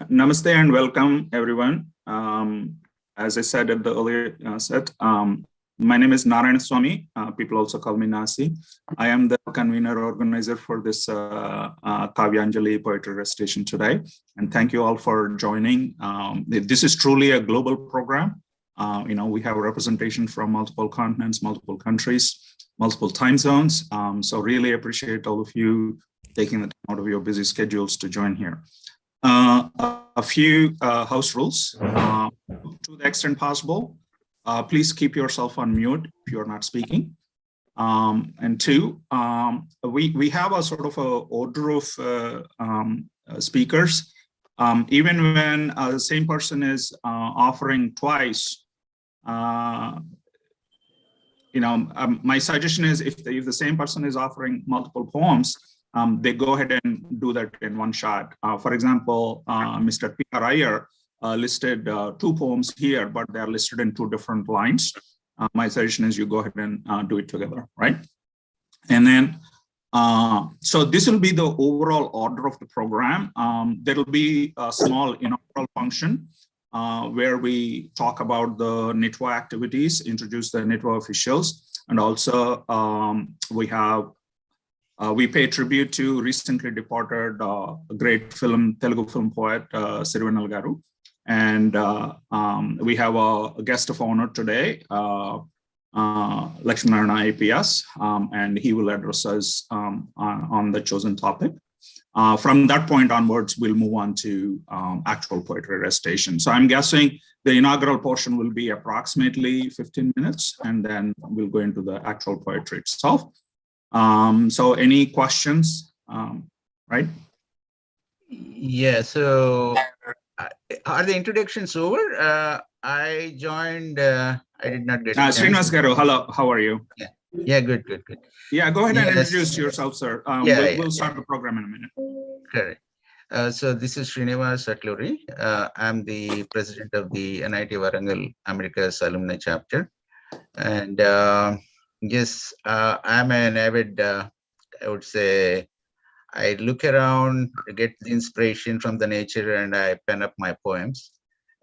Namaste and welcome, everyone. As I said at the earlier set, my name is Narayana Swami. People also call me Nasi. I am the convener organizer for this KAVYANJALI poetry recitation today. And thank you all for joining. This is truly a global program. We have representation from multiple continents, multiple countries, multiple time zones. So really appreciate all of you taking the time out of your busy schedules to join here. A few house rules. To the extent possible, please keep yourself on mute if you're not speaking. And two, we have a sort of a order of speakers. Even when the same person is offering twice, my suggestion is if the same person is offering multiple poems, they go ahead and do that in one shot. For example, Mr. P.R. Iyer listed 2 poems here, but they're listed in 2 different lines. My suggestion is you go ahead and do it together, right? And then, so this will be the overall order of the program. There will be a small inaugural function where we talk about the NITWAA activities, introduce the NITWAA officials, and also we pay tribute to recently departed great Telugu film poet Sirvenal Garu. And we have a guest of honor today, Lakshmanarayana IPS, and he will address us on the chosen topic. From that point onwards, we'll move on to actual poetry recitation. So I'm guessing the inaugural portion will be approximately 15 minutes, and then we'll go into the actual poetry itself. So any questions, right? Yeah, so are the introductions over? I joined, I did not get Srinivas Garu, hello, how are you? Yeah, good. Yeah, go ahead and introduce yourself, sir. We'll start the program in a minute. Correct. So this is Srinivas Atluri. I'm the president of the NITWAA Warangal Americas Alumni Chapter. And yes, I'm an avid, I would say, I look around, get the inspiration from the nature, and I pen up my poems.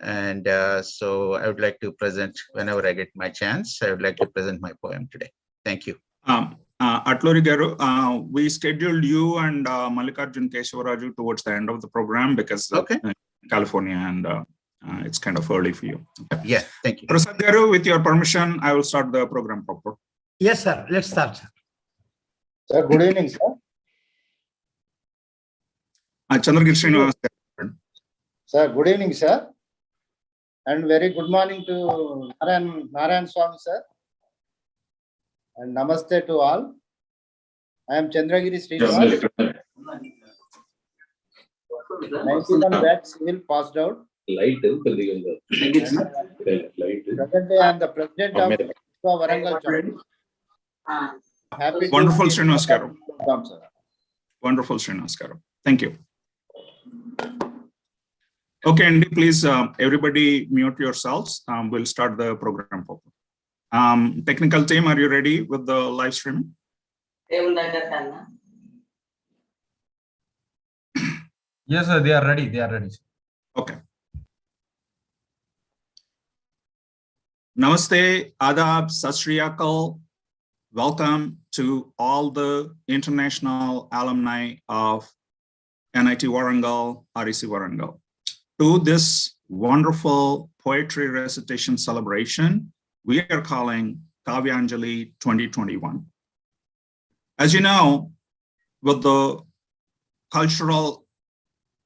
And so I would like to present, whenever I get my chance, I would like to present my poem today. Thank you. Atluri Garu, we scheduled you and Mallikarjun Keshavaraju towards the end of the program because of California, and it's kind of early for you. Okay. Yeah, thank you. Prasad Garu, with your permission, I will start the program proper. Yes, sir. Let's start. Sir, good evening, sir. Chandragiri Srinivas. Sir, good evening, sir. And very good morning to Narayan Swami, sir. And namaste to all. I am Chandragiri Srinivas. 91 batch civil passed out. Presently, I am the president of NITWAA Warangal Chapter. Happy Wonderful, Srinivas Garu. Wonderful, Srinivas Garu. Thank you. Okay, Andy, please, everybody mute yourselves. We'll start the program. Technical team, are you ready with the live streaming? Yes, sir, they are ready. Okay. Namaste, Adab, Sastry. Welcome to all the international alumni of NIT Warangal, REC Warangal, to this wonderful poetry recitation celebration we are calling KAVYANJALI 2021. As you know, with the cultural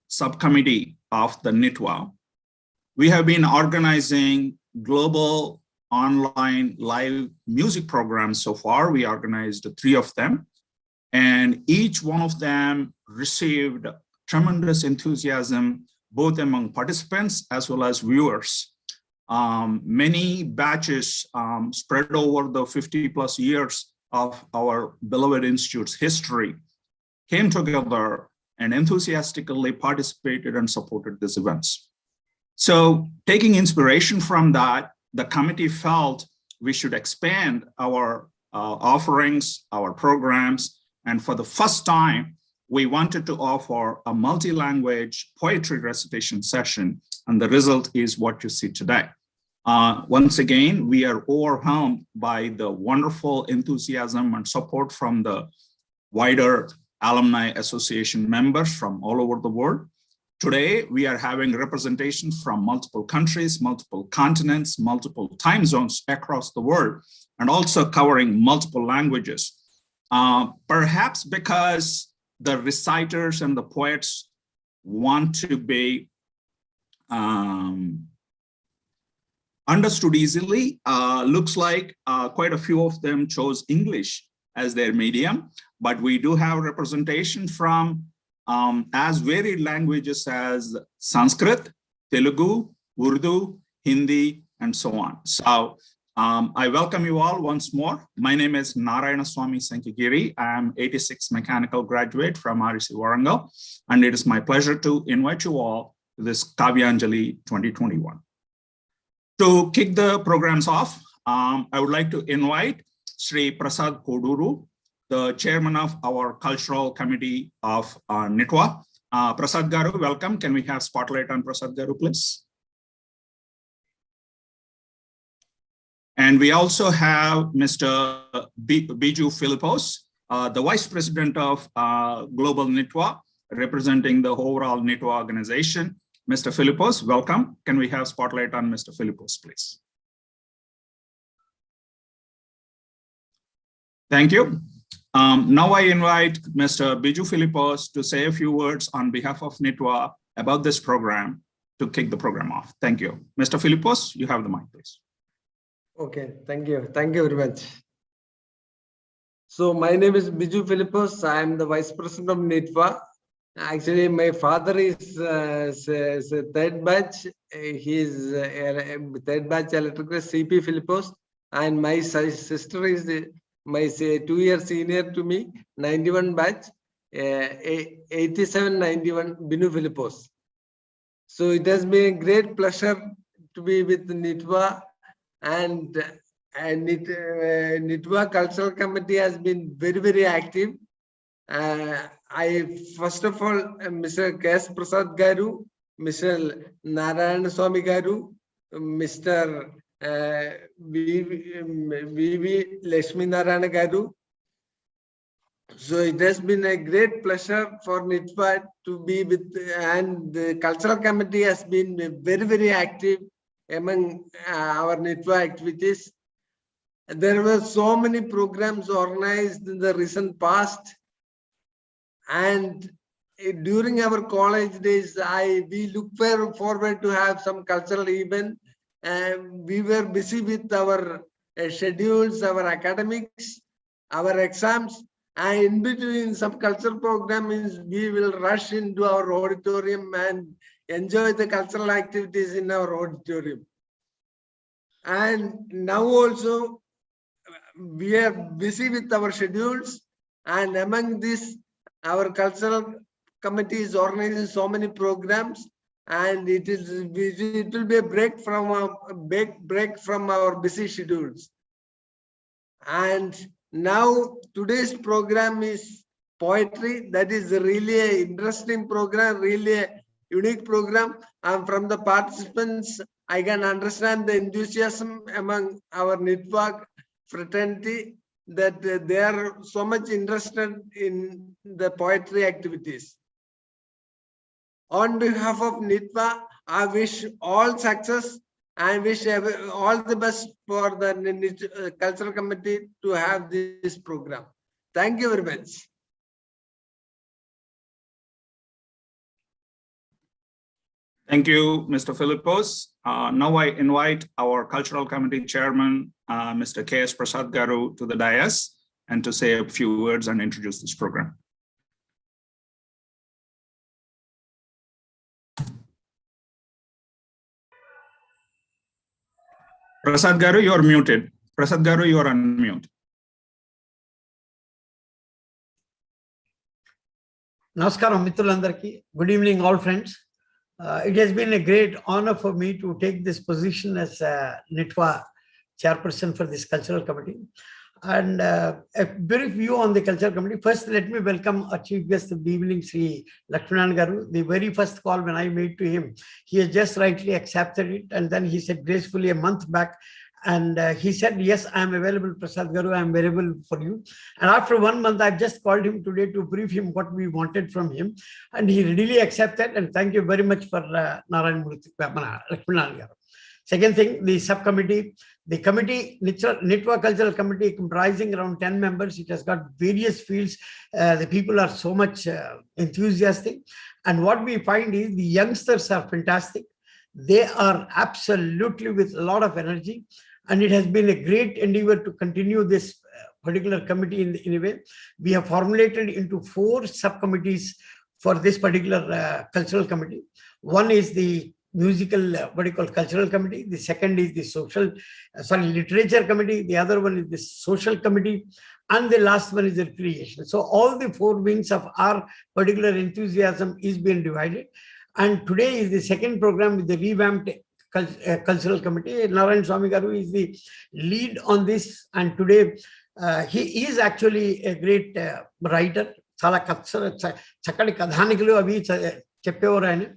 subcommittee of the NITWAA, we have been organizing global online live music programs so far. We organized 3 of them, and each one of them received tremendous enthusiasm, both among participants as well as viewers. Many batches spread over the 50+ years of our beloved institute's history came together and enthusiastically participated and supported these events. So taking inspiration from that, the committee felt we should expand our offerings, our programs, and for the first time, we wanted to offer a multi-language poetry recitation session, and the result is what you see today. Once again, we are overwhelmed by the wonderful enthusiasm and support from the wider Alumni Association members from all over the world. Today, we are having representation from multiple countries, multiple continents, multiple time zones across the world, and also covering multiple languages. Perhaps because the reciters and the poets want to be understood easily. Looks like quite a few of them chose English as their medium, but we do have representation from as varied languages as Sanskrit, Telugu, Urdu, Hindi, and so on. So I welcome you all once more. My name is Narayanaswamy Sankigiri. I am 86 mechanical graduate from REC Warangal, and it is my pleasure to invite you all to this KAVYANJALI 2021. To kick the programs off, I would like to invite Sri Prasad Koduru, the chairman of our cultural committee of NITWAA. Prasad Garu, welcome. Can we have spotlight on Prasad Garu, please? And we also have Mr. Biju Philippos, the vice president of Global NITWAA, representing the overall NITWAA organization. Mr. Philippos, welcome. Can we have spotlight on Mr. Philippos, please? Thank you. Now I invite Mr. Biju Philippos to say a few words on behalf of NITWAA about this program to kick the program off. Thank you. Mr. Philippos, you have the mic, please. Okay, thank you. Thank you very much. So my name is Biju Philippos. I am the vice president of NITWAA. Actually, my father is third batch. He is third batch electrical CP Philippos, and my sister is my 2-year senior to me, 91 batch, 8791 Binu Philippos. So it has been a great pleasure to be with NITWAA, and NITWAA Cultural Committee has been very, very active. I first of all, Mr. K.S. Prasad Garu, Mr. Narayanaswamy Garu, Mr. V.V. Lakshmi Narayana Garu. So it has been a great pleasure for NITWAA to be with, and the cultural committee has been very, very active among our NITWAA activities. There were so many programs organized in the recent past, and during our college days, we look forward to have some cultural event. We were busy with our schedules, our academics, our exams, and in between some cultural program means we will rush into our auditorium and enjoy the cultural activities in our auditorium. And now also we are busy with our schedules, and among this, our cultural committee is organizing so many programs, and it will be a break from our busy schedules. And now today's program is poetry. That is really an interesting program, really a unique program. And from the participants, I can understand the enthusiasm among our NITWAA fraternity that they are so much interested in the poetry activities. On behalf of NITWAA, I wish all success and wish all the best for the cultural committee to have this program. Thank you very much. Thank you, Mr. Philippos. Now I invite our cultural committee chairman, Mr. K.S. Prasad Garu, to the dais and to say a few words and introduce this program. Prasad Garu, you are muted. Prasad Garu, you are on mute. Namaskaram, Mithulandarki. Good evening, all friends. It has been a great honor for me to take this position as NITWAA chairperson for this cultural committee. And a brief view on the cultural committee. First, let me welcome our chief guest of the evening, Sri Lakshmanan Garu. The very first call when I made to him, he has just rightly accepted it. And then he said gracefully a month back, and he said, yes, I am available, Prasad Garu, I am available for you. And after 1 month, I've just called him today to brief him what we wanted from him. And he readily accepted. And thank you very much for Narayan Murthy, Lakshmanan Garu. Second thing, the subcommittee, the committee, NITWAA Cultural Committee, comprising around 10 members. It has got various fields. The people are so much enthusiastic. And what we find is the youngsters are fantastic. They are absolutely with a lot of energy. And it has been a great endeavor to continue this particular committee in a way. We have formulated into 4 subcommittees for this particular cultural committee. One is the musical, cultural committee. The second is the literature committee. The other one is the social committee. And the last one is the recreation. So all the 4 wings of our particular enthusiasm is being divided. And today is the second program with the revamped cultural committee. Narayan Swami Garu is the lead on this. And today he is actually a great writer. Chala chakadi kadhanikulu avi cheppevaru ayana.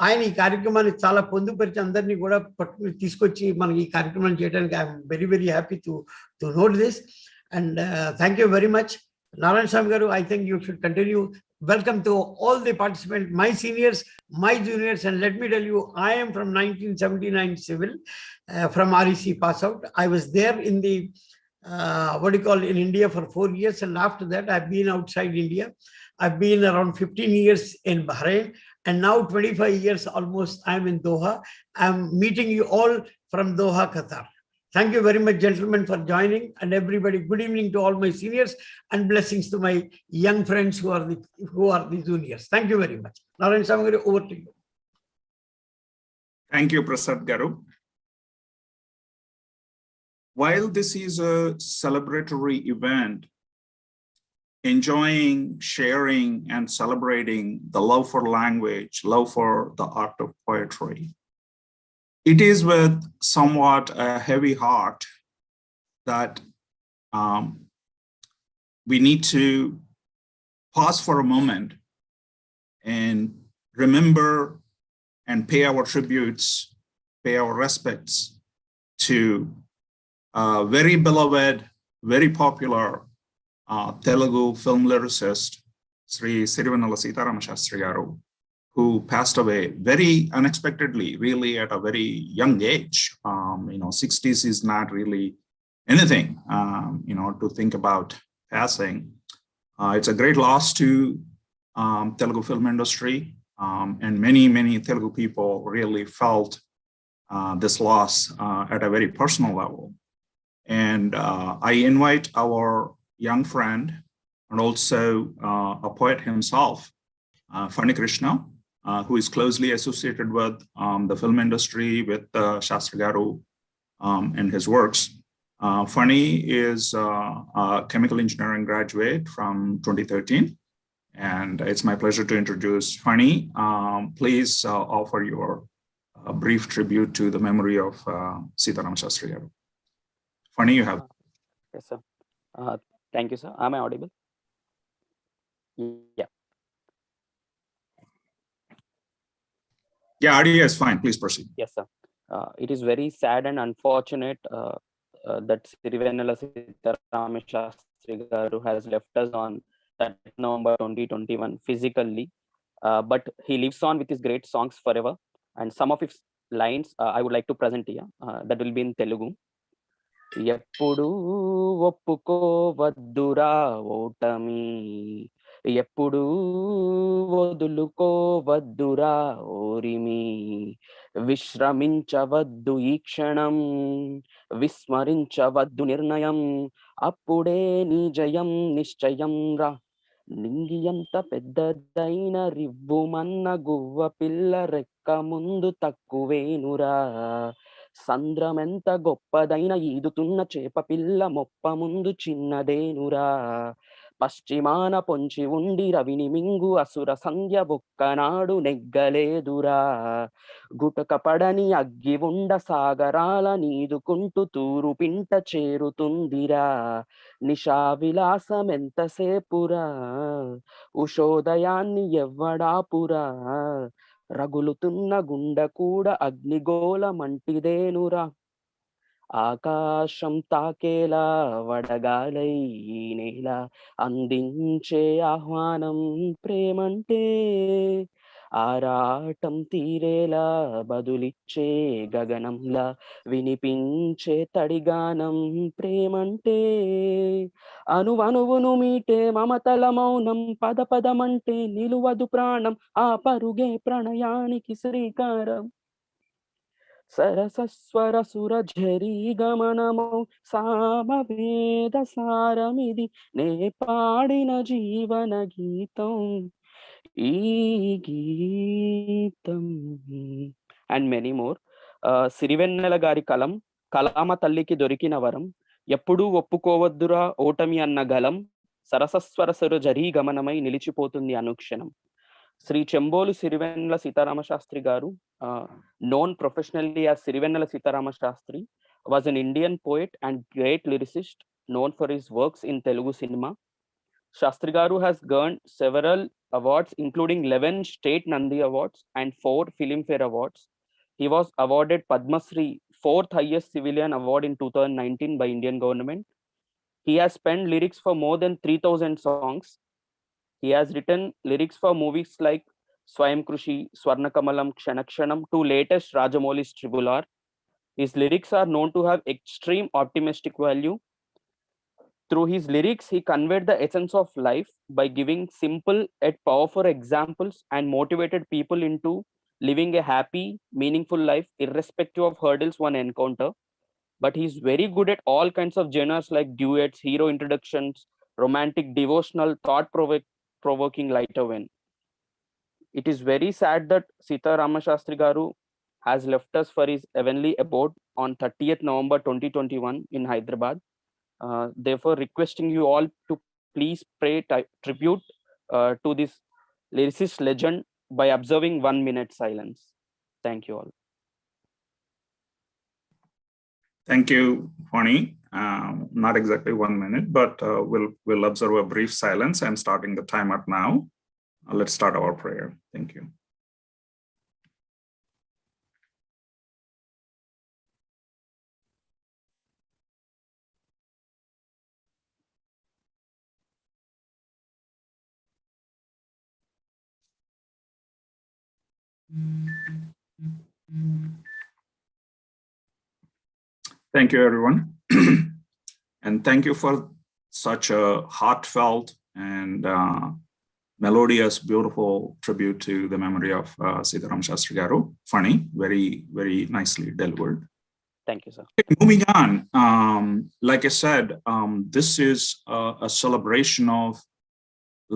ఆయన ఈ కార్యక్రమాన్ని చాలా పొందుపరిచి అందరినీ కూడా పట్టుకుని తీసుకొచ్చి మనకి ఈ కార్యక్రమాన్ని చేయడానికి I'm very very happy to note this and thank you very much Narayana Swamy garu. I think you should continue. Welcome to all the participants, my seniors, my juniors, and let me tell you, I am from 1979 civil, from REC pass out. I was there in the in India for 4 years, and after that I've been outside India. I've been around 15 years in Bahrain, and now 25 years almost I'm in Doha. I'm meeting you all from Doha, Qatar. Thank you very much, gentlemen, for joining, and everybody, good evening to all my seniors, and blessings to my young friends who are the juniors. Thank you very much. Narayan Swami Garu, over to you. Thank you, Prasad Garu. While this is a celebratory event, enjoying, sharing, and celebrating the love for language, love for the art of poetry, it is with somewhat a heavy heart that we need to pause for a moment and remember and pay our tributes, pay our respects to a very beloved, very popular Telugu film lyricist, Sri Sitarama Sastry Garu, who passed away very unexpectedly, really at a very young age. 60s is not really anything, to think about passing. It's a great loss to Telugu film industry, and many Telugu people really felt this loss at a very personal level. And I invite our young friend and also a poet himself, Fani Krishna, who is closely associated with the film industry, with Sastry Garu and his works. Fani is a chemical engineering graduate from 2013, and it's my pleasure to introduce Fani. Please offer your brief tribute to the memory of Sitarama Sastry Garu. Fani, you have. Yes, sir. Thank you, sir. Am I audible? Yeah. Yeah, audio is fine. Please proceed. Yes, sir. It is very sad and unfortunate that Sirivennela Sitarama Sastry Garu has left us on 30th November 2021 physically, but he lives on with his great songs forever. And some of his lines I would like to present here. That will be in Telugu. ఎప్పుడు ఒప్పుకోవద్దురా ఓటమి, ఎప్పుడు వదులుకోవద్దురా ఓరిమి, విశ్రమించవద్దు ఈ క్షణం, విస్మరించవద్దు నిర్ణయం, అప్పుడే నీ జయం నిశ్చయం రా. నింగి ఎంత పెద్దదైన రివ్వుమన్న గువ్వ పిల్ల రెక్క ముందు తక్కువేనురా. సంద్రమెంత గొప్పదైన ఈదుతున్న చేప పిల్ల మొప్ప ముందు చిన్నదేనురా. పశ్చిమాన పొంచి ఉండి రవిని మింగు అసుర సంధ్య బొక్కనాడు నెగ్గలేదురా గుటక పడని అగ్గి ఉండ సాగరాల నీదుకుంటూ తూరు పింట చేరుతుందిరా నిశా విలాసం ఎంతసేపురా ఉషోదయాన్ని ఎవ్వడాపురా రగులుతున్న గుండె కూడా అగ్నిగోళ మంటిదేనురా ఆకాశం తాకేలా వడగాలై ఈ నేల అందించే ఆహ్వానం ప్రేమంటే ఆరాటం తీరేలా బదులిచ్చే గగనంలా వినిపించే తడిగానం ప్రేమంటే అణువణువును మీటే మమతల మౌనం పద పదమంటే నిలువదు ప్రాణం ఆ పరుగే ప్రణయానికి శ్రీకారం సరసస్వర సుర ఝరీ గమనమౌ సామవేద సారమిది నే పాడిన జీవన గీతం ఈ గీతం అండ్ మెనీ మోర్. సిరివెన్నెల గారి కలం కలామ తల్లికి దొరికిన వరం ఎప్పుడూ ఒప్పుకోవద్దురా ఓటమి అన్న గలం సరసస్వర సుర ఝరీ గమనమై నిలిచిపోతుంది అనుక్షణం. Sri Chembolu Sirivenala Sitarama Sastry Garu, known professionally as Sirivenala Sitarama Sastry, was an Indian poet and great lyricist known for his works in Telugu cinema. Sastry Garu has earned several awards, including 11 state Nandi Awards and 4 Filmfare Awards. He was awarded Padma Shri, 4th highest civilian award in 2019 by Indian government. He has penned lyrics for more than 3,000 songs. He has written lyrics for movies like Swayam Krushi, Swarnakamalam, Kshanakshanam to latest Rajamouli's Tribul R. His lyrics are known to have extreme optimistic value. Through his lyrics, he conveyed the essence of life by giving simple yet powerful examples and motivated people into living a happy, meaningful life irrespective of hurdles one encounter. But he's very good at all kinds of genres like duets, hero introductions, romantic, devotional, thought-provoking lighter vein. It is very sad that Sitarama Sastry Garu has left us for his heavenly abode on 30th November 2021 in Hyderabad. Therefore, requesting you all to please pay tribute to this lyricist legend by observing 1 minute silence. Thank you all. Thank you, Fani. Not exactly 1 minute, but we'll observe a brief silence. I'm starting the timer now. Let's start our prayer. Thank you. Thank you, everyone. And thank you for such a heartfelt and melodious, beautiful tribute to the memory of Sitarama Sastry Garu. Funny, very, very nicely delivered. Thank you, sir. Moving on, like I said, this is a celebration of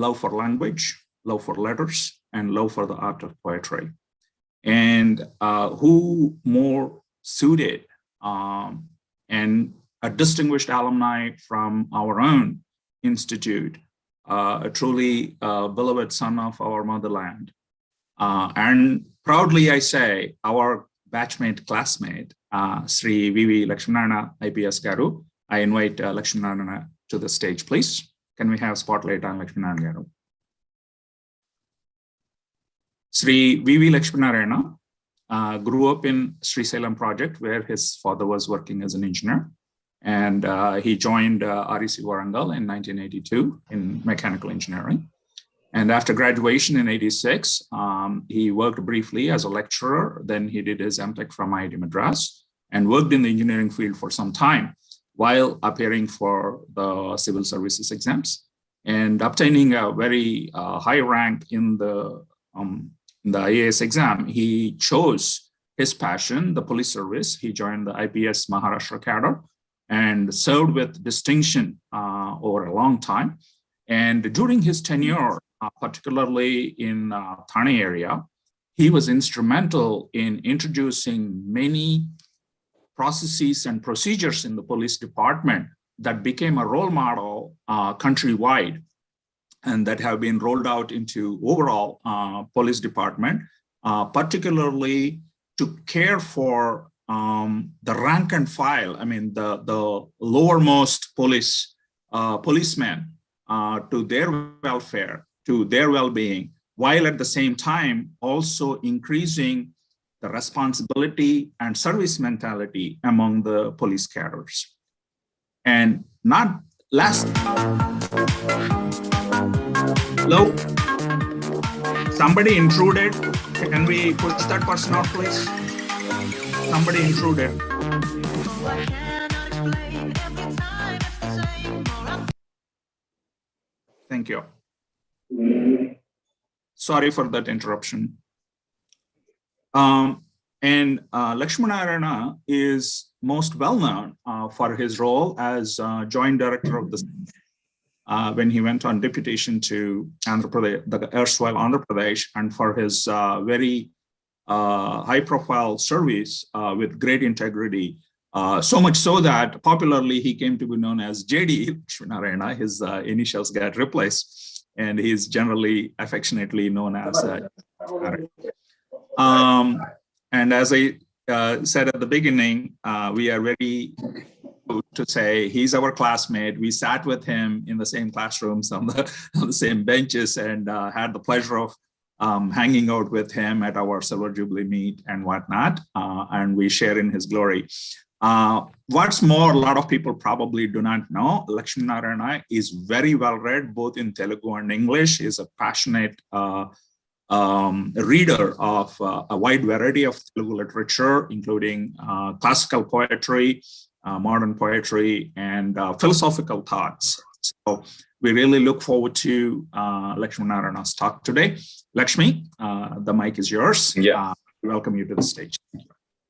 love for language, love for letters, and love for the art of poetry. And who more suited and a distinguished alumni from our own institute, a truly beloved son of our motherland. And proudly I say, our batchmate, classmate, Sri V.V. Lakshmanarana IPS Garu. I invite Lakshmanarana to the stage, please. Can we have spotlight on Lakshmanarana Garu? Sri V.V. Lakshmanarana grew up in Srisalem project where his father was working as an engineer. And he joined REC Warangal in 1982 in mechanical engineering. And after graduation in 86, he worked briefly as a lecturer. Then he did his MTech from IIT Madras and worked in the engineering field for some time while appearing for the civil services exams and obtaining a very high rank in the IAS exam. He chose his passion, the police service. He joined the IPS Maharashtra cadre and served with distinction over a long time. And during his tenure, particularly in Thane area, he was instrumental in introducing many processes and procedures in the police department that became a role model countrywide and that have been rolled out into overall police department, particularly to care for the rank and file. I mean, the lowermost policemen, to their welfare, to their well-being, while at the same time also increasing the responsibility and service mentality among the police cadres. And not last. Hello? Somebody intruded. Can we push that person out, please? Somebody intruded. Thank you. Sorry for that interruption. Lakshmanarayana is most well known for his role as joint director of the when he went on deputation to Andhra Pradesh, the erstwhile Andhra Pradesh, and for his very high-profile service with great integrity. So much so that popularly he came to be known as JD Lakshmanarayana. His initials got replaced, and he's generally affectionately known as. And as I said at the beginning, we are very to say he's our classmate. We sat with him in the same classrooms on the same benches, and had the pleasure of hanging out with him at our Silver Jubilee meet and whatnot, and we share in his glory. What's more, a lot of people probably do not know, Lakshmanarayana is very well read both in Telugu and English. He's a passionate reader of a wide variety of Telugu literature, including classical poetry, modern poetry, and philosophical thoughts. So we really look forward to Lakshmanarayana's talk today. Lakshmi, the mic is yours. Yeah. Welcome you to the stage.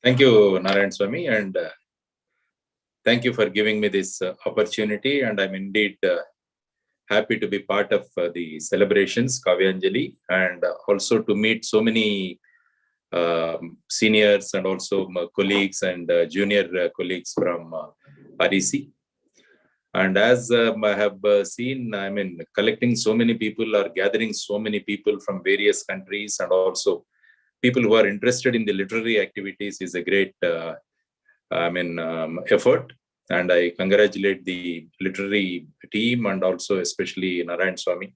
Thank you, Narayan Swami, and thank you for giving me this opportunity. And I'm indeed happy to be part of the celebrations, KAVYANJALI, and also to meet so many seniors and also colleagues and junior colleagues from REC. And as I have seen, I mean, collecting so many people or gathering so many people from various countries, and also people who are interested in the literary activities is a great, effort. And I congratulate the literary team and also especially Narayan Swami.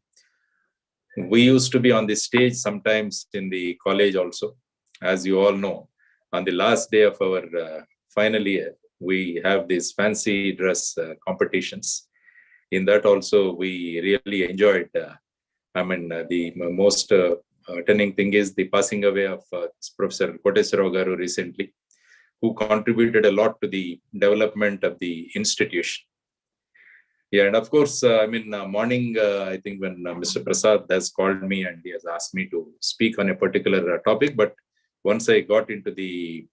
We used to be on the stage sometimes in the college also. As you all know, on the last day of our final year, we have these fancy dress competitions. In that also, we really enjoyed, the most turning thing is the passing away of Professor Koteswara Garu recently, who contributed a lot to the development of the institution. Yeah, and of course, morning, I think when Mr. Prasad has called me and he has asked me to speak on a particular topic, but once I got into the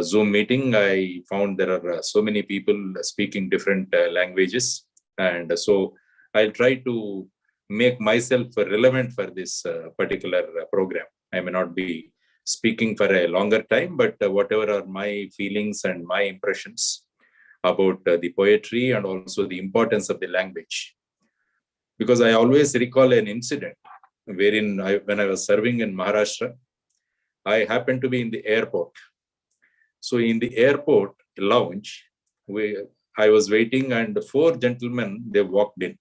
Zoom meeting, I found there are so many people speaking different languages. And so I'll try to make myself relevant for this particular program. I may not be speaking for a longer time, but whatever are my feelings and my impressions about the poetry and also the importance of the language. Because I always recall an incident wherein when I was serving in Maharashtra, I happened to be in the airport. So in the airport lounge, I was waiting and 4 gentlemen, they walked in.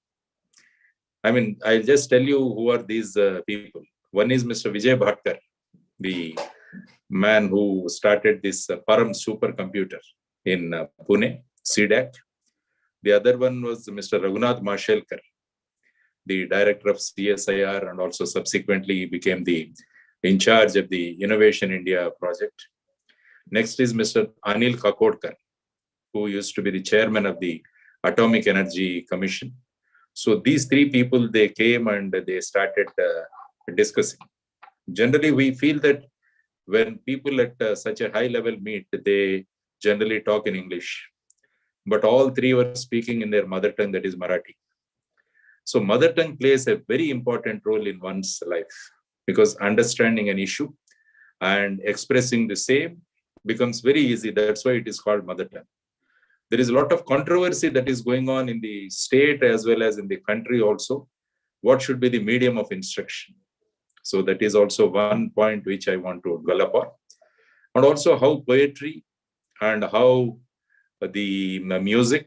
I mean, I'll just tell you who are these people. One is Mr. Vijay Bhatkar, the man who started this Param supercomputer in Pune, CDAC. The other one was Mr. Raghunath Mashelkar, the director of CSIR, and also subsequently became the in charge of the Innovation India project. Next is Mr. Anil Kakodkar, who used to be the chairman of the Atomic Energy Commission. So these 3 people, they came and they started discussing. Generally, we feel that when people at such a high level meet, they generally talk in English. But all 3 were speaking in their mother tongue, that is Marathi. So mother tongue plays a very important role in one's life, because understanding an issue and expressing the same becomes very easy. That's why it is called mother tongue. There is a lot of controversy that is going on in the state as well as in the country also, what should be the medium of instruction. So that is also one point which I want to dwell upon. And also how poetry and how the music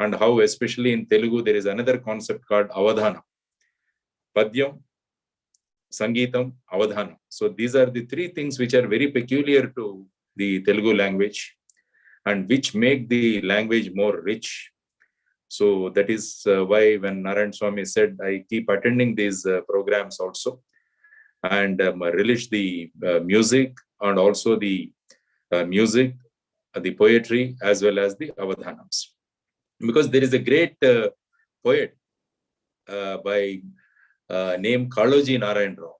and how especially in Telugu there is another concept called avadhana. Padyam, Sangeetam, Avadhanam. So these are the three things which are very peculiar to the Telugu language and which make the language more rich. So that is why when Narayan Swami said, I keep attending these programs also and relish the music and also the music, the poetry, as well as the Avadhanams. Because there is a great poet by name Kaloji Narayan Rao.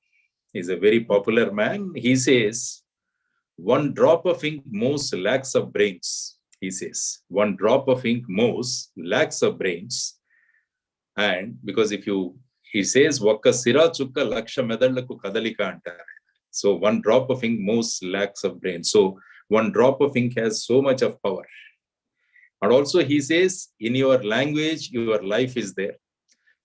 He's a very popular man. He says, one drop of ink moves lakhs of brains. He says, one drop of ink moves lakhs of brains. And because he says, Vakka sira chukka laksha medalku kadalika antar. So one drop of ink moves lakhs of brains. So one drop of ink has so much of power. And also he says, in your language, your life is there.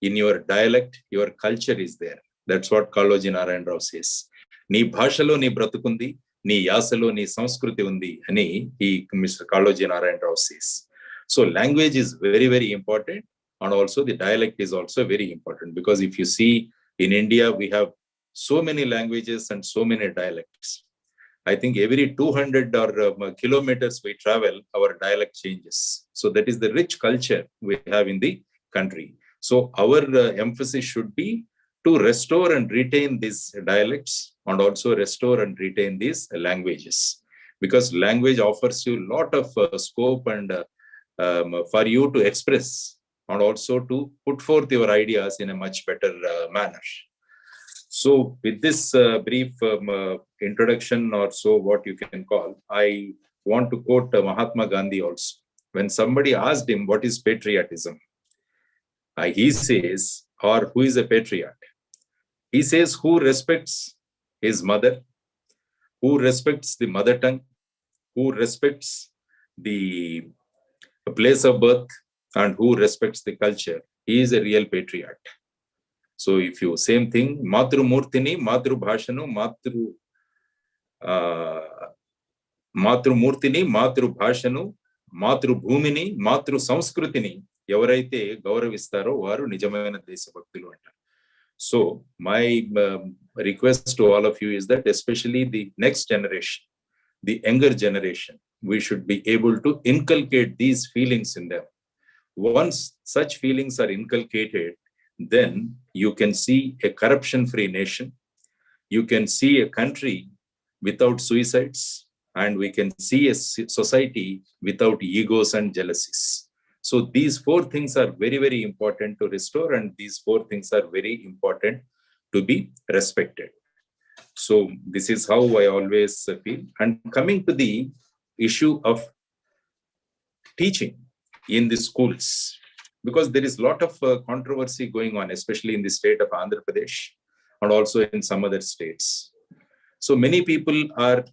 In your dialect, your culture is there. That's what Kaloji Narayan Rao says. Ni bhashalo ni bratukundi, ni yasalo ni samskruti undi, ani Mr. Kaloji Narayan Rao says. So language is very, very important. And also the dialect is also very important. Because if you see in India, we have so many languages and so many dialects. I think every 200 or kilometers we travel, our dialect changes. So that is the rich culture we have in the country. So our emphasis should be to restore and retain these dialects and also restore and retain these languages. Because language offers you a lot of scope and for you to express and also to put forth your ideas in a much better manner. So with this brief introduction or so what you can call, I want to quote Mahatma Gandhi also. When somebody asked him what is patriotism, he says, or who is a patriot? He says, who respects his mother, who respects the mother tongue, who respects the place of birth, and who respects the culture. He is a real patriot. So if you, same thing, Matru Murtini, Matru Bhashanu, Matru Murtini, Matru Bhashanu, Matru Bhumini, Matru Samskrutini, ఎవరైతే గౌరవిస్తారో వారు నిజమైన దేశభక్తులు అంటారు. So my request to all of you is that especially the next generation, the younger generation, we should be able to inculcate these feelings in them. Once such feelings are inculcated, then you can see a corruption-free nation, you can see a country without suicides, and we can see a society without egos and jealousies. So these four things are very, very important to restore, and these four things are very important to be respected. So this is how I always feel. And coming to the issue of teaching in the schools, because there is a lot of controversy going on, especially in the state of Andhra Pradesh and also in some other states. So many people are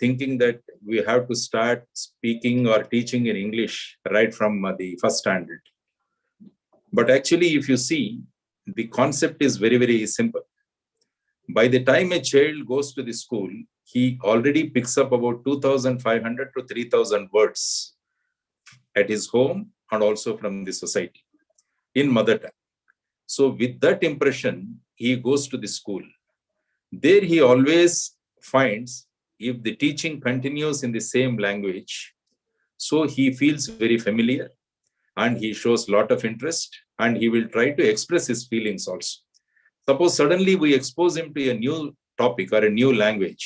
thinking that we have to start speaking or teaching in English right from the first standard. But actually, if you see, the concept is very, very simple. By the time a child goes to the school, he already picks up about 2,500 to 3,000 words at his home and also from the society in mother tongue. So with that impression, he goes to the school. There he always finds if the teaching continues in the same language, so he feels very familiar and he shows a lot of interest and he will try to express his feelings also. Suppose suddenly we expose him to a new topic or a new language,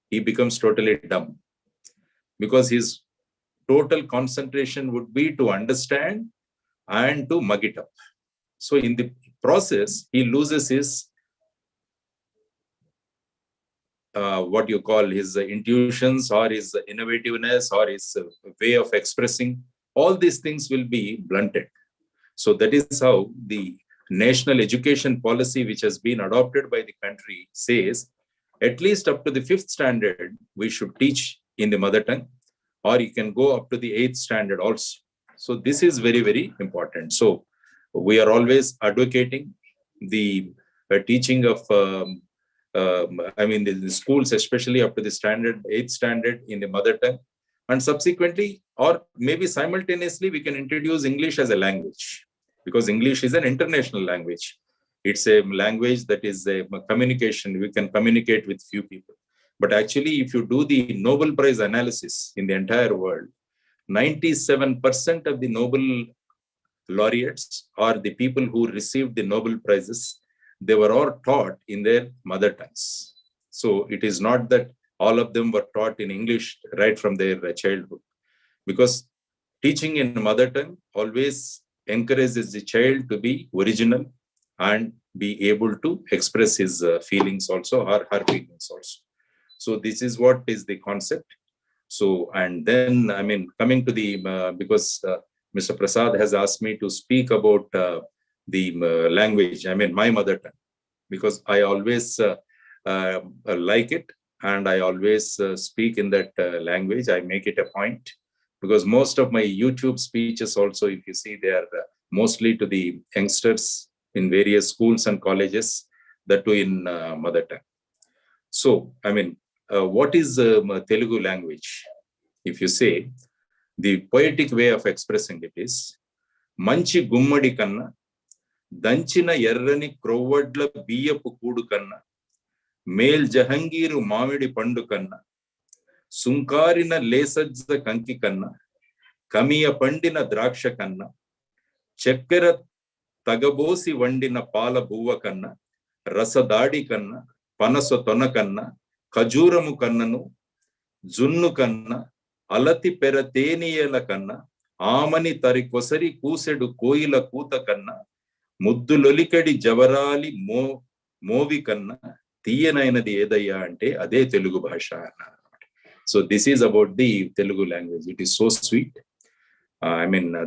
he becomes totally dumb because his total concentration would be to understand and to mug it up. So in the process, he loses his what you call his intuitions or his innovativeness or his way of expressing. All these things will be blunted. So that is how the national education policy, which has been adopted by the country, says at least up to the 5th standard, we should teach in the mother tongue, or you can go up to the 8th standard also. So this is very, very important. So we are always advocating the teaching of, the schools, especially up to the standard, 8th standard in the mother tongue. And subsequently, or maybe simultaneously, we can introduce English as a language, because English is an international language. It's a language that is a communication. We can communicate with few people. But actually, if you do the Nobel Prize analysis in the entire world, 97% of the Nobel laureates or the people who received the Nobel Prizes, they were all taught in their mother tongues. So it is not that all of them were taught in English right from their childhood, because teaching in mother tongue always encourages the child to be original and be able to express his feelings also, or her feelings also. So this is what is the concept. So, and then, coming to the, because Mr. Prasad has asked me to speak about the language, my mother tongue, because I always like it, and I always speak in that language. I make it a point, because most of my YouTube speeches also, if you see, they are mostly to the youngsters in various schools and colleges, that too in mother tongue. So, what is Telugu language? If you say, the poetic way of expressing it is, Manchi gummadi kanna, danchina errani krovadla biyapu kudu kanna, male Jahangir మామిడి పండు కన్నా, సుంకారిన లేసజ్జ కంకి కన్నా, కమియ పండిన ద్రాక్ష కన్నా, చక్కెర తగబోసి వండిన పాల బువ్వ కన్నా, రసదాడి కన్నా, పనస తొన కన్నా, ఖజూరము కన్నను, జున్ను కన్నా, అలతి పెర తేనియల కన్నా, ఆమని తరి కొసరి కూసెడు కోయిల కూత కన్నా, ముద్దులొలికడి జవరాలి మోవి కన్నా, తీయనైనది ఏదయ్యా అంటే అదే తెలుగు భాష అన్నారు. So this is about the Telugu language. It is so sweet.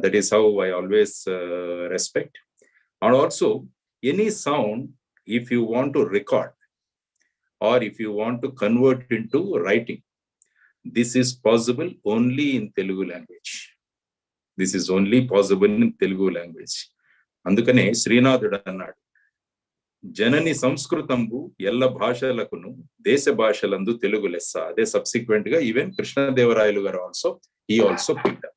That is how I always respect. And also, any sound, if you want to record or if you want to convert into writing, this is possible only in Telugu language. This is only possible in Telugu language. అందుకనే శ్రీనాథుడు అన్నాడు, జనని సంస్కృతంబు ఎల్ల భాషలకును దేశ భాషలందు తెలుగు లెస్స. అదే subsequent గా even కృష్ణదేవరాయలు గారు he also picked up.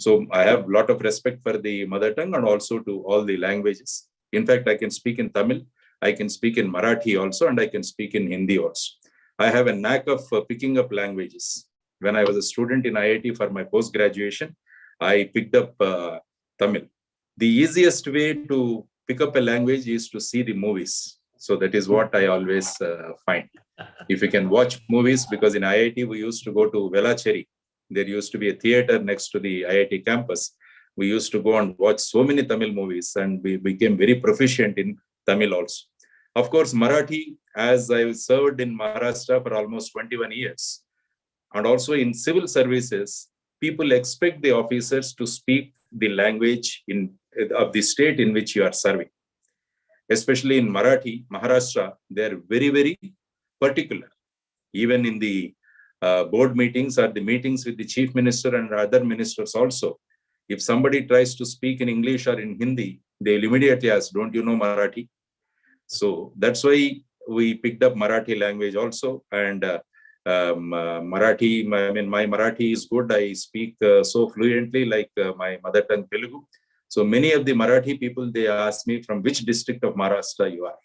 So I have a lot of respect for the mother tongue and also to all the languages. In fact, I can speak in Tamil, I can speak in Marathi also, and I can speak in Hindi also. I have a knack of picking up languages. When I was a student in IIT for my post-graduation, I picked up Tamil. The easiest way to pick up a language is to see the movies. So that is what I always find. If you can watch movies, because in IIT we used to go to Velachery. There used to be a theater next to the IIT campus. We used to go and watch so many Tamil movies, and we became very proficient in Tamil also. Of course, Marathi, as I served in Maharashtra for almost 21 years. And also in civil services, people expect the officers to speak the language of the state in which you are serving. Especially in Marathi, Maharashtra, they are very, very particular. Even in the board meetings or the meetings with the chief minister and other ministers also, if somebody tries to speak in English or in Hindi, they will immediately ask, don't you know Marathi? So that's why we picked up Marathi language also. And Marathi, my Marathi is good. I speak so fluently like my mother tongue Telugu. So many of the Marathi people, they ask me from which district of Maharashtra you are.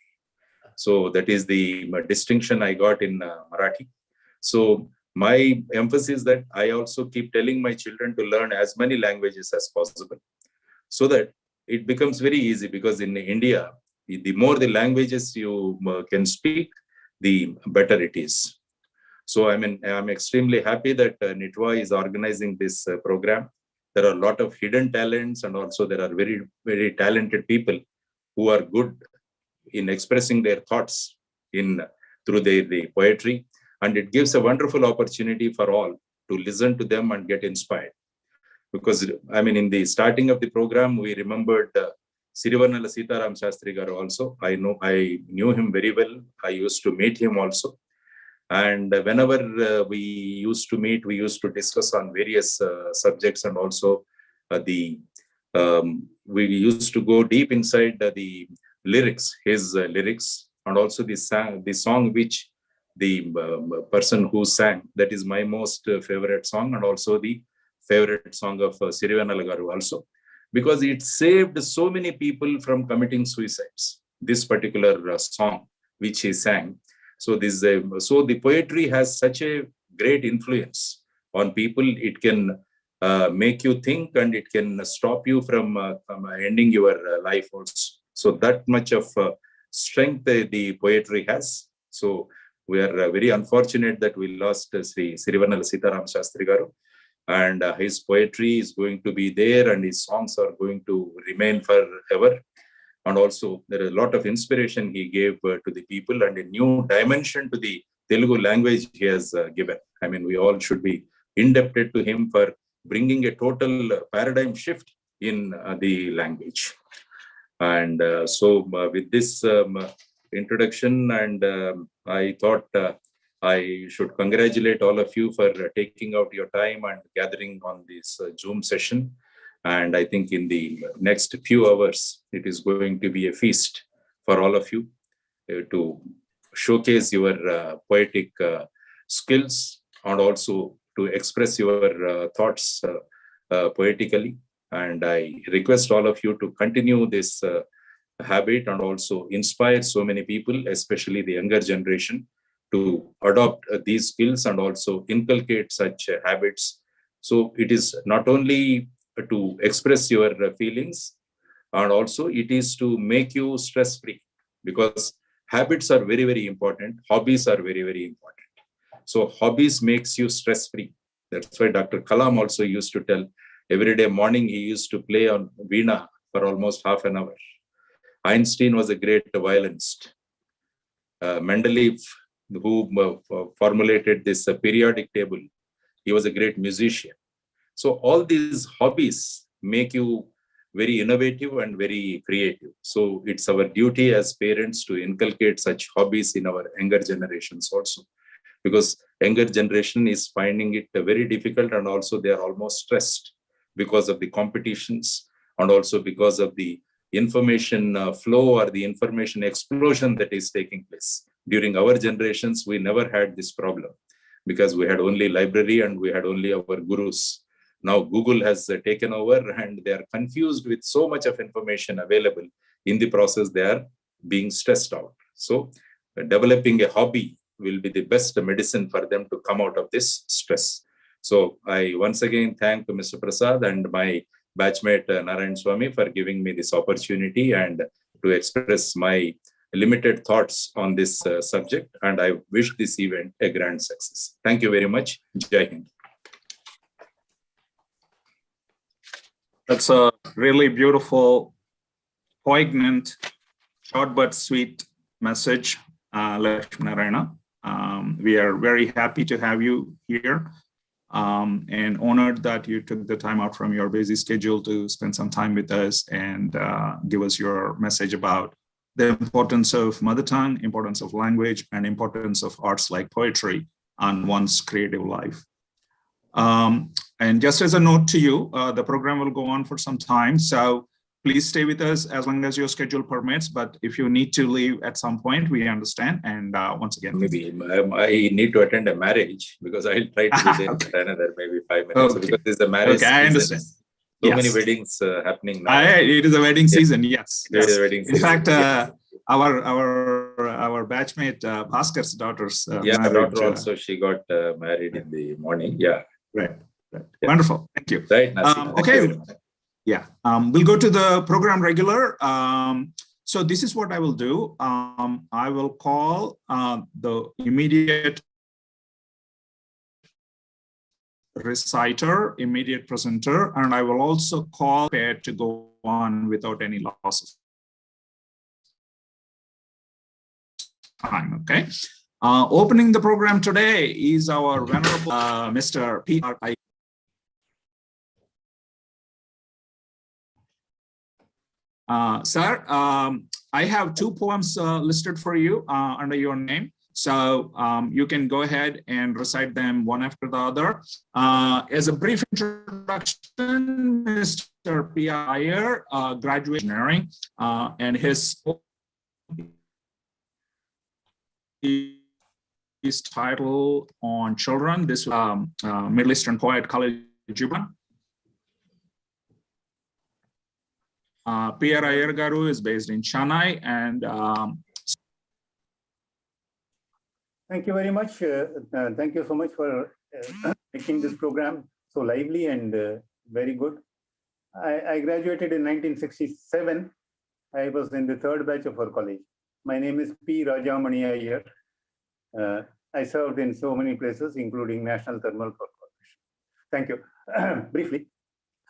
So that is the distinction I got in Marathi. So my emphasis that I also keep telling my children to learn as many languages as possible, so that it becomes very easy, because in India, the more the languages you can speak, the better it is. So I'm extremely happy that NITWAA is organizing this program. There are a lot of hidden talents, and also there are very, very talented people who are good in expressing their thoughts through the poetry. And it gives a wonderful opportunity for all to listen to them and get inspired. Because in the starting of the program, we remembered Sitarama Sastry garu also. I knew him very well. I used to meet him also. And whenever we used to meet, we used to discuss on various subjects, and also we used to go deep inside the lyrics, his lyrics, and also the song which the person who sang, that is my most favorite song, and also the favorite song of Sirivanala Garu also, because it saved so many people from committing suicides. This particular song which he sang. So this, so the poetry has such a great influence on people. It can make you think, and it can stop you from ending your life also. So that much of strength the poetry has. So we are very unfortunate that we lost Sri Sirivanala Sitarama Sastry Garu, and his poetry is going to be there, and his songs are going to remain forever. And also there is a lot of inspiration he gave to the people, and a new dimension to the Telugu language he has given. I mean, we all should be indebted to him for bringing a total paradigm shift in the language. And so with this introduction, and I thought I should congratulate all of you for taking out your time and gathering on this Zoom session. And I think in the next few hours, it is going to be a feast for all of you to showcase your poetic skills, and also to express your thoughts poetically. And I request all of you to continue this habit, and also inspire so many people, especially the younger generation, to adopt these skills and also inculcate such habits. So it is not only to express your feelings, and also it is to make you stress-free, because habits are very, very important. Hobbies are very, very important. So hobbies makes you stress-free. That's why Dr. Kalam also used to tell, every day morning he used to play on Veena for almost half an hour. Einstein was a great violinist. Mendeleev, who formulated this periodic table, he was a great musician. So all these hobbies make you very innovative and very creative. So it's our duty as parents to inculcate such hobbies in our younger generations also, because younger generation is finding it very difficult, and also they are almost stressed because of the competitions, and also because of the information flow or the information explosion that is taking place. During our generations, we never had this problem, because we had only library and we had only our gurus. Now Google has taken over, and they are confused with so much of information available. In the process, they are being stressed out. So developing a hobby will be the best medicine for them to come out of this stress. So I once again thank Mr. Prasad and my batchmate Narayan Swami for giving me this opportunity and to express my limited thoughts on this subject. And I wish this event a grand success. Thank you very much. Jai Hind. That's a really beautiful, poignant, short but sweet message, Lakshmi Narayana. We are very happy to have you here, and honored that you took the time out from your busy schedule to spend some time with us and give us your message about the importance of mother tongue, importance of language, and importance of arts like poetry on one's creative life. And just as a note to you, the program will go on for some time, so please stay with us as long as your schedule permits. But if you need to leave at some point, we understand. And once again, maybe I need to attend a marriage, because I'll try to be there for another maybe 5 minutes. Okay. So because this is a marriage okay, I season. understand. So many weddings happening now. It is a wedding season. Yes. It is a wedding season. In fact, our batchmate Bhaskar's daughters. Married, daughter also, she got married in the morning. Yeah. Right. Yeah. Wonderful. Thank you. Right. Okay. Yeah. We'll go to the program regular. So this is what I will do. I will call the immediate reciter, immediate presenter, and I will also call it to go on without any loss of time. Okay. Opening the program today is our venerable Mr. P.R.I. Sir, I have 2 poems listed for you under your name. So you can go ahead and recite them one after the other. As a brief introduction, Mr. P.R. Iyer, graduate engineering, and his his title on children. This Middle Eastern poet Khalil Gibran. Pierre Ayer Garu is based in Chennai, and thank you very much. Thank you so much for making this program so lively and very good. I graduated in 1967. I was in the third batch of our college. My name is P. Rajamani Iyer. I served in so many places, including National Thermal Power Corporation. Thank you. Briefly,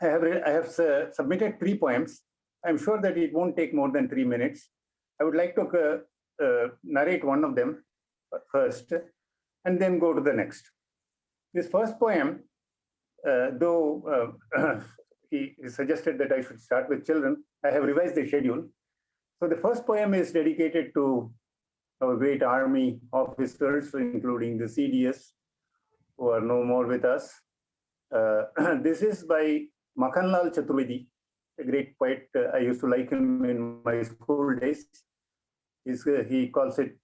I have submitted 3 poems. I'm sure that it won't take more than 3 minutes. I would like to narrate one of them first, and then go to the next. This first poem, though he suggested that I should start with children, I have revised the schedule. So the first poem is dedicated to our great army officers, including the CDS, who are no more with us. This is by Makhanlal Chaturvedi, a great poet. I used to like him in my school days. He calls it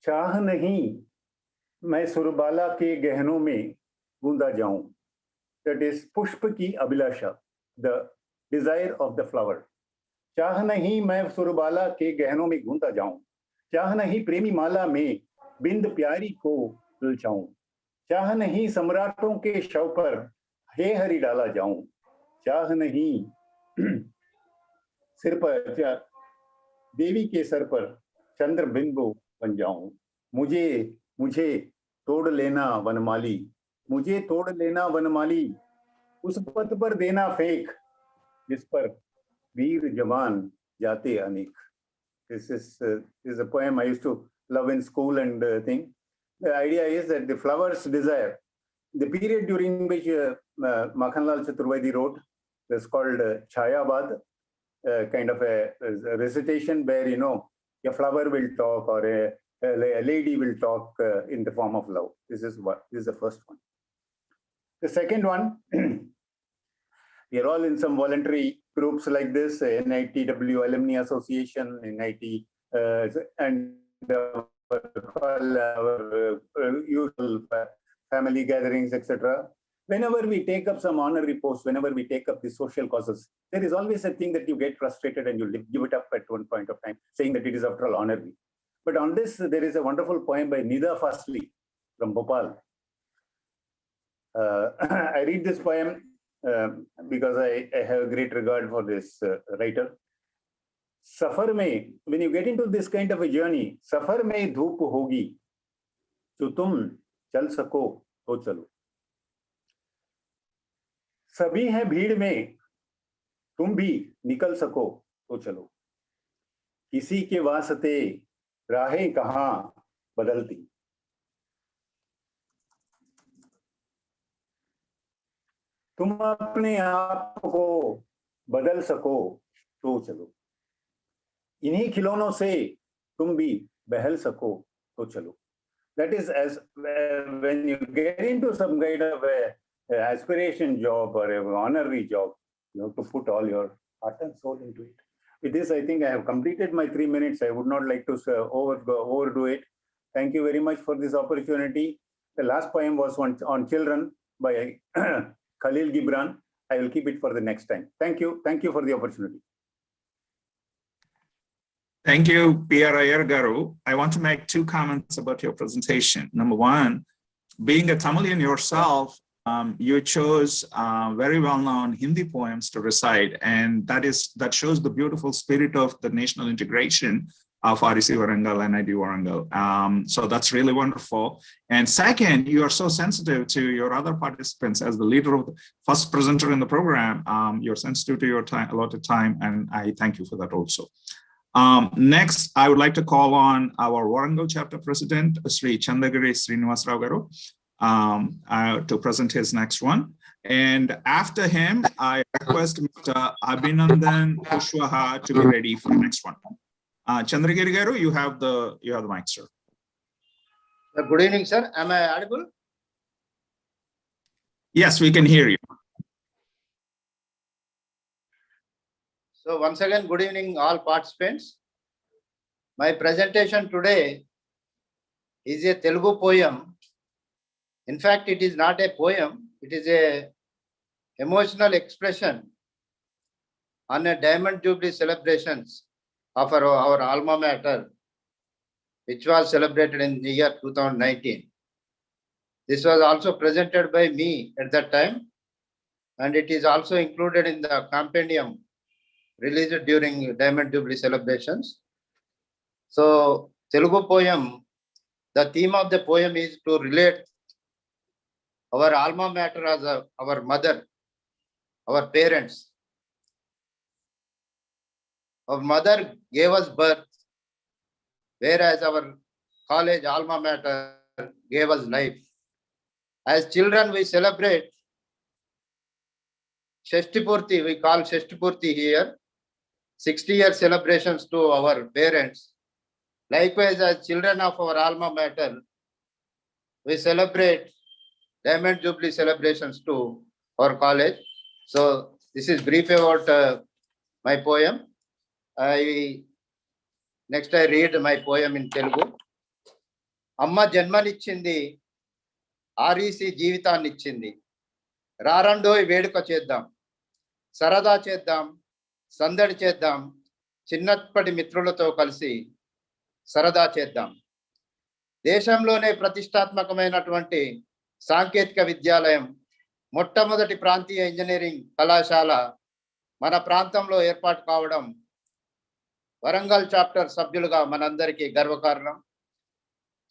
चाह नहीं मैं सुरबाला के गहनों में गूंदा जाऊं. That is पुष्प की अभिलाषा, the desire of the flower. चाह नहीं मैं सुरबाला के गहनों में गूंदा जाऊं. चाह नहीं प्रेमी माला में बिंद प्यारी को उलझाऊं. चाह नहीं सम्राटों के शव पर हे हरि डाला जाऊं. चाह नहीं सिर पर देवी के सर पर चंद्र बिंबु बन जाऊं. मुझे तोड़ लेना वनमाली. मुझे तोड़ लेना वनमाली. उस पथ पर देना फेंक जिस पर वीर जवान जाते अनेक. This is a poem I used to love in school and thing. The idea is that the flower's desire, the period during which Makhanlal Chaturvedi wrote, was called Chayabad, kind of a recitation where, you know, a flower will talk or a lady will talk in the form of love. This is the first one. The second one, we are all in some voluntary groups like this, NITWA Alumni Association, NIT, and our usual family gatherings, etc. Whenever we take up some honorary posts, whenever we take up the social causes, there is always a thing that you get frustrated and you give it up at one point of time, saying that it is after all honorary. But on this, there is a wonderful poem by Nida Fasli from Bhopal. I read this poem because I have a great regard for this writer. Safar mein, when you get into this kind of a journey, safar mein dhoop hogi, jo tum chal sako, to chalo. सभी हैं भीड़ में, तुम भी निकल सको तो चलो. किसी के वास्ते राहें कहाँ बदलती. तुम अपने आप को बदल सको तो चलो. इन्हीं खिलौनों से तुम भी बहल सको तो चलो. That is, as when you get into some kind of a aspiration job or an honorary job, you have to put all your heart and soul into it. With this, I think I have completed my 3 minutes. I would not like to overdo it. Thank you very much for this opportunity. The last poem was on children by Khalil Gibran. I will keep it for the next time. Thank you. Thank you for the opportunity. Thank you, Pierre Ayer Garu. I want to make 2 comments about your presentation. Number one, being a Tamilian yourself, you chose very well-known Hindi poems to recite, and that shows the beautiful spirit of the national integration of REC Warangal and NIT Warangal. So that's really wonderful. And second, you are so sensitive to your other participants as the leader of the first presenter in the program. You're sensitive to your time, allotted time, and I thank you for that also. Next, I would like to call on our Warangal chapter president, Sri Chandagiri Srinivasrao Garu, to present his next one. And after him, I request Mr. Abhinandan Kushwaha to be ready for the next one. Chandragiri Garu, you have the mic, sir. Good evening, sir. Am I audible? Yes, we can hear you. So once again, good evening, all participants. My presentation today is a Telugu poem. In fact, it is not a poem. It is a emotional expression on a Diamond Jubilee celebrations of our alma mater, which was celebrated in the year 2019. This was also presented by me at that time, and it is also included in the compendium released during Diamond Jubilee celebrations. So, Telugu poem, the theme of the poem is to relate our alma mater as our mother, our parents. Our mother gave us birth, whereas our college alma mater gave us life. As children, we celebrate Sashtipurti, we call Sashtipurti here, 60-year celebrations to our parents. Likewise, as children of our alma mater, we celebrate Diamond Jubilee celebrations to our college. So this is brief about my poem. Next I read my poem in Telugu. Amma janmanichindi, REC జీవితాన్నిచ్చింది. రారండోయ్ వేడుక చేద్దాం, సరదా చేద్దాం, సందడి చేద్దాం, చిన్నప్పటి మిత్రులతో కలిసి సరదా చేద్దాం. దేశంలోనే ప్రతిష్టాత్మకమైనటువంటి సాంకేతిక విద్యాలయం, మొట్టమొదటి ప్రాంతీయ ఇంజనీరింగ్ కళాశాల మన ప్రాంతంలో ఏర్పాటు కావడం వరంగల్ చాప్టర్ సభ్యులుగా మనందరికీ గర్వకారణం.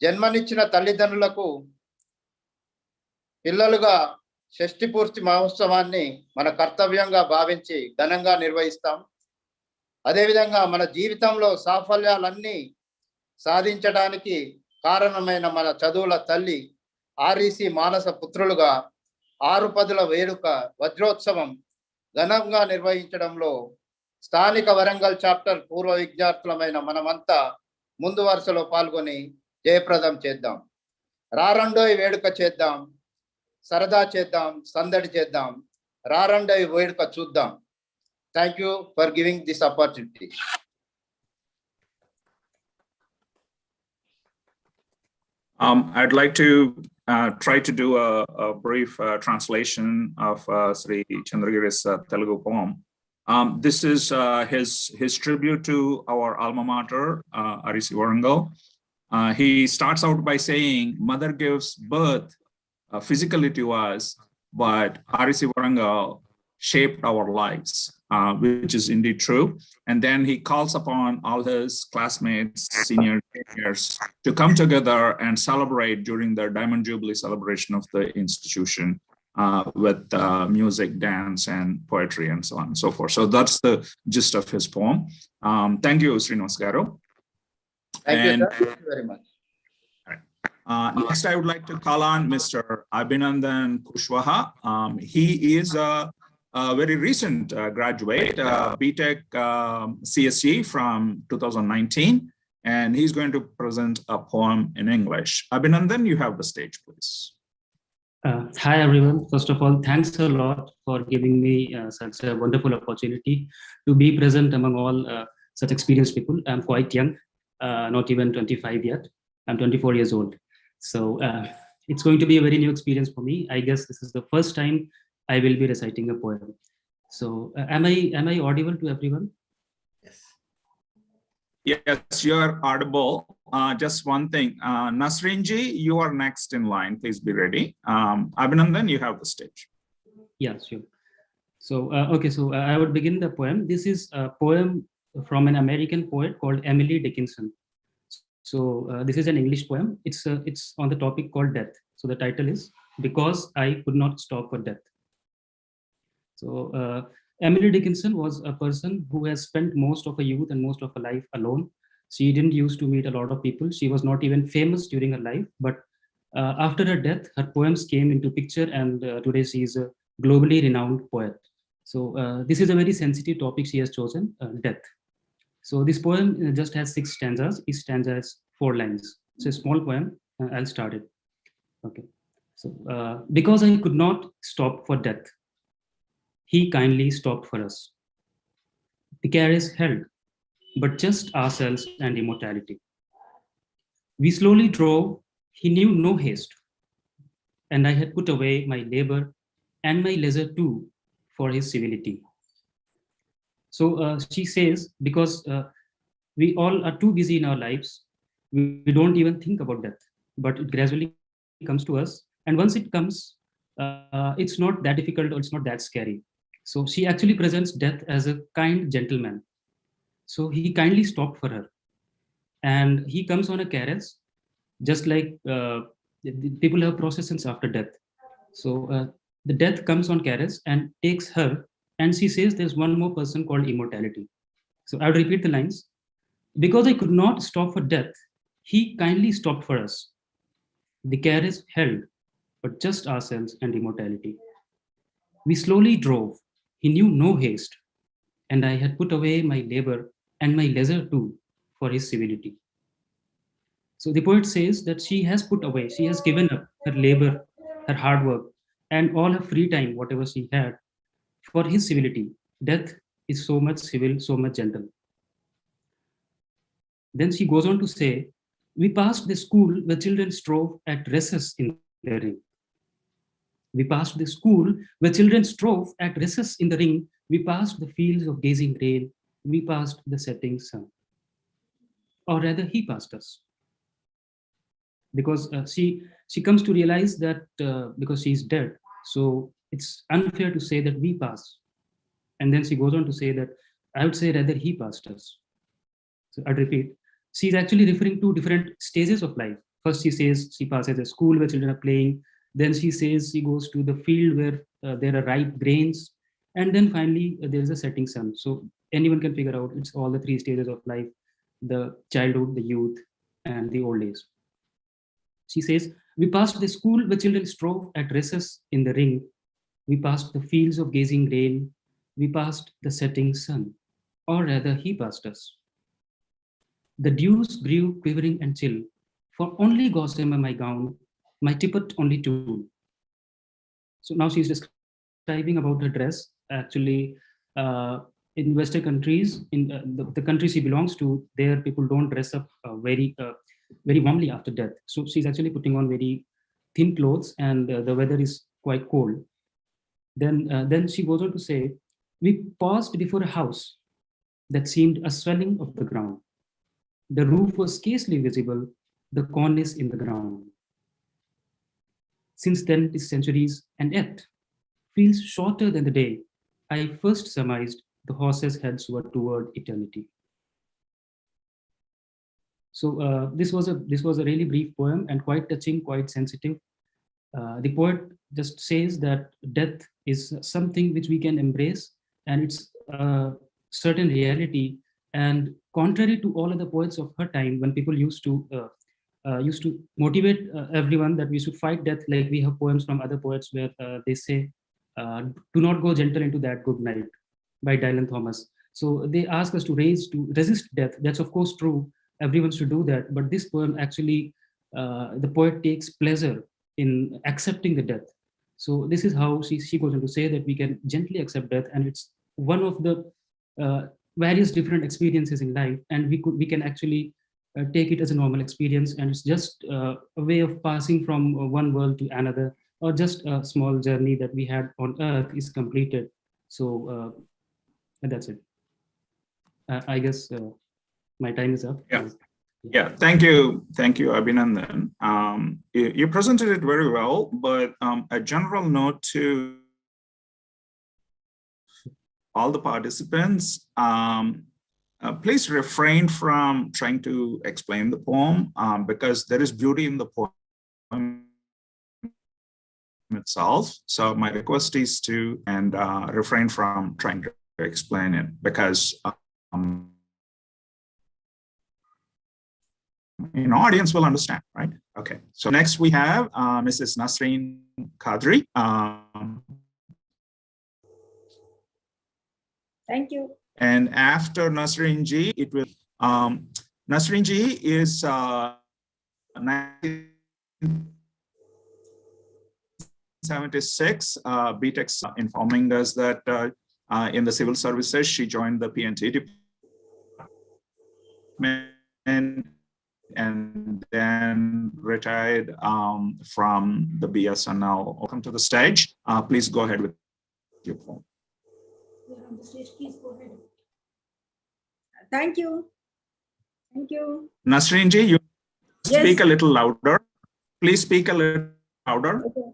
జన్మనిచ్చిన తల్లిదండ్రులకు పిల్లలుగా షష్ఠి పూర్తి మహోత్సవాన్ని మన కర్తవ్యంగా భావించి ఘనంగా నిర్వహిస్తాం. అదేవిధంగా మన జీవితంలో సాఫల్యాలన్నీ సాధించడానికి కారణమైన మన చదువుల తల్లి REC మానస పుత్రులుగా 6 పదుల వేడుక వజ్రోత్సవం ఘనంగా నిర్వహించడంలో స్థానిక వరంగల్ చాప్టర్ పూర్వ విద్యార్థులమైన మనమంతా ముందు వరుసలో పాల్గొని జయప్రదం చేద్దాం. రారండోయ్ వేడుక చేద్దాం, సరదా చేద్దాం, సందడి చేద్దాం, రారండోయ్ వేడుక చూద్దాం. Thank you for giving this opportunity. I'd like to try to do a brief translation of Sri Chandragiri's Telugu poem. This is his tribute to our alma mater, REC Warangal. He starts out by saying, mother gives birth physically to us, but REC Warangal shaped our lives, which is indeed true. And then he calls upon all his classmates, seniors to come together and celebrate during the Diamond Jubilee celebration of the institution with music, dance, and poetry, and so on and so forth. So that's the gist of his poem. Thank you, Srinivas Garu. Thank you, sir. Thank you very much. Next, I would like to call on Mr. Abhinandan Kushwaha. He is a very recent graduate, BTech CSE from 2019, and he's going to present a poem in English. Abhinandan, you have the stage, please. Hi, everyone. First of all, thanks a lot for giving me such a wonderful opportunity to be present among all such experienced people. I'm quite young, not even 25 yet. I'm 24 years old. So it's going to be a very new experience for me. I guess this is the first time I will be reciting a poem. So am I audible to everyone? Yes. Yes, you are audible. Just one thing, Nasreen ji, you are next in line. Please be ready. Abhinandan, you have the stage. Yeah, sure. So, okay, so I would begin the poem. This is a poem from an American poet called Emily Dickinson. So this is an English poem. It's on the topic called death. So the title is Because I Could Not Stop for Death. So Emily Dickinson was a person who has spent most of her youth and most of her life alone. She didn't used to meet a lot of people. She was not even famous during her life, but after her death, her poems came into picture, and today she is a globally renowned poet. So this is a very sensitive topic she has chosen, death. So this poem just has 6 stanzas. Each stanza has 4 lines. It's a small poem. I'll start it. Okay. So because I could not stop for death, he kindly stopped for us. The care is held, but just ourselves and immortality. We slowly drove, he knew no haste, and I had put away my labor and my leisure too for his civility. So she says, because we all are too busy in our lives, we don't even think about death, but it gradually comes to us. And once it comes, it's not that difficult or it's not that scary. So she actually presents death as a kind gentleman. So he kindly stopped for her. And he comes on a carriage, just like the people have processions after death. So the death comes on carriage and takes her, and she says there's one more person called immortality. So I'll repeat the lines. Because I could not stop for death, he kindly stopped for us. The carriage held, but just ourselves and immortality. We slowly drove. He knew no haste, and I had put away my labor and my leisure too for his civility. So the poet says that she has put away, she has given up her labor, her hard work, and all her free time, whatever she had, for his civility. Death is so much civil, so much gentle. Then she goes on to say, we passed the school where children strove at recess in the ring. We passed the school where children strove at recess in the ring. We passed the fields of gazing rain. We passed the setting sun. Or rather, he passed us. Because she comes to realize that because she's dead, so it's unfair to say that we pass. And then she goes on to say that I would say rather he passed us. So I'd repeat, she's actually referring to different stages of life. First, she says she passes a school where children are playing. Then she says she goes to the field where there are ripe grains. And then finally, there is a setting sun. So anyone can figure out it's all the three stages of life: the childhood, the youth, and the old age. She says, we passed the school where children strove at recess in the ring. We passed the fields of gazing rain. We passed the setting sun. Or rather, he passed us. The dews grew quivering and chill, for only gossamer my gown, my tippet only two. So now she's describing about her dress. Actually, in Western countries, in the country she belongs to, there people don't dress up very warmly after death. So she's actually putting on very thin clothes, and the weather is quite cold. Then she goes on to say, we paused before a house that seemed a swelling of the ground. The roof was scarcely visible, the cornice in the ground. Since then, it is centuries, and yet feels shorter than the day I first surmised the horses' heads were toward eternity. So this was a really brief poem and quite touching, quite sensitive. The poet just says that death is something which we can embrace, and it's a certain reality. And contrary to all other poets of her time, when people used to motivate everyone that we should fight death, like we have poems from other poets where they say, "Do not go gentle into that good night," by Dylan Thomas. So they ask us to resist death. That's of course true. Everyone should do that. But this poem actually, the poet takes pleasure in accepting the death. So this is how she goes on to say that we can gently accept death, and it's one of the various different experiences in life, and we can actually take it as a normal experience, and it's just a way of passing from one world to another, or just a small journey that we had on earth is completed. So and that's it. I guess my time is up. Yeah, thank you, Abhinandan. You presented it very well, but a general note to all the participants, please refrain from trying to explain the poem because there is beauty in the poem itself. So my request is to refrain from trying to explain it, because audience will understand, right? Okay, so next we have Mrs. Nasreen Qadri. Thank you. And after Nasreen Ji, it will, Nasreen Ji is 1976 BTEC, informing us that in the civil services. She joined the PNT department and then retired from the BSNL. Welcome to the stage. Please go ahead with your poem. On the stage, please go ahead. Thank you. Thank you. Nasreen ji, you Yes. speak a little louder. Please speak a little louder. Okay.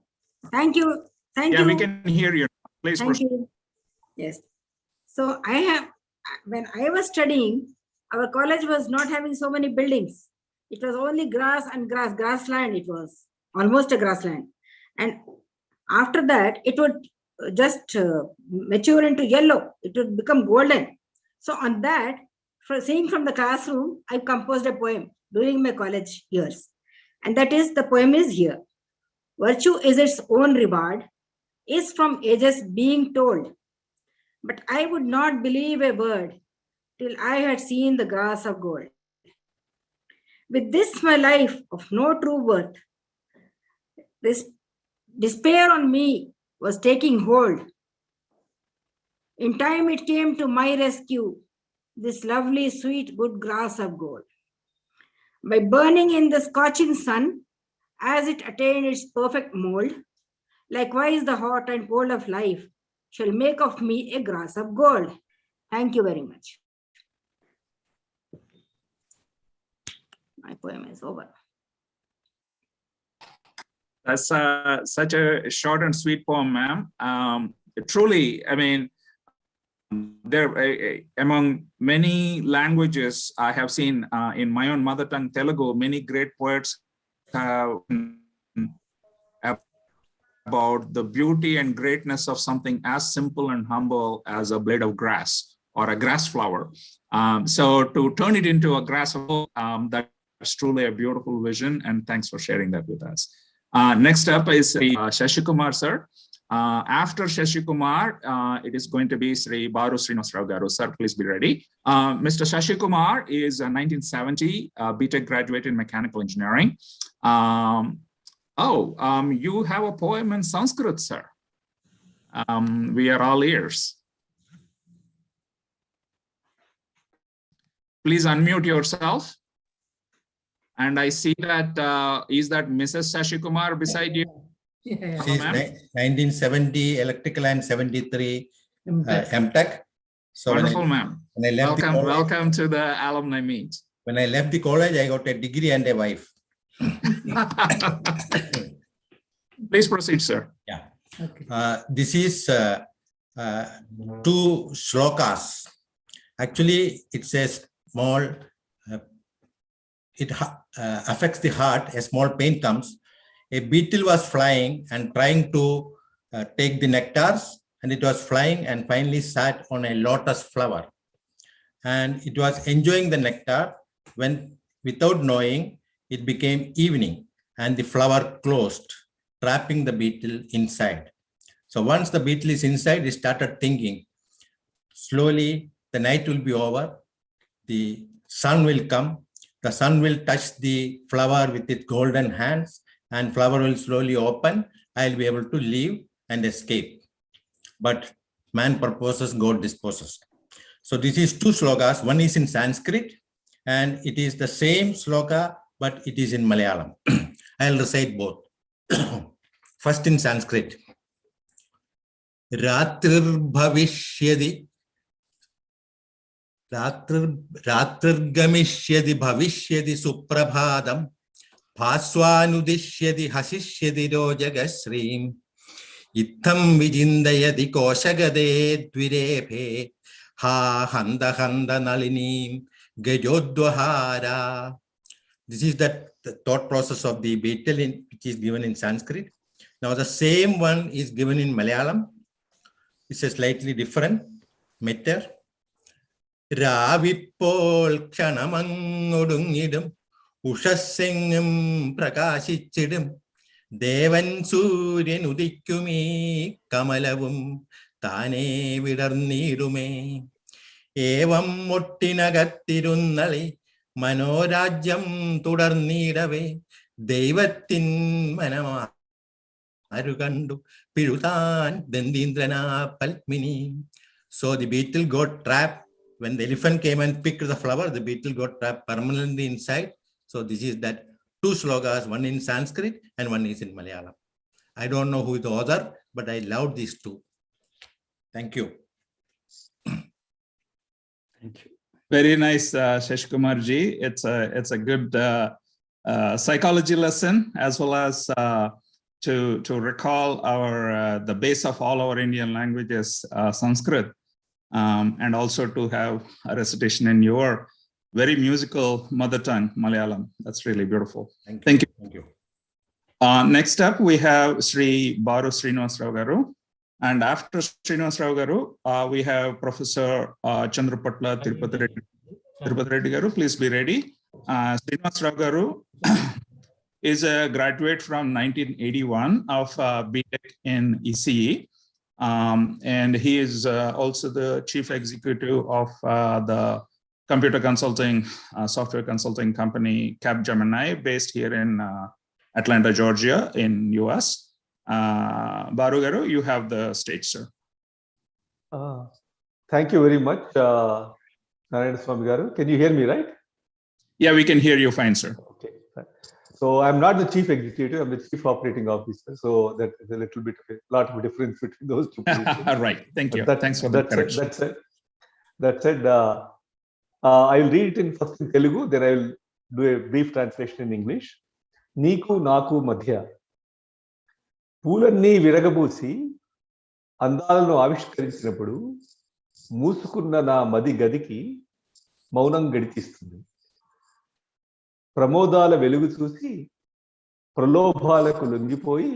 Thank you. Thank Yeah, you. we can hear you. Please Thank proceed. you. Yes. So when I was studying, our college was not having so many buildings. It was only grass and grassland. It was almost a grassland. And after that, it would just mature into yellow. It would become golden. So on that, seeing from the classroom, I composed a poem during my college years. And that is, the poem is here. Virtue is its own reward, is from ages being told. But I would not believe a word till I had seen the grass of gold. With this my life of no true worth, this despair on me was taking hold. In time it came to my rescue, this lovely, sweet, good grass of gold. By burning in the scorching sun, as it attained its perfect mold, likewise the hot and cold of life shall make of me a grass of gold. Thank you very much. My poem is over. That's such a short and sweet poem, ma'am. Truly, I mean, there among many languages I have seen in my own mother tongue, Telugu, many great poets have about the beauty and greatness of something as simple and humble as a blade of grass or a grass flower. So to turn it into a grass of that's truly a beautiful vision, and thanks for sharing that with us. Next up is Shashikumar, sir. After Shashikumar, it is going to be Sri Baru Srinivasarao Garu. Sir, please be ready. Mr. Shashikumar is a 1970 BTech graduate in mechanical engineering. You have a poem in Sanskrit, sir. We are all ears. Please unmute yourself. And I see that, is that Mrs. Shashikumar beside you? Yeah. She's 1970 electrical and 73 MTech. So wonderful, ma'am. Welcome to the alumni meet. When I left the college, I got a degree and a wife. Please proceed, sir. Yeah. Okay. This is 2 shlokas. Actually, it's a small, it affects the heart. A small pain comes. A beetle was flying and trying to take the nectars, and it was flying and finally sat on a lotus flower. And it was enjoying the nectar when, without knowing, it became evening and the flower closed, trapping the beetle inside. So once the beetle is inside, it started thinking, slowly the night will be over, the sun will come, the sun will touch the flower with its golden hands, and flower will slowly open. I'll be able to leave and escape. But man proposes, God disposes. So this is 2 slokas. One is in Sanskrit, and it is the same sloka, but it is in Malayalam. I'll recite both. First in Sanskrit. Ratrir bhavishyadi. Ratrir gamishyadi bhavishyadi suprabhadam. Bhaswanudishyadi hasishyadi rojagasrim. Itham vijindayadi koshagade dvirepe. Ha handa handa nalinim gajodvahara. This is the thought process of the beetle which is given in Sanskrit. Now the same one is given in Malayalam. It's a slightly different meter. Ravipol kshanamangudungidum. Ushasengam prakashichidum Devan Suryan Udikumi Kamalavum Tane Vidarnirume Evam Muttinagattirunnali Manorajam Tudarnidave Devatin Manama Arugandu Pirutan Dendindrana Palmini. So the beetle got trapped. When the elephant came and picked the flower, the beetle got trapped permanently inside. So this is that two slokas, one in Sanskrit and one is in Malayalam. I don't know who is the author, but I loved these two. Thank you. Thank you. Very nice, Shashkumar ji. It's a good psychology lesson, as well as to recall our the base of all our Indian languages, Sanskrit, and also to have a recitation in your very musical mother tongue, Malayalam. That's really beautiful. Thank you. Thank you. Next up, we have Sri Baru Srinivasrao Garu. And after Srinivasrao Garu, we have Professor Chandrapatla Tirupati Reddy Garu. Please be ready. Srinivasrao Garu is a graduate from 1981 of BTech in ECE. And he is also the chief executive of the computer consulting, software consulting company KAVYANJALI, based here in Atlanta, Georgia, in US. Baru Garu, you have the stage, sir. Thank you very much, Narayana Swami Garu. Can you hear me, right? Yeah, we can hear you fine, sir. Okay. So I'm not the chief executive, I'm the chief operating officer. So that is a little bit of a lot of difference between those two positions. Right. Thank you. Thanks for the correction. That said, I will read it in first in Telugu, then I will do a brief translation in English. Neeku Naku Madhya. పూలన్నీ విరగబూసి అందాలను ఆవిష్కరించినప్పుడు మూసుకున్న నా మది గదికి మౌనం గడిచిస్తుంది. ప్రమోదాల వెలుగు చూసి ప్రలోభాలకు లొంగిపోయి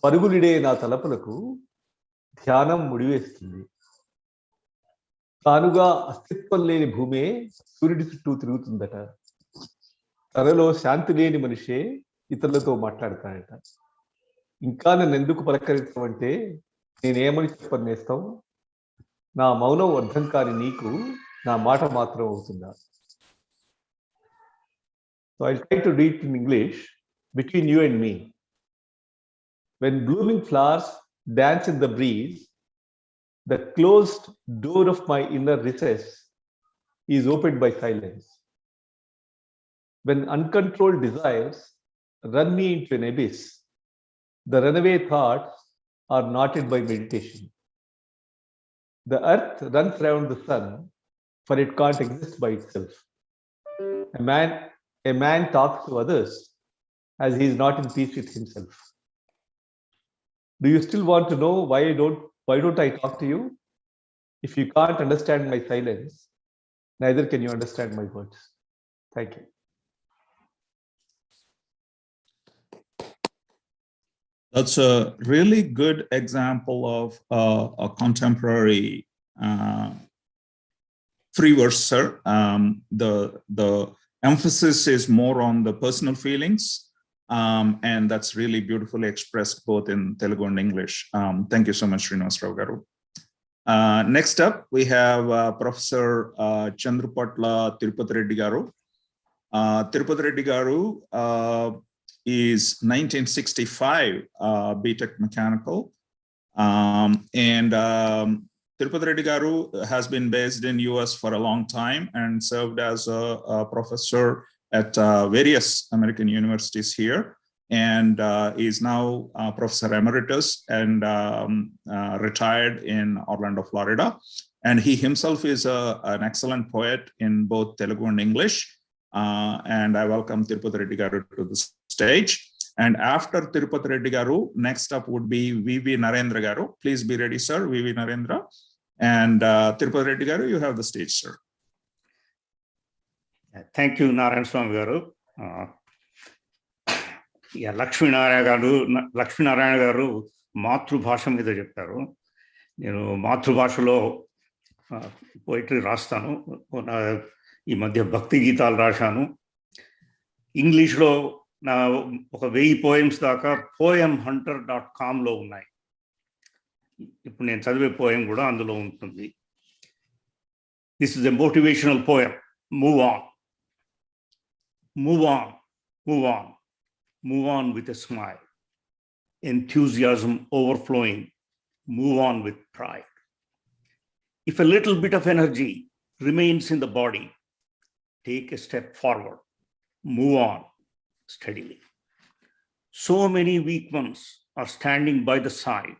పరుగులిడే నా తలపులకు ధ్యానం ముడివేస్తుంది. తానుగా అస్తిత్వం లేని భూమే సూర్యుడి చుట్టూ తిరుగుతుందట. తనలో శాంతి లేని మనిషే ఇతరులతో మాట్లాడతాడట. ఇంకా నన్ను ఎందుకు పలకరించమంటే నేనేమని చెప్పనేస్తావు? నా మౌనం అర్థం కాని నీకు నా మాట మాత్రం అవుతుందా? So I'll try to read in English between you and me. When blooming flowers dance in the breeze, the closed door of my inner recess is opened by silence. When uncontrolled desires run me into an abyss, the runaway thoughts are knotted by meditation. The earth runs around the sun, for it can't exist by itself. A man talks to others as he is not in peace with himself. Do you still want to know why don't I talk to you? If you can't understand my silence, neither can you understand my words. Thank you. That's a really good example of a contemporary free verse, sir. The emphasis is more on the personal feelings, and that's really beautifully expressed both in Telugu and English. Thank you so much, Srinivasrao Garu. Next up, we have Professor Chandrapatla Tirupati Reddy Garu. Tirupati Reddy Garu is 1965 BTech Mechanical, and Tirupati Reddy Garu has been based in US for a long time and served as a professor at various American universities here, and is now Professor Emeritus and retired in Orlando, Florida. And he himself is an excellent poet in both Telugu and English. And I welcome Tirupati Reddy Garu to the stage. And after Tirupati Reddy Garu, next up would be V.V. Narendra Garu. Please be ready, sir, V.V. Narendra. And Tirupati Reddy Garu, you have the stage, sir. Thank you, Narayana Swami Garu. Lakshminarayana గారు మాతృభాష మీద చెప్పారు. నేను మాతృభాషలో poetry రాస్తాను. ఈ మధ్య భక్తి గీతాలు రాశాను. ఇంగ్లీష్లో నా ఒక 1000 పోయమ్స్ దాకా poemhunter.com ఉన్నాయి. ఇప్పుడు నేను చదివే పోయం కూడా అందులో ఉంటుంది. This is a motivational poem. Move on, move on, move on, move on with a smile, enthusiasm overflowing, move on with pride. If a little bit of energy remains in the body, take a step forward, move on steadily. So many weak ones are standing by the side.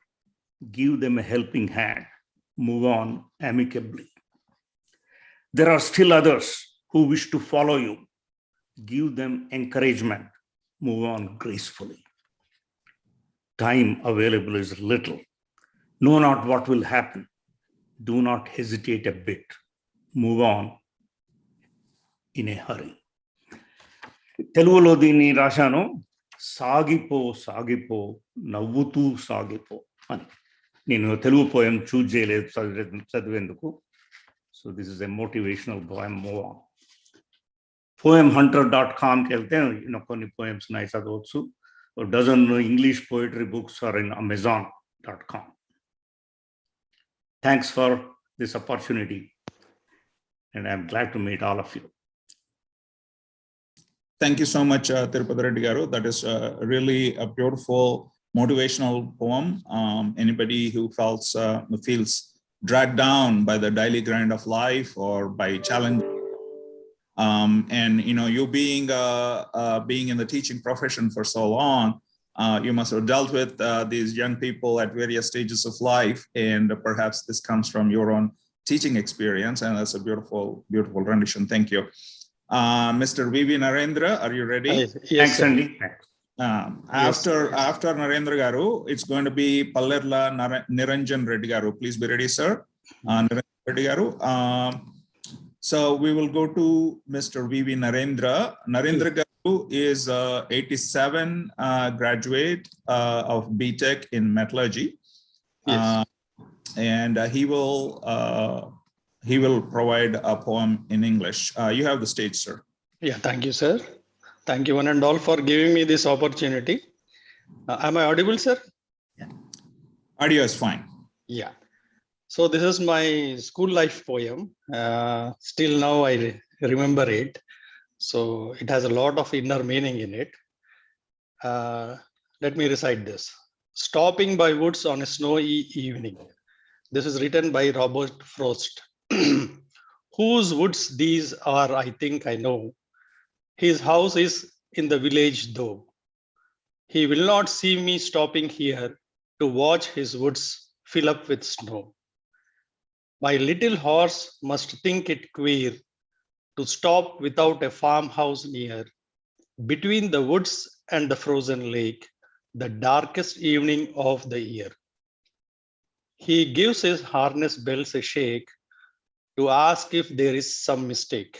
Give them a helping hand, move on amicably. There are still others who wish to follow you. Give them encouragement, move on gracefully. Time available is little. Know not what will happen. Do not hesitate a bit. Move on in a hurry. Telugulo దీన్ని రాశాను, సాగిపో సాగిపో నవ్వుతూ సాగిపో అని. నేను Telugu poem choose చేయలేదు చదివేందుకు. So this is a motivational poem. Move on. poemhunter.comకి వెళ్తే కొన్ని పోయమ్స్ ఉన్నాయి, చదవచ్చు. Dozen English poetry books are in amazon.com. Thanks for this opportunity, and I'm glad to meet all of you. Thank you so much, Tirupati Reddy Garu. That is really a beautiful motivational poem. Anybody who feels dragged down by the daily grind of life or by challenge, and you being in the teaching profession for so long, you must have dealt with these young people at various stages of life, and perhaps this comes from your own teaching experience, and that's a beautiful, beautiful rendition. Thank you. Mr. V.V. Narendra, are you ready? Yes, thanks, Andy. After Narendra Garu, it's going to be Pallerla Niranjan Reddy Garu. Please be ready, sir. Niranjan Reddy Garu. So we will go to Mr. V.V. Narendra. Narendra Garu is 87 graduate of BTech in metallurgy. Yes. And he will provide a poem in English. You have the stage, sir. Yeah, thank you, sir. Thank you one and all for giving me this opportunity. Am I audible, sir? Yeah. Audio is fine. Yeah. So this is my school life poem. Still now I remember it. So it has a lot of inner meaning in it. Let me recite this. Stopping by woods on a snowy evening. This is written by Robert Frost. Whose woods these are, I think I know. His house is in the village though. He will not see me stopping here to watch his woods fill up with snow. My little horse must think it queer to stop without a farmhouse near, between the woods and the frozen lake, the darkest evening of the year. He gives his harness bells a shake to ask if there is some mistake.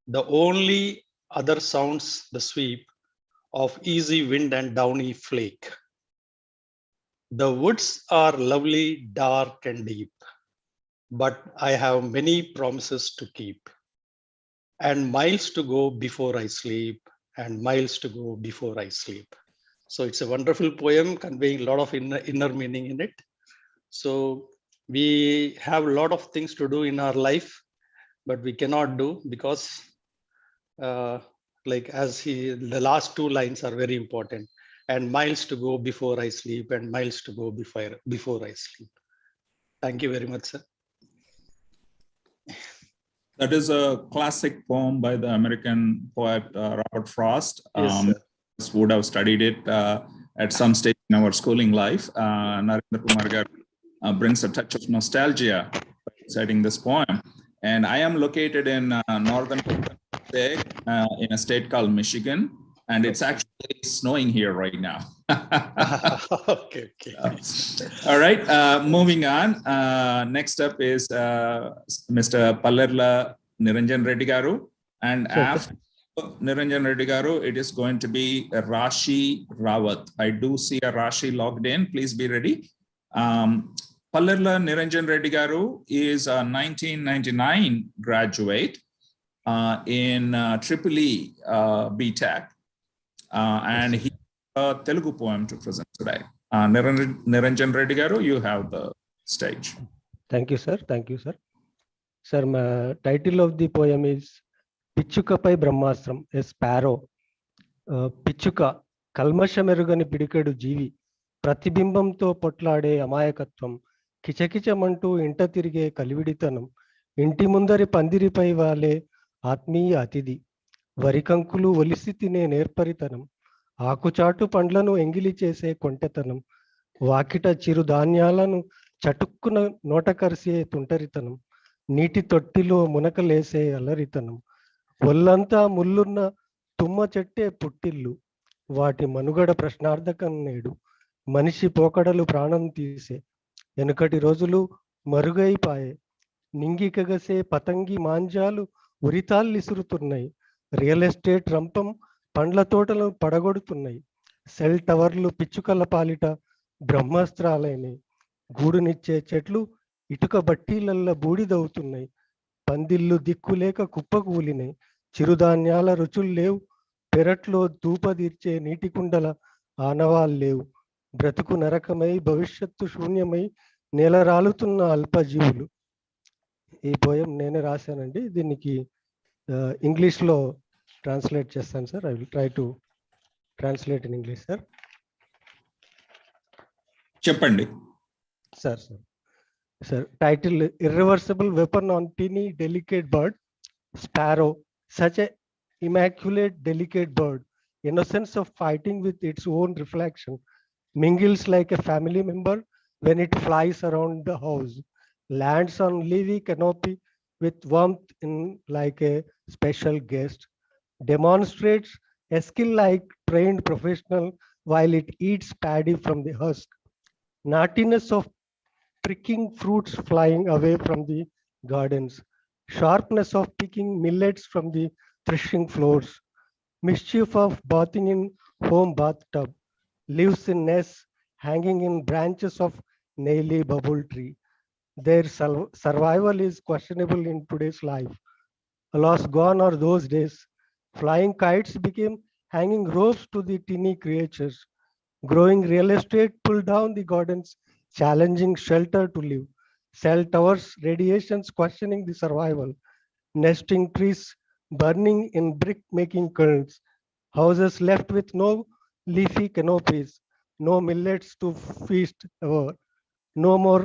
The only other sounds the sweep of easy wind and downy flake. The woods are lovely, dark and deep, but I have many promises to keep, and miles to go before I sleep, and miles to go before I sleep. So it's a wonderful poem conveying a lot of inner meaning in it. So we have a lot of things to do in our life, but we cannot do because the last two lines are very important. And miles to go before I sleep, and miles to go before I sleep. Thank you very much, sir. That is a classic poem by the American poet Robert Frost. Yes, would have studied it at some stage in our schooling life. Narendra Kumar Garu brings a touch of nostalgia by reciting this poem. And I am located in northern state, in a state called Michigan, and it's actually snowing here right now. Okay. All right, moving on. Next up is Mr. Pallerla Niranjan Reddy Garu, and after Niranjan Reddy Garu, it is going to be Rashi Rawat. I do see a Rashi logged in. Please be ready. Pallerla Niranjan Reddy Garu is a 1999 graduate in EEE BTech, and he has a Telugu poem to present today. Niranjan Reddy Garu, you have the stage. Thank you, sir. Thank you, sir. Sir, my title of the poem is Pichukapai Brahmastram, a sparrow. Pichuka, kalmashamerugani pidikadu jeevi, ప్రతిబింబంతో పొట్లాడే అమాయకత్వం, కిచకిచమంటూ ఇంట తిరిగే కలివిడితనం, ఇంటి ముందరి పందిరిపై వాలే ఆత్మీయ అతిథి, వరికంకులు ఒలిసి తినే నేర్పరితనం, ఆకుచాటు పండ్లను ఎంగిలి చేసే కొంటెతనం, వాకిట చిరు ధాన్యాలను చటుక్కున నోటకరిసే తుంటరితనం, నీటి తొట్టిలో మునకలేసే అల్లరితనం, ఒళ్ళంతా ముల్లున్న తుమ్మ చెట్టే పుట్టిల్లు, వాటి మనుగడ ప్రశ్నార్థకం నేడు, మనిషి పోకడలు ప్రాణం తీసే, వెనుకటి రోజులు మరుగైపాయే, నింగికగసే పతంగి మాంజాలు ఉరితాల్లిసురుతున్నాయి, రియల్ ఎస్టేట్ రంపం పండ్ల తోటలను పడగొడుతున్నాయి, సెల్ టవర్లు పిచ్చుకల పాలిట బ్రహ్మాస్త్రాలైనవి, గూడునిచ్చే చెట్లు ఇటుక బట్టీలల్ల బూడిదవుతున్నాయి, పందిళ్ళు దిక్కులేక కుప్పకూలినాయి, చిరుధాన్యాల రుచులు లేవు, పెరట్లో ధూపదీర్చే నీటి కుండల ఆనవాలు లేవు, బ్రతుకు నరకమై భవిష్యత్తు శూన్యమై నేల రాలుతున్న అల్పజీవులు. ఈ పోయం నేనే రాశానండి. దీనికి ఇంగ్లీష్లో ట్రాన్స్లేట్ చేస్తాను sir. I will try to translate in English sir. చెప్పండి సార్. Sir title irreversible weapon on teeny delicate bird, sparrow, such a immaculate delicate bird, innocence of fighting with its own reflection, mingles like a family member when it flies around the house, lands on leafy canopy with warmth in like a special guest, demonstrates a skill like trained professional while it eats paddy from the husk, naughtiness of pricking fruits flying away from the gardens, sharpness of picking millets from the threshing floors, mischief of bathing in home bathtub, lives in nests hanging in branches of naily bubble tree. Their survival is questionable in today's life. Alas, gone are those days. Flying kites became hanging ropes to the teeny creatures. Growing real estate pulled down the gardens, challenging shelter to live. Cell towers, radiations questioning the survival. Nesting trees burning in brick-making kilns. Houses left with no leafy canopies, no millets to feast ever, no more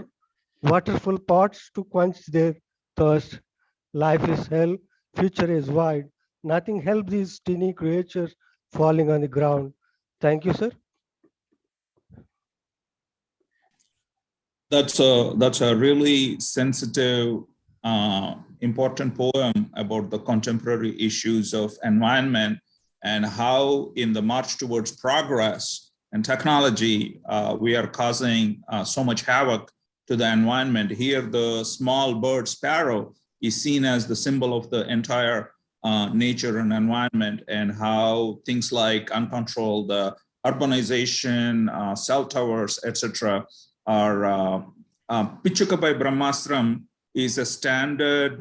waterful pots to quench their thirst. Life is hell, future is wide. Nothing helps these teeny creatures falling on the ground. Thank you, sir. That's a really sensitive, important poem about the contemporary issues of environment and how in the march towards progress and technology, we are causing so much havoc to the environment. Here, the small bird sparrow is seen as the symbol of the entire nature and environment, and how things like uncontrolled urbanization, cell towers, etc. are Pichuka by Brahmastram is a standard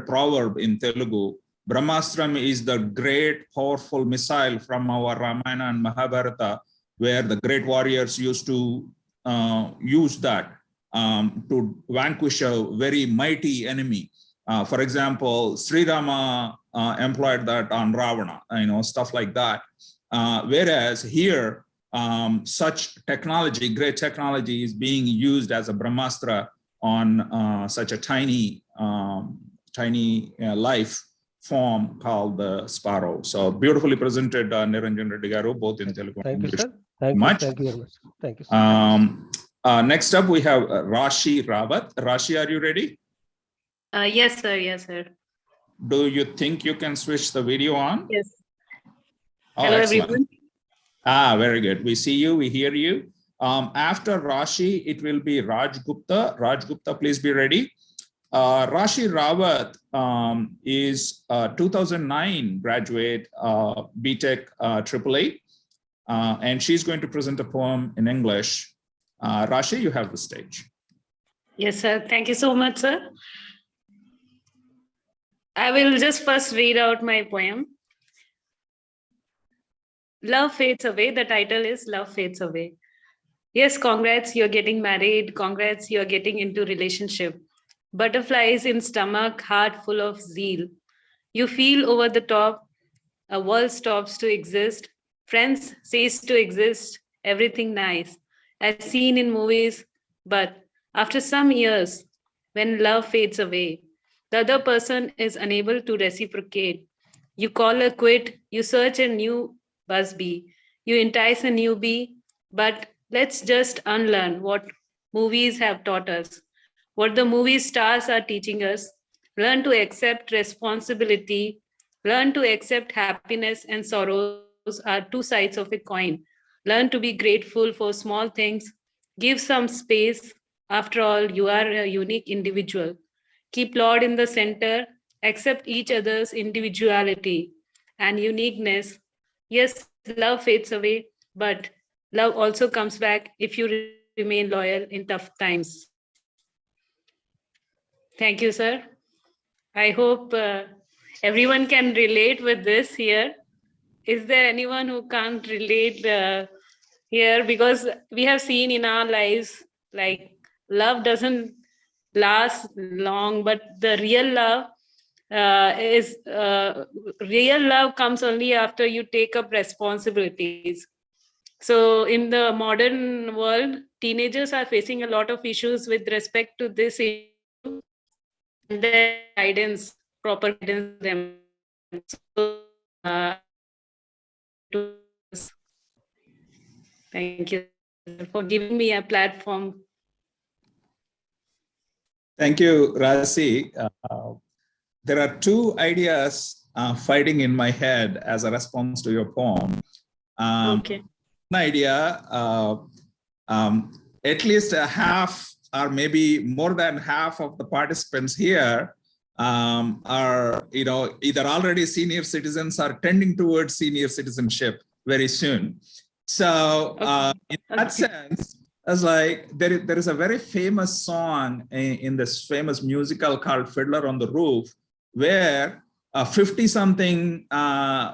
proverb in Telugu. Brahmastram is the great powerful missile from our Ramayana and Mahabharata, where the great warriors used to use that to vanquish a very mighty enemy. For example, Sitarama employed that on Ravana, stuff like that. Whereas here, such technology, great technology, is being used as a Brahmastra on such a tiny life form called the sparrow. So beautifully presented, Niranjan Reddy Garu, both in Telugu and English. Thank you, sir. Thank you very much. Thank you, sir. Next up, we have Rashi Rawat. Rashi, are you ready? Yes, sir. Yes, sir. Do you think you can switch the video on? Yes. Oh, hello, excellent. everyone. Very good. We see you, we hear you. After Rashi, it will be Raj Gupta. Raj Gupta, please be ready. Rashi Rawat is a 2009 graduate, BTech AAA, and she's going to present a poem in English. Rashi, you have the stage. Yes, sir. Thank you so much, sir. I will just first read out my poem. Love fades away. The title is Love Fades Away. Yes, congrats, you're getting married. Congrats, you're getting into relationship. Butterflies in stomach, heart full of zeal. You feel over the top. A world stops to exist. Friends cease to exist. Everything nice. As seen in movies, But after some years, when love fades away, the other person is unable to reciprocate. You call a quit, you search a new busbee, you entice a newbie, but let's just unlearn what movies have taught us, what the movie stars are teaching us. Learn to accept responsibility, learn to accept happiness and sorrows are two sides of a coin. Learn to be grateful for small things, give some space. After all, you are a unique individual. Keep Lord in the center, accept each other's individuality and uniqueness. Yes, love fades away, but love also comes back if you remain loyal in tough times. Thank you, sir. I hope everyone can relate with this here. Is there anyone who can't relate here? Because we have seen in our lives, like love doesn't last long, but the real love comes only after you take up responsibilities. So in the modern world, teenagers are facing a lot of issues with respect to this issue, and their guidance, proper guidance them. So, thank you for giving me a platform. Thank you, Rasi. There are two ideas fighting in my head as a response to your poem. Okay. One idea, at least a half or maybe more than half of the participants here are, either already senior citizens or tending towards senior citizenship very soon. So in that sense, I was like, there is a very famous song in this famous musical called Fiddler on the Roof, where a 50-something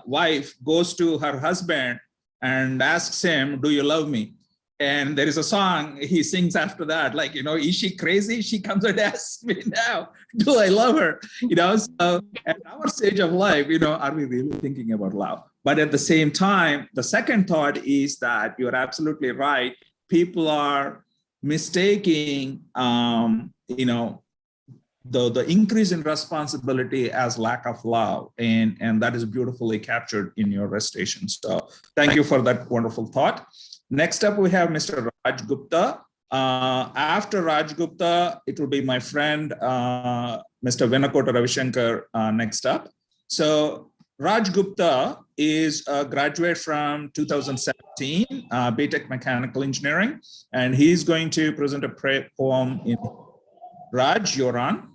wife goes to her husband and asks him, "Do you love me?" And there is a song he sings after that, like, is she crazy? She comes and asks me now, do I love her? So at our stage of life, are we really thinking about love? But at the same time, the second thought is that you're absolutely right. People are mistaking, the increase in responsibility as lack of love, and that is beautifully captured in your recitation. So thank you for that wonderful thought. Next up, we have Mr. Raj Gupta. After Raj Gupta, it will be my friend, Mr. Venakota Ravishankar next up. So Raj Gupta is a graduate from 2017, BTech Mechanical Engineering, and he's going to present a poem. Raj, you're on.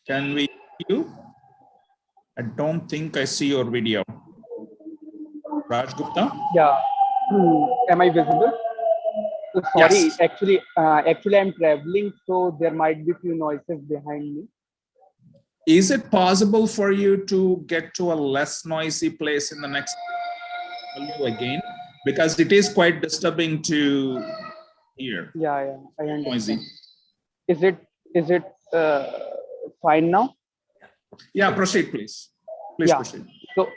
Can we see you? I don't think I see your video. Raj Gupta? Yeah. Am I visible? So sorry, Yes. actually I'm traveling, so there might be few noises behind me. Is it possible for you to get to a less noisy place in the next again? Because it is quite disturbing to hear. Yeah, I understand. Noisy. Is it fine now? Yeah, proceed, please. Please proceed. So,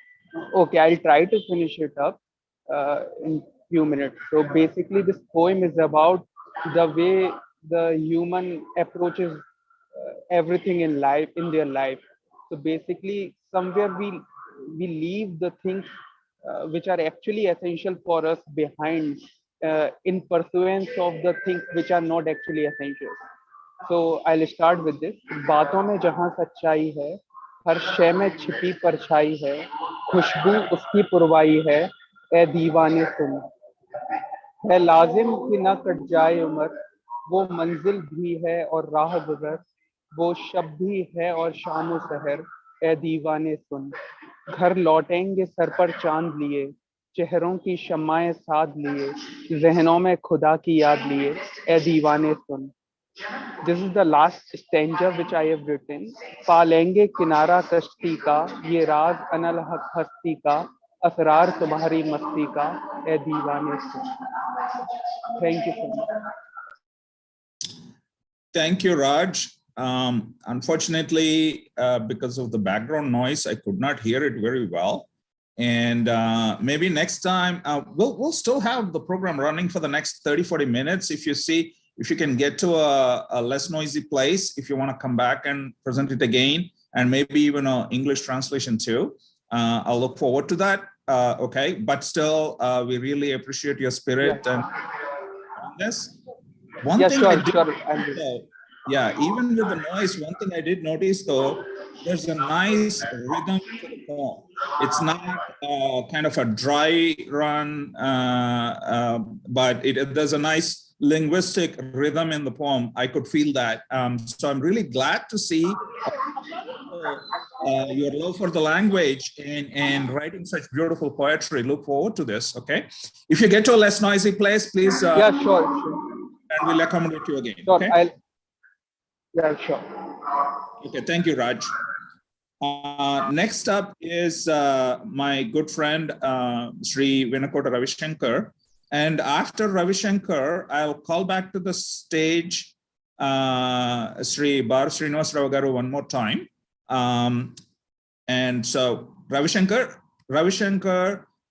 okay, I'll try to finish it up in few minutes. So basically, this poem is about the way the human approaches everything in life, in their life. So basically, somewhere we leave the things which are actually essential for us behind in pursuance of the things which are not actually essential. So I'll start with this. बातों में जहाँ सच्चाई है, हर शय में छिपी परछाई है, खुशबू उसकी पुरवाई है, ए दीवाने सुन। है लाजिम कि न कट जाए उम्र, वो मंजिल भी है और राह गुजर, वो शब भी है और शाम सहर, ए दीवाने सुन। घर लौटेंगे सर पर चांद लिए, चेहरों की शम्माएं साध लिए, जहनों में खुदा की याद लिए, ए दीवाने सुन। This is the last stanza which I have written. पालेंगे किनारा कश्ती का, ये राज अनल हक हस्ती का, असरार तुम्हारी मस्ती का, ए दीवाने से। Thank you so much. Thank you, Raj. Unfortunately, because of the background noise, I could not hear it very well. And maybe next time, we'll still have the program running for the next 30-40 minutes. If you see, if you can get to a less noisy place, if you want to come back and present it again, and maybe even an English translation too, I'll look forward to that. Okay, but still, we really appreciate your spirit and this. One thing I did, yeah, even with the noise, one thing I did notice though, there's a nice rhythm to the poem. It's not kind of a dry run, but there's a nice linguistic rhythm in the poem. I could feel that. So I'm really glad to see your love for the language and writing such beautiful poetry. Look forward to this, okay? If you get to a less noisy place, please. Yeah, sure. And we'll accommodate you again, Sure, okay? Yeah, sure. Okay, thank you, Raj. Next up is my good friend, Sri Venakota Ravishankar. And after Ravishankar, I'll call back to the stage Sri Bar Srinivas Rao Garu one more time. And so Ravishankar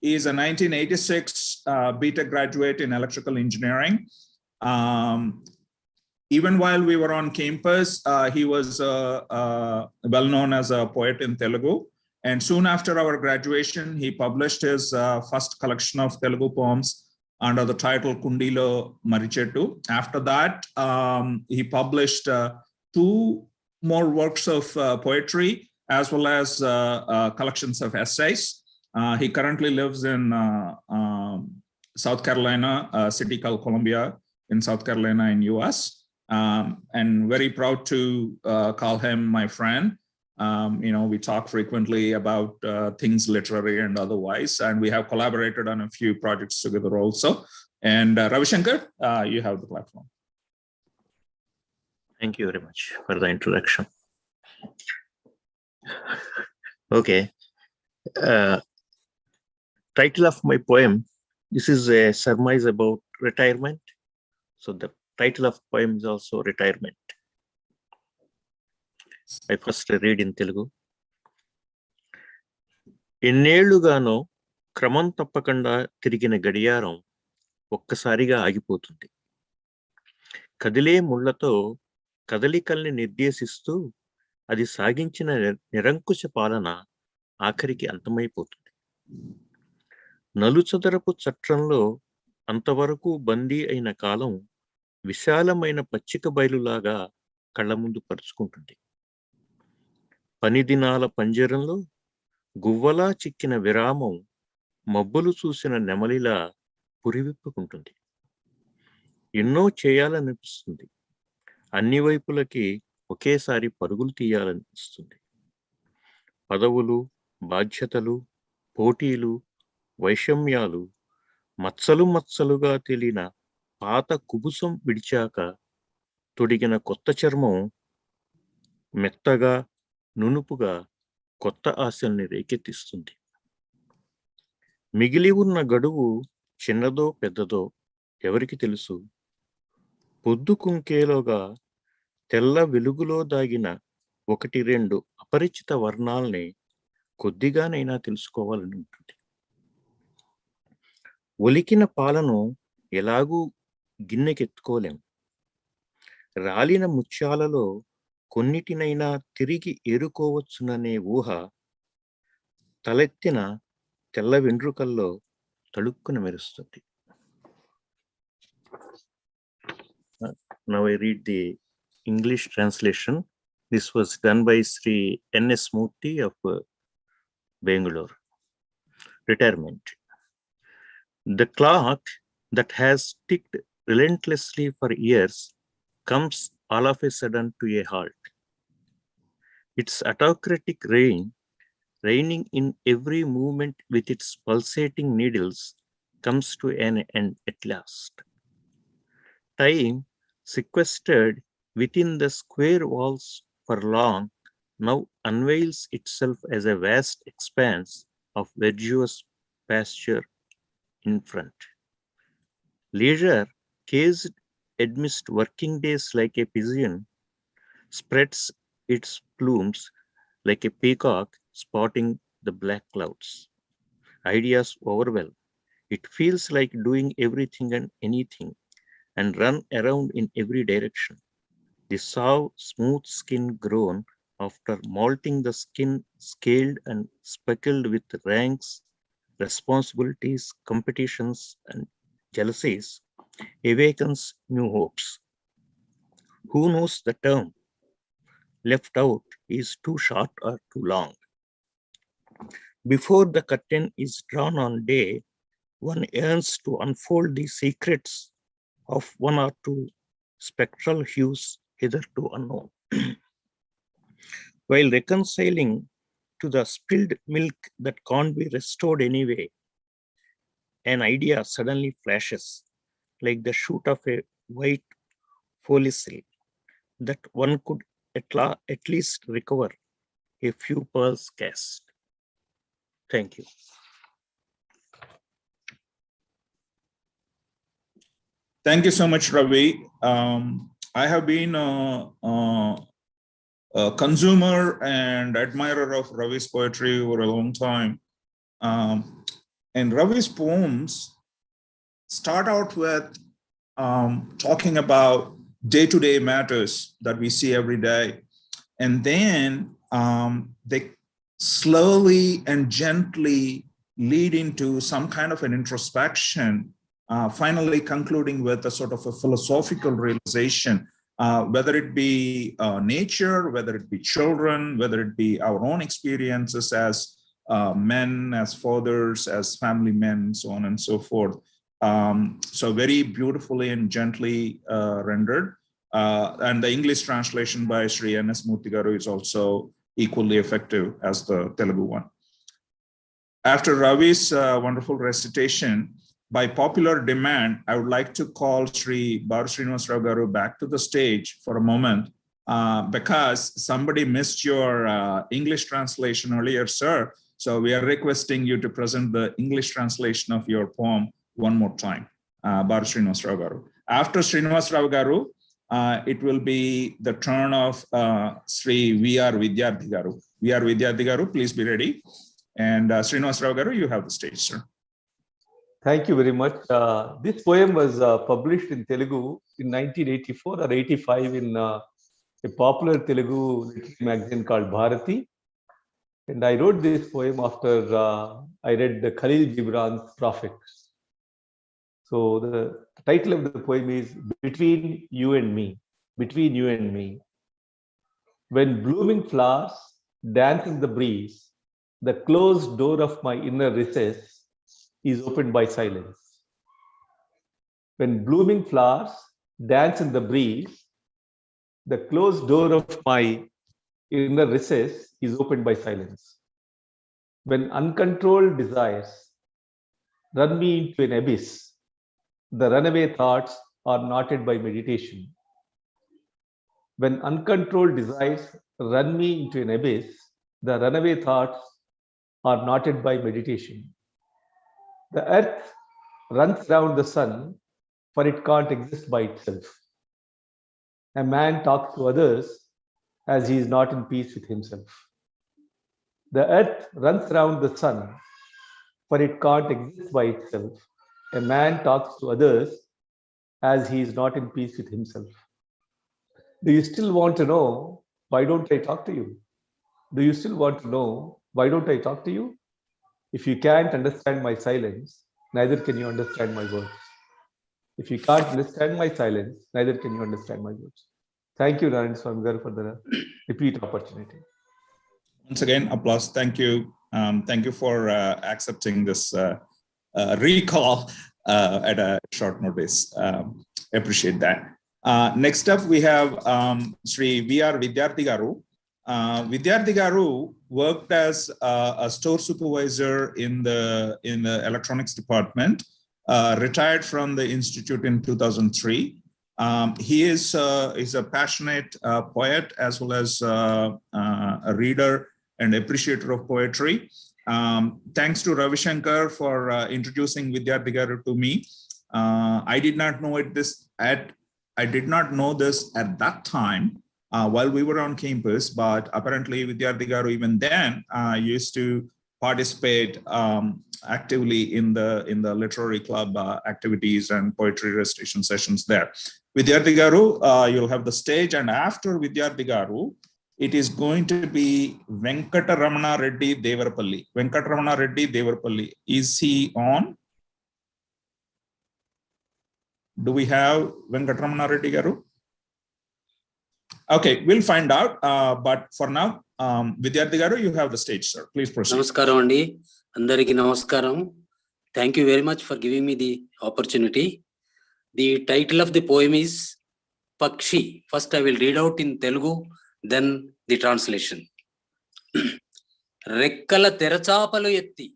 is a 1986 BTech graduate in electrical engineering. Even while we were on campus, he was well known as a poet in Telugu. And soon after our graduation, he published his first collection of Telugu poems under the title Kundilo Marichetu. After that, he published 2 more works of poetry, as well as collections of essays. He currently lives in South Carolina, a city called Columbia in South Carolina in US. And very proud to call him my friend. You know, we talk frequently about things literary and otherwise, and we have collaborated on a few projects together also. And Ravishankar, you have the platform. Thank you very much for the introduction. Okay. Title of my poem, this is a surmise about retirement. So the title of poem is also Retirement. I first read in Telugu. ఎన్నేళ్లుగానో క్రమం తప్పకుండా తిరిగిన గడియారం ఒక్కసారిగా ఆగిపోతుంది. కదిలే ముళ్లతో కదలికల్ని నిర్దేశిస్తూ అది సాగించిన నిరంకుశ పాలన ఆఖరికి అంతమైపోతుంది. నలుచదరపు చట్రంలో అంతవరకు బందీ అయిన కాలం విశాలమైన పచ్చిక బయలులాగా కళ్ళ ముందు పరుచుకుంటుంది. పని దినాల పంజరంలో గువ్వలా చిక్కిన విరామం మబ్బులు చూసిన నెమలిలా పురివిప్పుకుంటుంది. ఎన్నో చేయాలనిపిస్తుంది. అన్ని వైపులకి ఒకేసారి పరుగులు తీయాలనిపిస్తుంది. పదవులు, బాధ్యతలు, పోటీలు, వైషమ్యాలు మచ్చలు మచ్చలుగా తెలియన పాత కుబుసం విడిచాక తొడిగిన కొత్త చర్మం మెత్తగా నునుపుగా కొత్త ఆశల్ని రేకెత్తిస్తుంది. మిగిలి ఉన్న గడువు చిన్నదో పెద్దదో ఎవరికి తెలుసు? పొద్దు కుంకేలోగా తెల్ల వెలుగులో దాగిన 1-2 అపరిచిత వర్ణాల్ని కొద్దిగానైనా తెలుసుకోవాలని ఉంటుంది. ఒలికిన పాలను ఎలాగూ గిన్నెకెత్తుకోలేం. రాలిన ముత్యాలలో కొన్నిటినైనా తిరిగి ఏరుకోవచ్చుననే ఊహ తలెత్తిన తెల్ల వెంట్రుకల్లో తళుక్కున మెరుస్తుంది. Now I read the English translation. This was done by Sri N.S. Murthy of Bangalore. Retirement. The clock that has ticked relentlessly for years comes all of a sudden to a halt. Its autocratic reign, reigning in every movement with its pulsating needles, comes to an end at last. Time, sequestered within the square walls for long, now unveils itself as a vast expanse of verdurous pasture in front. Leisure, caged amidst working days like a pigeon, spreads its plumes like a peacock spotting the black clouds. Ideas overwhelm. It feels like doing everything and anything, and run around in every direction. The soft, smooth skin grown after molting, the skin scaled and speckled with ranks, responsibilities, competitions, and jealousies, awakens new hopes. Who knows the term? Left out is too short or too long. Before the curtain is drawn on day, one yearns to unfold the secrets of one or two spectral hues hitherto unknown. While reconciling to the spilled milk that can't be restored anyway, an idea suddenly flashes like the shoot of a white follicule that one could at least recover a few pearls cast. Thank you. Thank you so much, Ravi. I have been a consumer and admirer of Ravi's poetry over a long time. And Ravi's poems start out with talking about day-to-day matters that we see every day. And then they slowly and gently lead into some kind of an introspection, finally concluding with a sort of a philosophical realization, whether it be nature, whether it be children, whether it be our own experiences as men, as fathers, as family men, so on and so forth. So very beautifully and gently rendered. And the English translation by Sri N.S. Murthy Garu is also equally effective as the Telugu one. After Ravi's wonderful recitation, by popular demand, I would like to call Sri Baru Srinivas Rao Garu back to the stage for a moment because somebody missed your English translation earlier, sir. So we are requesting you to present the English translation of your poem one more time, Baru Srinivas Rao Garu. After Srinivas Rao Garu, it will be the turn of Sri V.R. Vidyarthi Garu. V.R. Vidyarthi Garu, please be ready. And Srinivas Rao Garu, you have the stage, sir. Thank you very much. This poem was published in Telugu in 1984 or 85 in a popular Telugu literary magazine called Bharati. And I wrote this poem after I read the Khalil Gibran's Prophet. So the title of the poem is Between You and Me. Between You and Me. When blooming flowers dance in the breeze, the closed door of my inner recess is opened by silence. When blooming flowers dance in the breeze, the closed door of my inner recess is opened by silence. When uncontrolled desires run me into an abyss, the runaway thoughts are knotted by meditation. When uncontrolled desires run me into an abyss, the runaway thoughts are knotted by meditation. The earth runs around the sun, for it can't exist by itself. A man talks to others as he is not in peace with himself. The earth runs around the sun, for it can't exist by itself. A man talks to others as he is not in peace with himself. Do you still want to know why don't I talk to you? Do you still want to know why don't I talk to you? If you can't understand my silence, neither can you understand my words. If you can't understand my silence, neither can you understand my words. Thank you, Narayan Swami Garu, for the repeat opportunity. Once again, applause. Thank you. Thank you for accepting this recall at a short notice. Appreciate that. Next up, we have Sri V.R. Vidyarthi Garu. Vidyarthi Garu worked as a store supervisor in the electronics department, retired from the institute in 2003. He is a passionate poet as well as a reader and appreciator of poetry. Thanks to Ravi Shankar for introducing Vidyarthi Garu to me. I did not know this at that time while we were on campus, but apparently Vidyarthi Garu even then used to participate actively in the literary club activities and poetry recitation sessions there. Vidyarthi Garu, you'll have the stage, and after Vidyarthi Garu, it is going to be Venkataramana Reddy Devarapalli. Venkataramana Reddy Devarapalli. Is he on? Do we have Venkataramana Reddy Garu? Okay, we'll find out. But for now, Vidyarthi Garu, you have the stage, sir. Please proceed. Namaskaram Andi. Andariki namaskaram. Thank you very much for giving me the opportunity. The title of the poem is Pakshi. First, I will read out in Telugu, then the translation. Rekkala terachapalu etti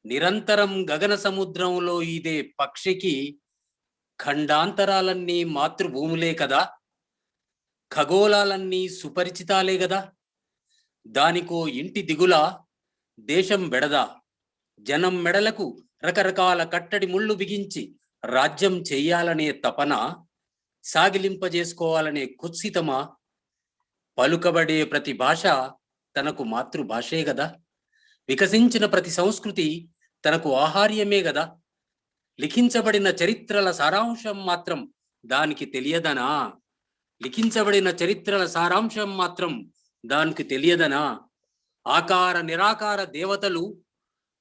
nirantaram gagana samudramlo ide pakshiki khandantaralanni మాతృభూములే కదా ఖగోళాలన్నీ సుపరిచితాలే గదా దానికో ఇంటి దిగుల దేశం బెడదా జనం మెడలకు రకరకాల కట్టడి ముళ్ళు బిగించి రాజ్యం చెయ్యాలనే తపన సాగిలింపజేసుకోవాలనే కుత్సితమా పలుకబడే ప్రతి భాష తనకు మాతృభాషే గదా వికసించిన ప్రతి సంస్కృతి తనకు ఆహార్యమే గదా లిఖించబడిన చరిత్రల సారాంశం మాత్రం దానికి తెలియదనా లిఖించబడిన చరిత్రల సారాంశం మాత్రం దానికి తెలియదనా ఆకార నిరాకార దేవతలు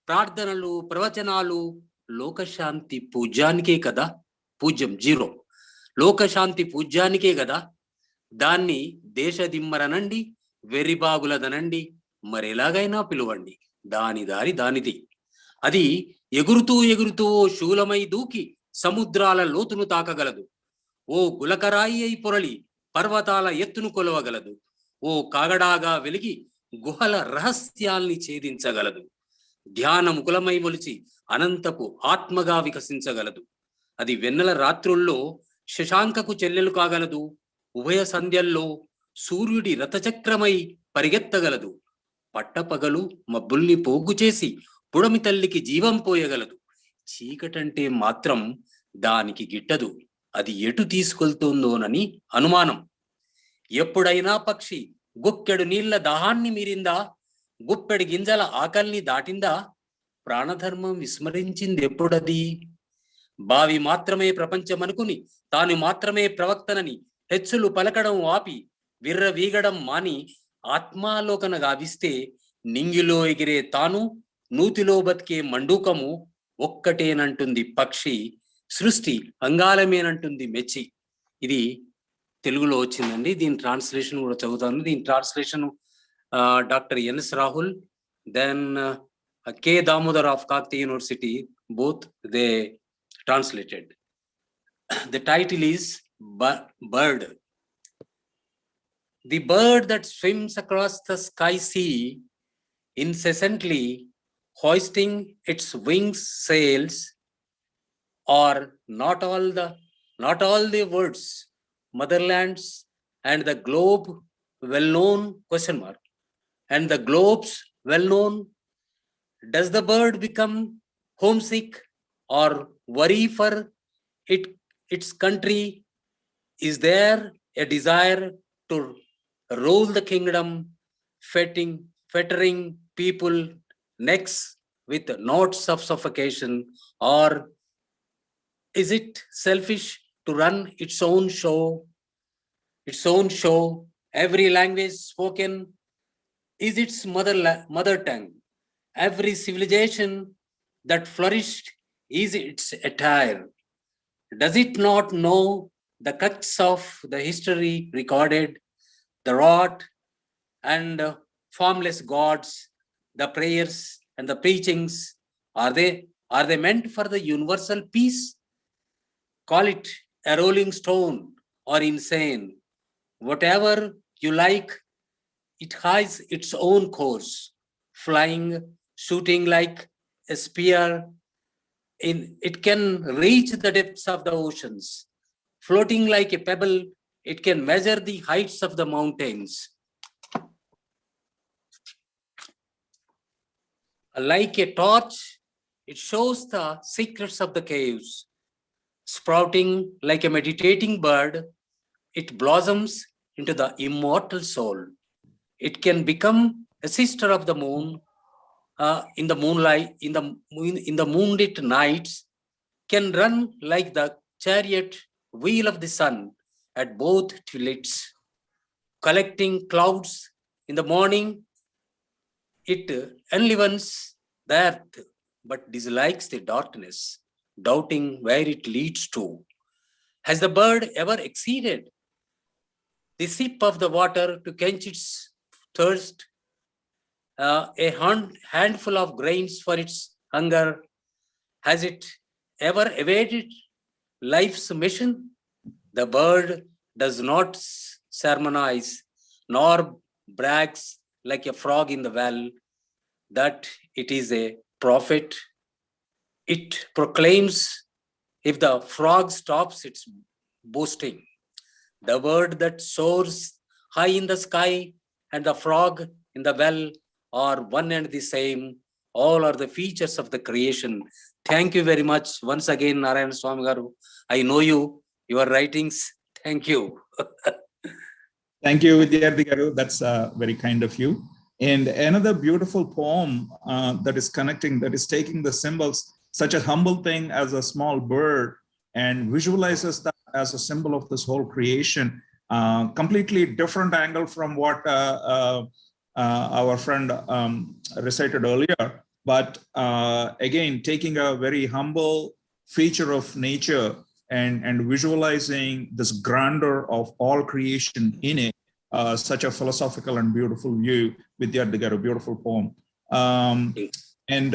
ప్రార్థనలు ప్రవచనాలు లోకశాంతి పూజ్యానికే కదా పూజ్యం 0 లోకశాంతి పూజ్యానికే కదా దాన్ని దేశదిమ్మరనండి వెర్రిబాగులదనండి మరెలాగైనా పిలువండి దాని దారి దానిది అది ఎగురుతూ ఎగురుతూ ఓ శూలమై దూకి సముద్రాల లోతును తాకగలదు ఓ గులకరాయి అయి పొరలి పర్వతాల ఎత్తును కొలవగలదు ఓ కాగడాగా వెలిగి గుహల రహస్యాల్ని ఛేదించగలదు ధ్యానముకులమై మొలిచి అనంతపు ఆత్మగా వికసించగలదు అది వెన్నెల రాత్రుల్లో శశాంకకు చెల్లెలు కాగలదు ఉభయ సంధ్యల్లో సూర్యుడి రథచక్రమై పరిగెత్తగలదు పట్టపగలు మబ్బుల్ని పోగు చేసి పుడమి తల్లికి జీవం పోయగలదు చీకటంటే మాత్రం దానికి గిట్టదు అది ఎటు తీసుకెళ్తుందోనని అనుమానం ఎప్పుడైనా పక్షి గుక్కెడు నీళ్ల దాహాన్ని మీరిందా గుప్పెడి గింజల ఆకల్ని దాటిందా ప్రాణధర్మం విస్మరించింది ఎప్పుడది బావి మాత్రమే ప్రపంచమనుకుని తాను మాత్రమే ప్రవక్తనని హెచ్చులు పలకడం ఆపి విర్రవీగడం మాని ఆత్మాలోకన గావిస్తే నింగిలో ఎగిరే తాను నూతిలో బతికే మండూకము ఒక్కటేనంటుంది పక్షి సృష్టి అంగాళమేనంటుంది మెచ్చి ఇది తెలుగులో వచ్చిందండి దీని ట్రాన్స్లేషన్ కూడా చదువుతాను దీని translation doctor NS Rahul then K Damodar of Kakatiya University both they translated. The title is Bird. The bird that swims across the sky sea incessantly hoisting its wings sails are not all the words motherlands and the globe well known question mark and the globes well known. Does the bird become homesick or worry for its country? Is there a desire to rule the kingdom, fettering people necks with knots of suffocation, or is it selfish to run its own show? Every language spoken is its mother tongue. Every civilization that flourished is its attire. Does it not know the crux of the history recorded, the wrought and formless gods, the prayers and the preachings? Are they meant for the universal peace? Call it a rolling stone or insane. Whatever you like, it has its own course, flying, shooting like a spear. It can reach the depths of the oceans. Floating like a pebble, it can measure the heights of the mountains. Like a torch, it shows the secrets of the caves. Sprouting like a meditating bird, it blossoms into the immortal soul. It can become a sister of the moon, in the moonlight, in the moonlit nights, can run like the chariot wheel of the sun at both twilights, collecting clouds in the morning. It enlivens the earth, but dislikes the darkness, doubting where it leads to. Has the bird ever exceeded the sip of the water to quench its thirst? A handful of grains for its hunger? Has it ever evaded life's mission? The bird does not sermonize, nor brags like a frog in the well that it is a prophet. It proclaims if the frog stops its boasting. The bird that soars high in the sky and the frog in the well are one and the same. All are the features of the creation. Thank you very much. Once again, Narayan Swami Garu. I know you, your writings. Thank you. Thank you, Vidyarthi Garu. That's very kind of you. And another beautiful poem that is connecting, that is taking the symbols, such a humble thing as a small bird, and visualizes that as a symbol of this whole creation. Completely different angle from what our friend recited earlier. But again, taking a very humble feature of nature and visualizing this grandeur of all creation in it, such a philosophical and beautiful view. Vidyarthi Garu, beautiful poem. And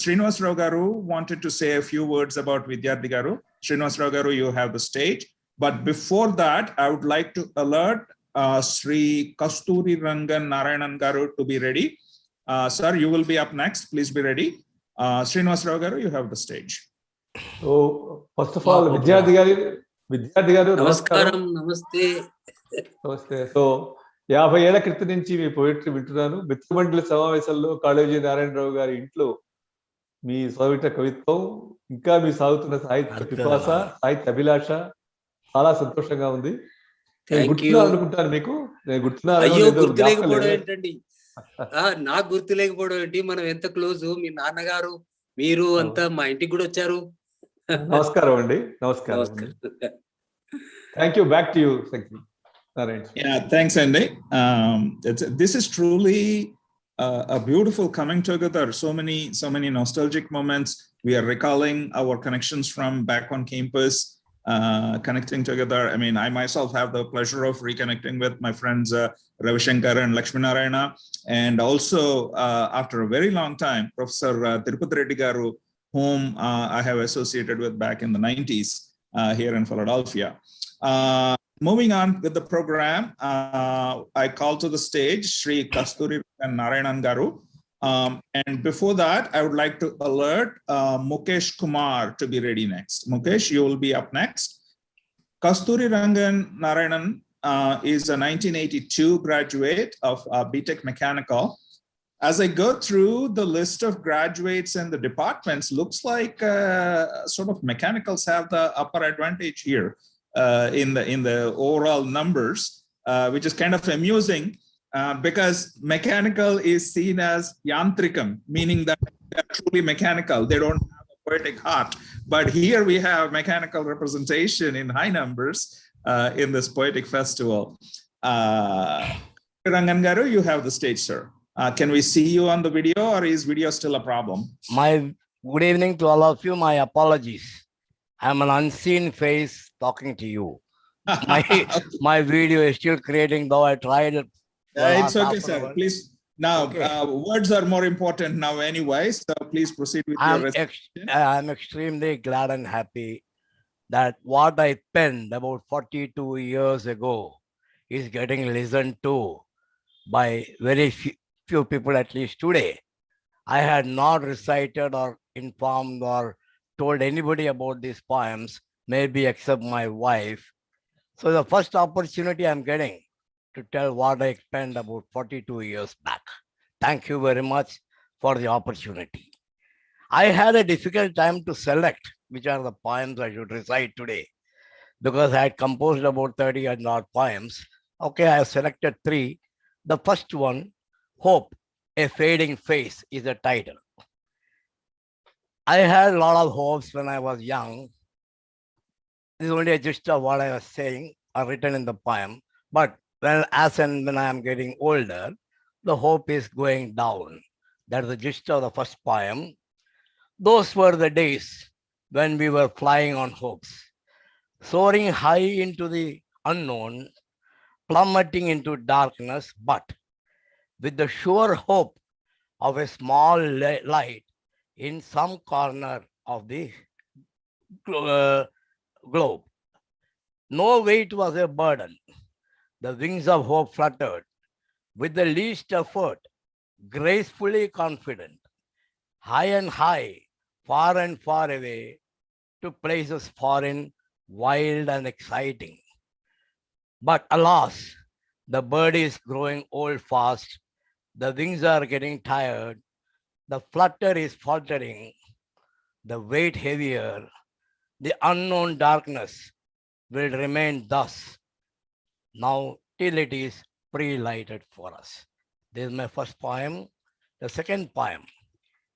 Srinivas Rao Garu wanted to say a few words about Vidyarthi Garu. Srinivas Rao Garu, you have the stage. But before that, I would like to alert Sri Kasturi Rangan Narayanan Garu to be ready. Sir, you will be up next. Please be ready. Srinivas Rao Garu, you have the stage. So, first of all, Vidyarthi Garu, Namaskaram, namaste. Namaste. So, 50 ఏళ్ల క్రితం నుంచి మీ poetry వింటున్నాను. మిత్రమండలి సమావేశాల్లో కాళోజీ నారాయణరావు గారి ఇంట్లో మీ స్వవిట కవిత్వం, ఇంకా మీ సాగుతున్న సాహిత్య పిపాస, సాహిత్య అభిలాష చాలా సంతోషంగా ఉంది. నేను గుర్తున్నాను అనుకుంటాను మీకు. నేను గుర్తున్నాను. అయ్యో, గుర్తు లేకపోవడం ఏంటండి? నాకు గుర్తు లేకపోవడం ఏంటి? మనం ఎంత క్లోజ్. మీ నాన్నగారు, మీరు అంతా మా ఇంటికి కూడా వచ్చారు. నమస్కారం అండి. నమస్కారం. Thank you. Back to you. Thank you. Yeah, thanks, Andy. This is truly a beautiful coming together. So many nostalgic moments. We are recalling our connections from back on campus, connecting together. I mean, I myself have the pleasure of reconnecting with my friends Ravi Shankar and Lakshmi Narayana, and also after a very long time, Professor Tirupati Reddy Garu, whom I have associated with back in the 90s here in Philadelphia. Moving on with the program, I call to the stage Sri Kasturi and Narayanan Garu. And before that, I would like to alert Mukesh Kumar to be ready next. Mukesh, you will be up next. Kasturi Rangan Narayanan is a 1982 graduate of BTech Mechanical. As I go through the list of graduates and the departments, looks like sort of mechanicals have the upper advantage here. In the overall numbers, which is kind of amusing because mechanical is seen as yantrikam, meaning that they're truly mechanical. They don't have a poetic heart. But here we have mechanical representation in high numbers in this poetic festival. Rangan Garu, you have the stage, sir. Can we see you on the video, or is video still a problem? Good evening to all of you. My apologies. I'm an unseen face talking to you. My video is still creating, though I tried it. It's okay, sir. Please. Now, okay. Words are more important now anyway, so please proceed with your recitation. I'm extremely glad and happy that what I penned about 42 years ago is getting listened to by very few people, at least today. I had not recited or informed or told anybody about these poems, maybe except my wife. So the first opportunity I'm getting to tell what I penned about 42 years back. Thank you very much for the opportunity. I had a difficult time to select which are the poems I should recite today, because I had composed about 30 odd poems. Okay, I have selected 3. The first one, Hope, A Fading Face is the title. I had a lot of hopes when I was young. This is only a gist of what I was saying or written in the poem. But when I am getting older, the hope is going down. That's the gist of the first poem. Those were the days when we were flying on hopes, soaring high into the unknown, plummeting into darkness, but with the sure hope of a small light in some corner of the globe. No weight was a burden. The wings of hope fluttered with the least effort, gracefully confident, high and high, far and far away, to places foreign, wild and exciting. But alas, the bird is growing old fast, the wings are getting tired, the flutter is faltering, the weight heavier, the unknown darkness will remain thus, now till it is pre-lighted for us. This is my first poem. The second poem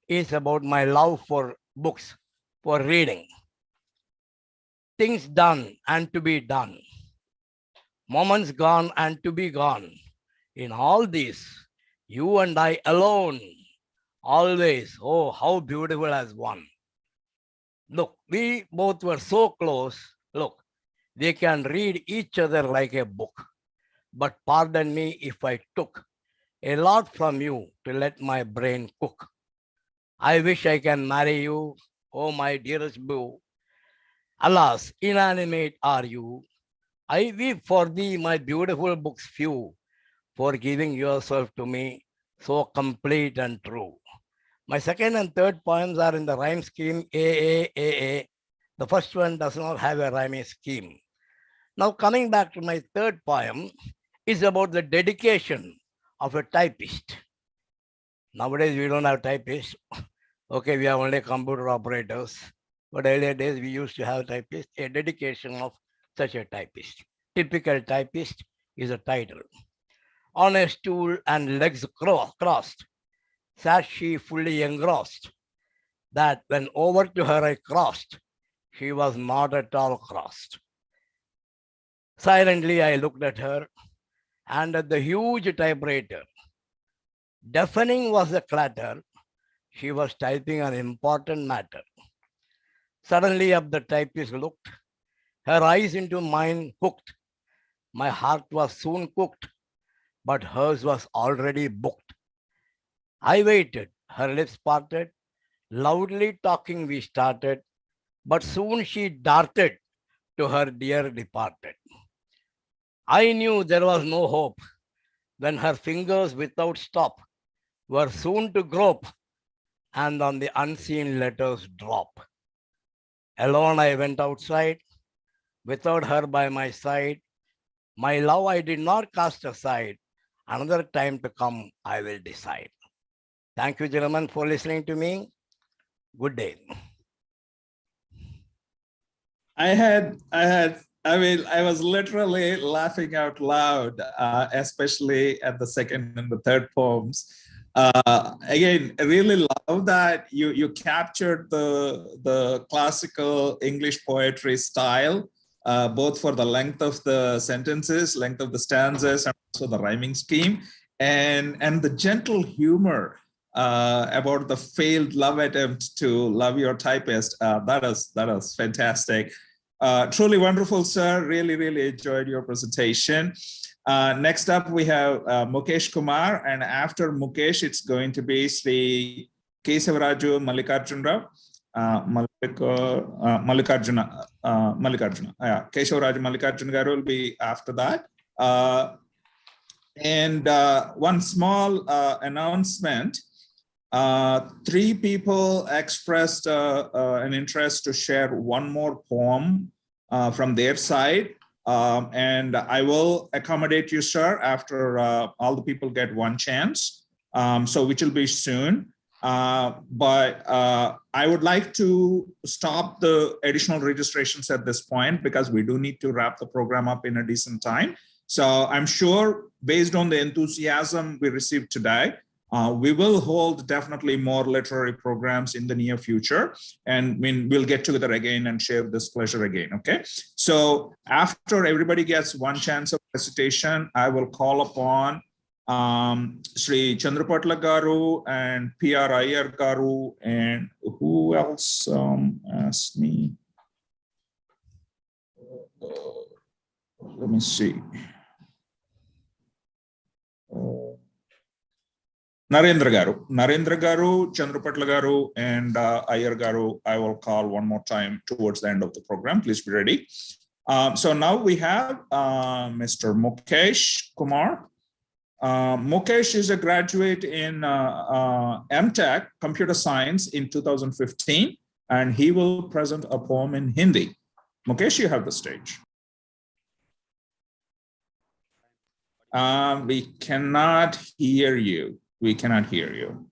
is about my love for books, for reading. Things done and to be done, moments gone and to be gone. In all this, you and I alone, always, oh, how beautiful as one. Look, we both were so close. Look, we can read each other like a book. But pardon me if I took a lot from you to let my brain cook. I wish I can marry you, oh my dearest boo. Alas, inanimate are you. I weep for thee, my beautiful books few, for giving yourself to me so complete and true. My second and third poems are in the rhyme scheme A. The first one does not have a rhyming scheme. Now coming back to my third poem is about the dedication of a typist. Nowadays we don't have typists. Okay, we have only computer operators. But earlier days we used to have typists, a dedication of such a typist. Typical typist is a title. On a stool and legs crossed, sat she fully engrossed, that when over to her I crossed, she was not at all crossed. Silently I looked at her and at the huge typewriter. Deafening was the clatter. She was typing an important matter. Suddenly up the typist looked, her eyes into mine hooked. My heart was soon cooked, but hers was already booked. I waited, her lips parted, loudly talking we started, but soon she darted to her dear departed. I knew there was no hope when her fingers without stop were soon to grope and on the unseen letters drop. Alone I went outside, without her by my side. My love I did not cast aside. Another time to come, I will decide. Thank you, gentlemen, for listening to me. Good day. I was literally laughing out loud, especially at the second and the third poems. Again, I really love that you captured the classical English poetry style, both for the length of the sentences, length of the stanzas, and also the rhyming scheme, and the gentle humor about the failed love attempt to love your typist. That is fantastic. Truly wonderful, sir. Really enjoyed your presentation. Next up, we have Mukesh Kumar, and after Mukesh, it's going to be Sri Kesavaraju Mallikarjuna Rao. Mallikarjuna. Yeah, Kesavaraju Mallikarjuna Garu will be after that. And one small announcement. 3 people expressed an interest to share one more poem from their side. And I will accommodate you, sir, after all the people get one chance. So which will be soon. But I would like to stop the additional registrations at this point because we do need to wrap the program up in a decent time. So I'm sure based on the enthusiasm we received today, We will hold definitely more literary programs in the near future, and we'll get together again and share this pleasure again. Okay. So after everybody gets one chance of recitation, I will call upon Sri Chandrapatla Garu and P.R. Iyer Garu, and who else asked me? Let me see. Narendra Garu, Chandrapatla Garu, and Iyer Garu, I will call one more time towards the end of the program. Please be ready. So now we have Mr. Mukesh Kumar. Mukesh is a graduate in MTech, Computer Science in 2015, and he will present a poem in Hindi. Mukesh, you have the stage. We cannot hear you. We cannot hear you.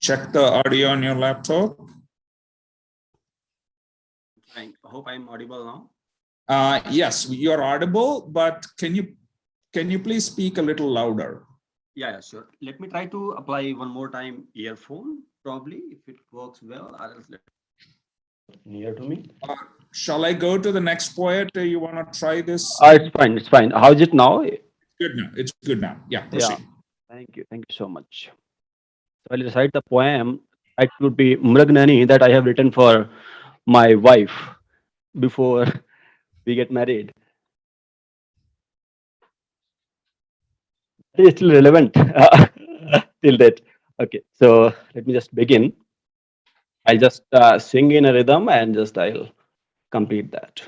Check the audio on your laptop. I hope I'm audible now. Yes, you're audible, but can you please speak a little louder? Yeah, sure. Let me try to apply one more time earphone, probably, if it works well, or else near to me. Shall I go to the next poet? You want to try this? It's fine. It's fine. How is it now? Good now. It's good now. Yeah, proceed. Yeah. Thank you. Thank you so much. So I'll recite the poem. It would be Mragnani that I have written for my wife before we get married. It is still relevant till that. Okay, so let me just begin. I'll just sing in a rhythm and just I'll complete that.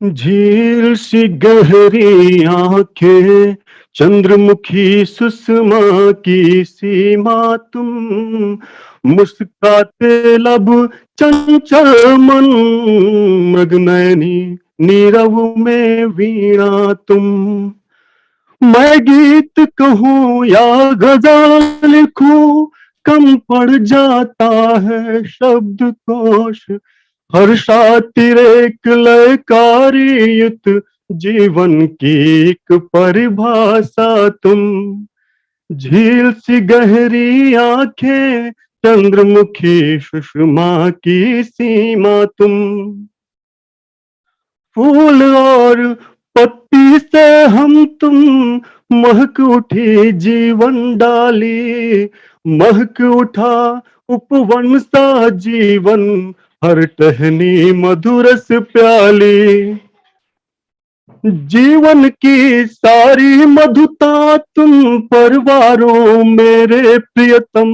झील सी गहरी आंखें चंद्रमुखी सुषमा की सीमा तुम मुस्काते लब चंचल मन मृगनयनी नीरव में वीणा तुम मैं गीत कहूँ या गजल लिखूं कम पड़ जाता है शब्दकोश हर्षातिरेक लयकारियुत जीवन की एक परिभाषा तुम झील सी गहरी आंखें चंद्रमुखी सुषमा की सीमा तुम फूल और पत्ती से हम तुम महक उठी जीवन डाली महक उठा उपवन सा जीवन हर टहनी मधुरस प्याली जीवन की सारी मधुता तुम परवारों मेरे प्रियतम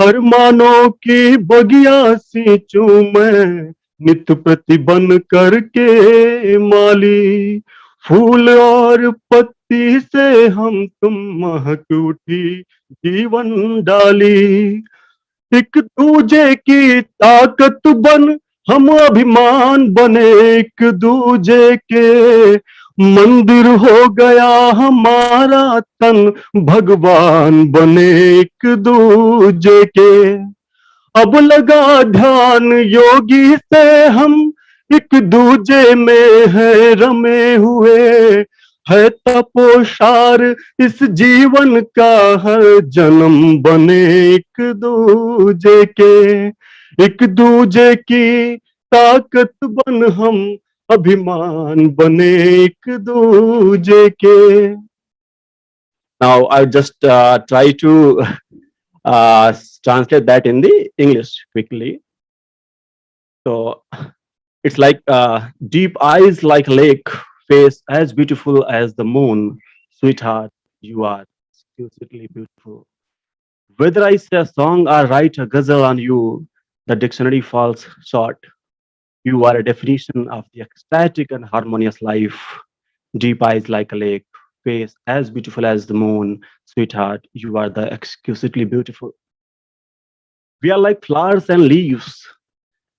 हर मानो की बगिया सींचू मैं नित प्रति बन करके माली फूल और पत्ती से हम तुम महक उठी जीवन डाली एक दूजे की ताकत बन हम अभिमान बने एक दूजे के मंदिर हो गया हमारा तन भगवान बने एक दूजे के अब लगा ध्यान योगी से हम एक दूजे में है रमे हुए है तपोसार इस जीवन का हर जन्म बने एक दूजे के एक दूजे की ताकत बन हम अभिमान बने एक दूजे के Now I just try to translate that in the English quickly. So it's like deep eyes like lake, face as beautiful as the moon. Sweetheart, you are exquisitely beautiful. Whether I say a song or write a ghazal on you, the dictionary falls short. You are a definition of the ecstatic and harmonious life. Deep eyes like a lake, face as beautiful as the moon. Sweetheart, you are the exquisitely beautiful. We are like flowers and leaves,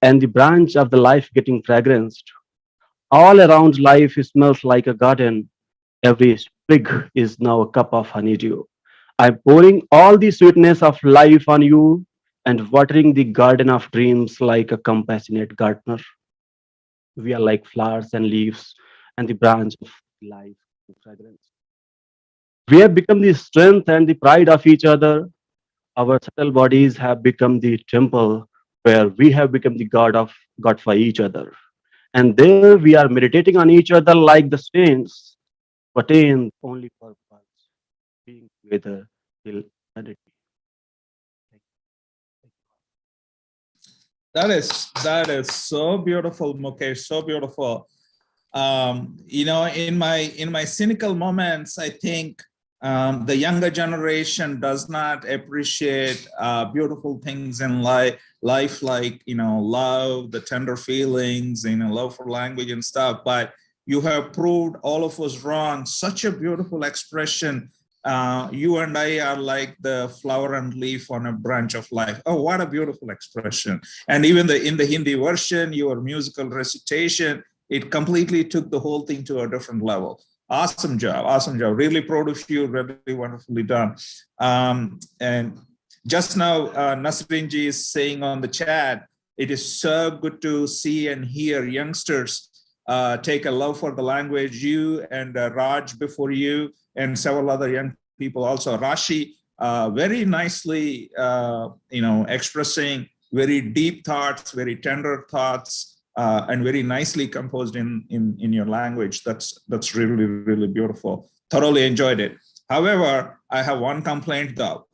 and the branch of the life getting fragranced. All around life smells like a garden. Every sprig is now a cup of honeydew. I'm pouring all the sweetness of life on you and watering the garden of dreams like a compassionate gardener. We are like flowers and leaves and the branch of life and fragrance. We have become the strength and the pride of each other. Our subtle bodies have become the temple where we have become the God for each other. And there we are meditating on each other like the saints, but in only purpose, being together till eternity. That is so beautiful, Mukesh, so beautiful. You know, in my cynical moments, I think the younger generation does not appreciate beautiful things in life like, you know, love, the tender feelings, you know, love for language and stuff. But you have proved all of us wrong. Such a beautiful expression. You and I are like the flower and leaf on a branch of life. Oh, what a beautiful expression. And even in the Hindi version, your musical recitation, it completely took the whole thing to a different level. Awesome job, awesome job. Really proud of you, really wonderfully done. And just now, Nasrin ji is saying on the chat, it is so good to see and hear youngsters take a love for the language. You and Raj before you, and several other young people also. Rashi, very nicely, you know, expressing very deep thoughts, very tender thoughts, and very nicely composed in your language. That's really, really beautiful. Thoroughly enjoyed it. However, I have one complaint though.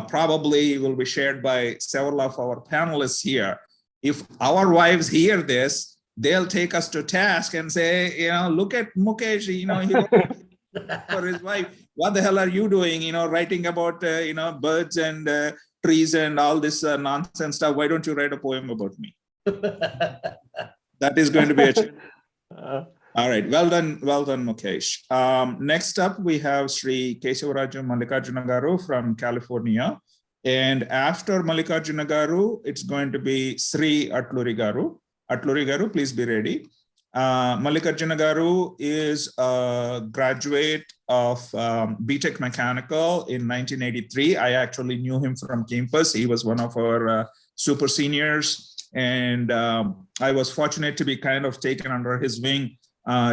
Probably will be shared by several of our panelists here. If our wives hear this, they'll take us to task and say, you know, look at Mukesh, you know, he wrote for his wife. What the hell are you doing? You know, writing about, you know, birds and trees and all this nonsense stuff. Why don't you write a poem about me? That is going to be a challenge. All right, well done, Mukesh. Next up, we have Sri Kesavaraju Mallikarjuna Garu from California. And after Mallikarjuna Garu, it's going to be Sri Atluri Garu. Atluri Garu, please be ready. Mallikarjuna Garu is a graduate of BTech Mechanical in 1983. I actually knew him from campus. He was one of our super seniors. And I was fortunate to be kind of taken under his wing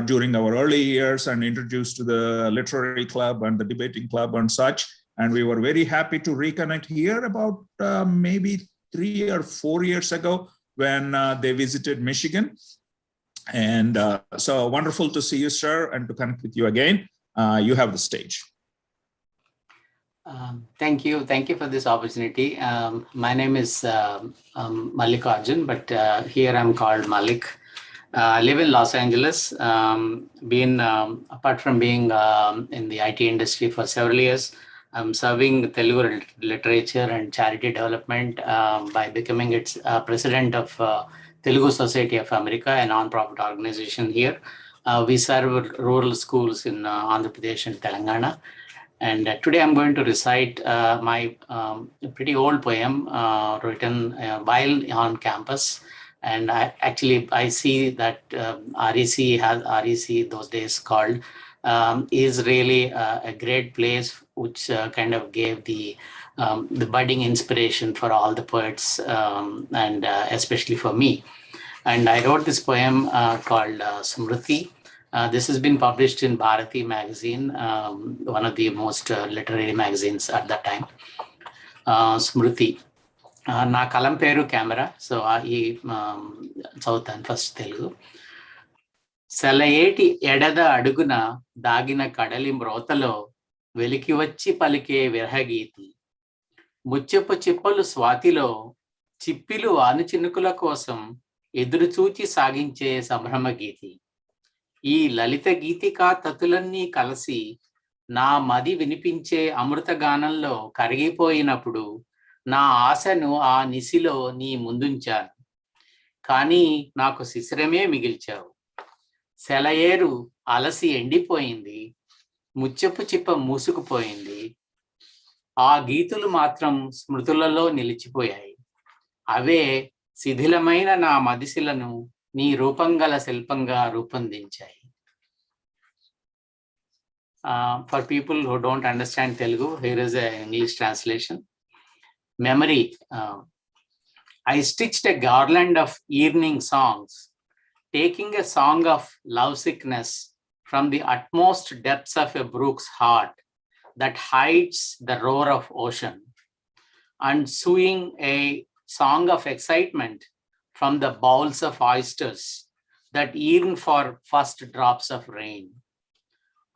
during our early years and introduced to the literary club and the debating club and such. And we were very happy to reconnect here about maybe 3 or 4 years ago when they visited Michigan. And so wonderful to see you, sir, and to connect with you again. You have the stage. Thank you for this opportunity. My name is Mallikarjun, but here I'm called Malik. I live in Los Angeles. Apart from being in the IT industry for several years, I'm serving Telugu literature and charity development by becoming its president of Telugu Society of America, a non-profit organization here. We serve rural schools in Andhra Pradesh and Telangana. And today I'm going to recite my pretty old poem written while on campus. And I see that REC those days called, is really a great place which kind of gave the budding inspiration for all the poets and especially for me. And I wrote this poem called Smriti. This has been published in Bharati magazine, one of the most literary magazines at that time. Smriti. Na kalam peru camera. So ఈ చదువుతాను first Telugu. సెలయేటి ఎడద అడుగున దాగిన కడలి మ్రోతలో వెలికి వచ్చి పలికే విరహగీతి. ముత్యపు చిప్పలు స్వాతిలో చిప్పిలు వానుచినుకుల కోసం ఎదురుచూచి సాగించే సంభ్రమ గీతి. ఈ లలిత గీతికా తతులన్నీ కలిసి నా మది వినిపించే అమృత గానంలో కరిగిపోయినప్పుడు నా ఆశను ఆ నిశిలో నీ ముందుంచాను. కానీ నాకు శిశిరమే మిగిల్చావు. సెలయేరు అలసి ఎండిపోయింది, ముత్యపు చిప్ప మూసుకుపోయింది. ఆ గీతులు మాత్రం స్మృతులలో నిలిచిపోయాయి. అవే శిథిలమైన నా మదిశిలను నీ రూపంగల శిల్పంగా రూపొందించాయి. For people who don't understand Telugu, here is an English translation. Memory. I stitched a garland of evening songs, taking a song of lovesickness from the utmost depths of a brook's heart that hides the roar of ocean, and suing a song of excitement from the bowls of oysters that yearn for first drops of rain.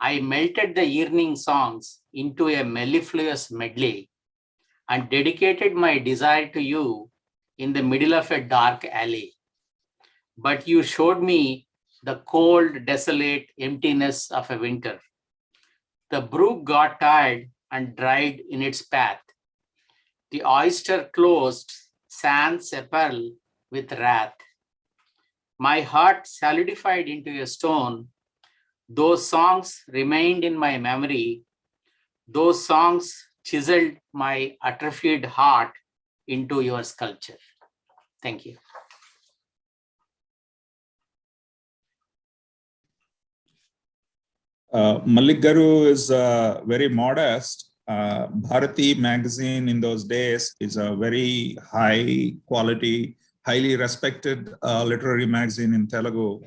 I melted the yearning songs into a mellifluous medley and dedicated my desire to you in the middle of a dark alley. But you showed me the cold, desolate emptiness of a winter. The brook got tired and dried in its path. The oyster closed sans sepal with wrath. My heart solidified into a stone. Those songs remained in my memory. Those songs chiseled my atrophied heart into your sculpture. Thank you. Malik Garu is very modest. Bharati magazine in those days is a very high quality, highly respected literary magazine in Telugu.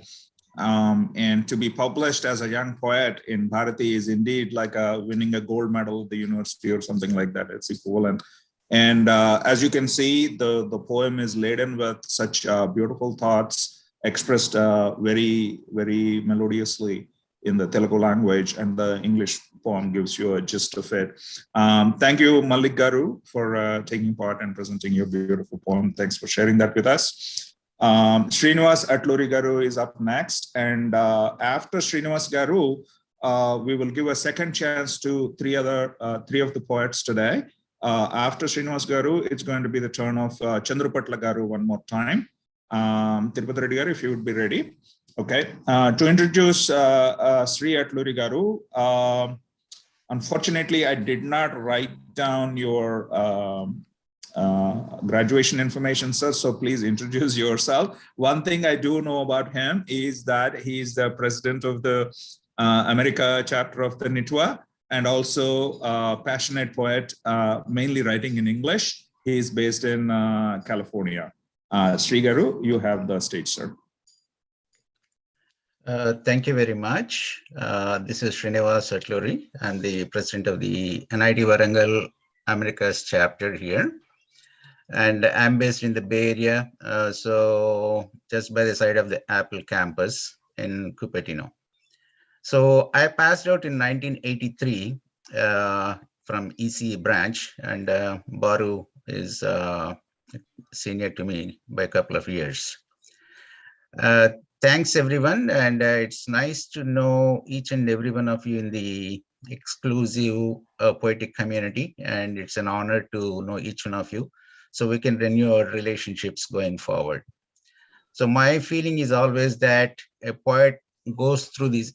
And to be published as a young poet in Bharati is indeed like winning a gold medal at the university or something like that. It's equivalent. And as you can see, the poem is laden with such beautiful thoughts expressed very, very melodiously in the Telugu language, and the English poem gives you a gist of it. Thank you, Malik Garu, for taking part and presenting your beautiful poem. Thanks for sharing that with us. Srinivas Atluri Garu is up next, and after Srinivas Garu, we will give a second chance to three of the poets today. After Srinivas Garu, it's going to be the turn of Chandrapatla Garu one more time. Tirupati Reddy Garu, if you would be ready. Okay, to introduce Sri Atluri Garu, unfortunately, I did not write down your graduation information, sir, so please introduce yourself. One thing I do know about him is that he is the president of the America chapter of the NITWAA, and also a passionate poet, mainly writing in English. He is based in California. Sri Garu, you have the stage, sir. Thank you very much. This is Srinivas Atluri. I'm the president of the NIT Warangal Americas chapter here. And I'm based in the Bay Area, so just by the side of the Apple campus in Cupertino. So I passed out in 1983 from ECE branch, and Baru is senior to me by a couple of years. Thanks everyone, and it's nice to know each and every one of you in the exclusive poetic community, and it's an honor to know each one of you, so we can renew our relationships going forward. So my feeling is always that a poet goes through these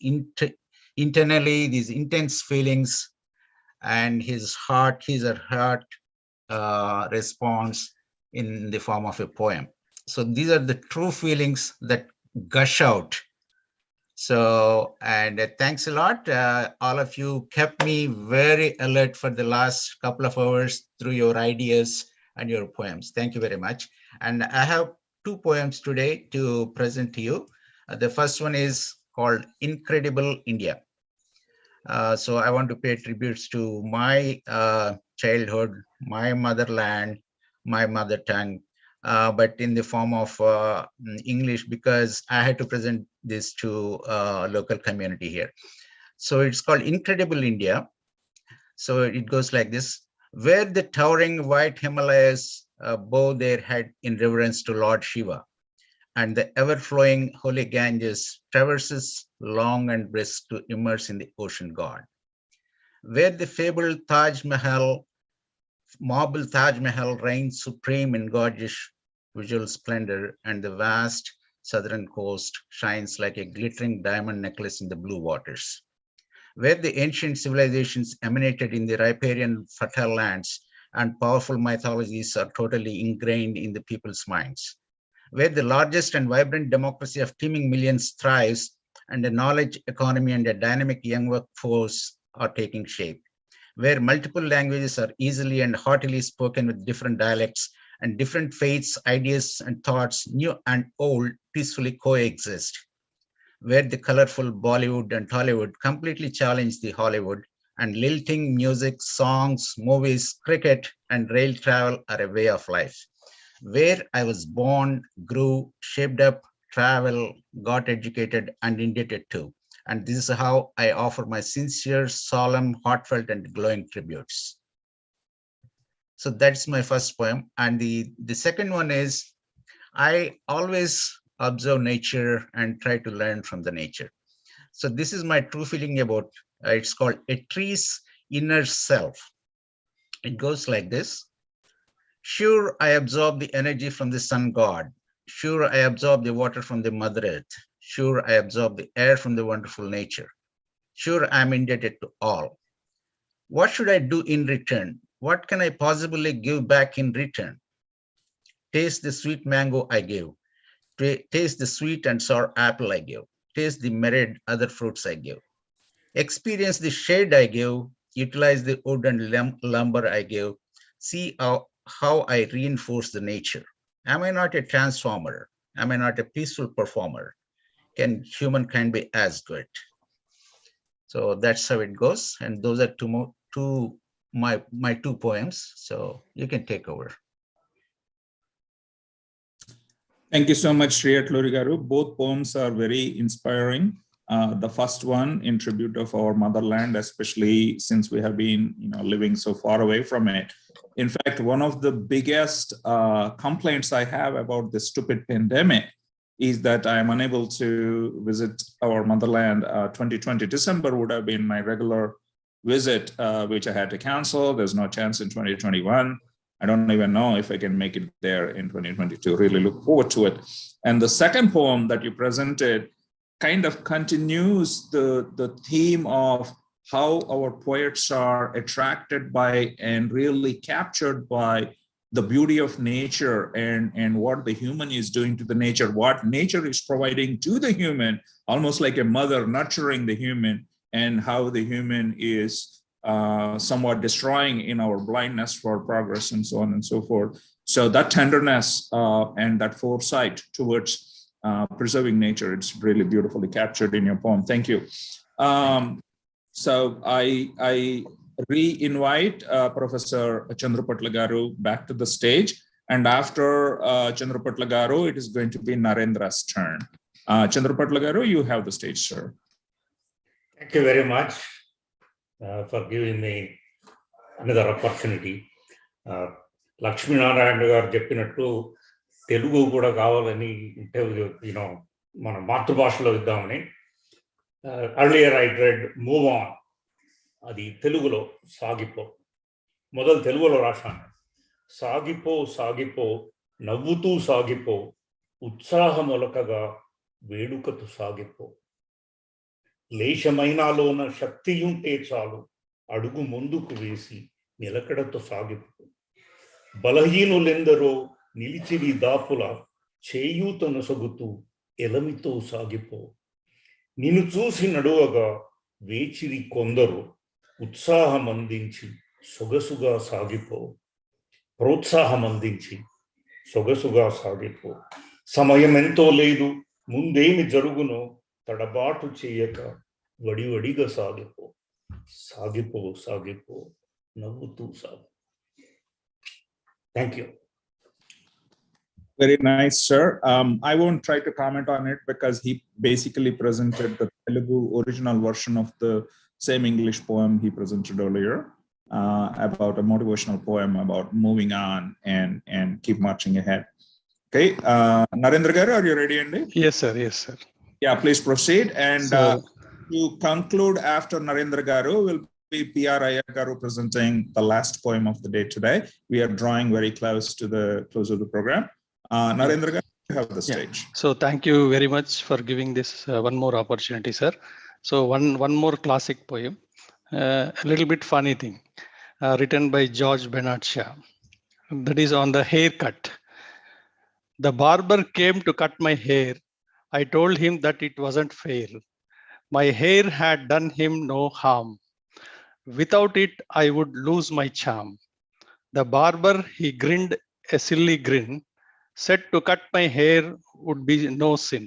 internally, these intense feelings, and his or heart responds in the form of a poem. So these are the true feelings that gush out. So, and thanks a lot. All of you kept me very alert for the last couple of hours through your ideas and your poems. Thank you very much. And I have two poems today to present to you. The first one is called Incredible India. So I want to pay tributes to my childhood, my motherland, my mother tongue, but in the form of English, because I had to present this to local community here. So it's called Incredible India. So it goes like this: where the towering white Himalayas bow their head in reverence to Lord Shiva, and the ever-flowing holy Ganges traverses long and brisk to immerse in the ocean god. Where the fabled marble Taj Mahal reigns supreme in gorgeous visual splendor, and the vast southern coast shines like a glittering diamond necklace in the blue waters. Where the ancient civilizations emanated in the riparian fertile lands, and powerful mythologies are totally ingrained in the people's minds. Where the largest and vibrant democracy of teeming millions thrives, and a knowledge economy and a dynamic young workforce are taking shape. Where multiple languages are easily and heartily spoken with different dialects, and different faiths, ideas, and thoughts, new and old, peacefully coexist. Where the colorful Bollywood and Tollywood completely challenge the Hollywood, and lilting music, songs, movies, cricket, and rail travel are a way of life. Where I was born, grew, shaped up, traveled, got educated, and indebted to. And this is how I offer my sincere, solemn, heartfelt, and glowing tributes. So that's my first poem. And the second one is, I always observe nature and try to learn from the nature. So this is my true feeling about, it's called A Tree's Inner Self. It goes like this. Sure, I absorb the energy from the sun god. Sure, I absorb the water from the mother earth. Sure, I absorb the air from the wonderful nature. Sure, I am indebted to all. What should I do in return? What can I possibly give back in return? Taste the sweet mango I give. Taste the sweet and sour apple I give. Taste the myriad other fruits I give. Experience the shade I give. Utilize the wood and lumber I give. See how I reinforce the nature. Am I not a transformer? Am I not a peaceful performer? Can humankind be as good? So that's how it goes. And those are my two poems. So you can take over. Thank you so much, Sri Atluri Garu. Both poems are very inspiring. The first one in tribute of our motherland, especially since we have been living so far away from it. In fact, one of the biggest complaints I have about this stupid pandemic is that I am unable to visit our motherland. 2020 December would have been my regular visit, which I had to cancel. There's no chance in 2021. I don't even know if I can make it there in 2022. Really look forward to it. And the second poem that you presented kind of continues the theme of how our poets are attracted by and really captured by the beauty of nature and what the human is doing to the nature, what nature is providing to the human, almost like a mother nurturing the human, and how the human is somewhat destroying in our blindness for progress and so on and so forth. So that tenderness and that foresight towards preserving nature, it's really beautifully captured in your poem. Thank you. So I re-invite Professor Chandrapatla Garu back to the stage. And after Chandrapatla Garu, it is going to be Narendra's turn. Chandrapatla Garu, you have the stage, sir. Thank you very much for giving me another opportunity. Lakshmi Narayana garu cheppinattu Telugu kuda kavalani interview mana mathrubhashalo iddamani. Earlier I read Move On. Adi Telugulo Sagipo. Modal Telugulo rashanu. Sagipo sagipo navvutu sagipo utsahamolakaga vedukatu sagipo. లేశమైనాలోన శక్తియుంటే చాలు అడుగు ముందుకు వేసి నిలకడతో సాగిపో. బలహీనులెందరో నిలిచిరి దాపుల చేయూతనొసగుతూ ఎలమితో సాగిపో. నిన్ను చూసి నడువగా వేచిరి కొందరు ఉత్సాహమందించి సొగసుగా సాగిపో. ప్రోత్సాహమందించి సొగసుగా సాగిపో. సమయం ఎంతో లేదు, ముందేమి జరుగునో తడబాటు చేయక వడివడిగా సాగిపో. సాగిపో సాగిపో నవ్వుతూ సాగు. Thank you. Very nice, sir. I won't try to comment on it because he basically presented the Telugu original version of the same English poem he presented earlier about a motivational poem about moving on and keep marching ahead. Okay, Narendra Garu, are you ready, Andy? Yes, sir. Yes, sir. Yeah, please proceed. And to conclude after Narendra Garu will be P.R. Iyer Garu presenting the last poem of the day today. We are drawing very close to the close of the program. Narendra Garu, you have the stage. So thank you very much for giving this one more opportunity, sir. So one more classic poem, a little bit funny thing, written by George Bernard Shaw. That is on the haircut. The barber came to cut my hair. I told him that it wasn't fair. My hair had done him no harm. Without it, I would lose my charm. The barber, he grinned a silly grin, said to cut my hair would be no sin,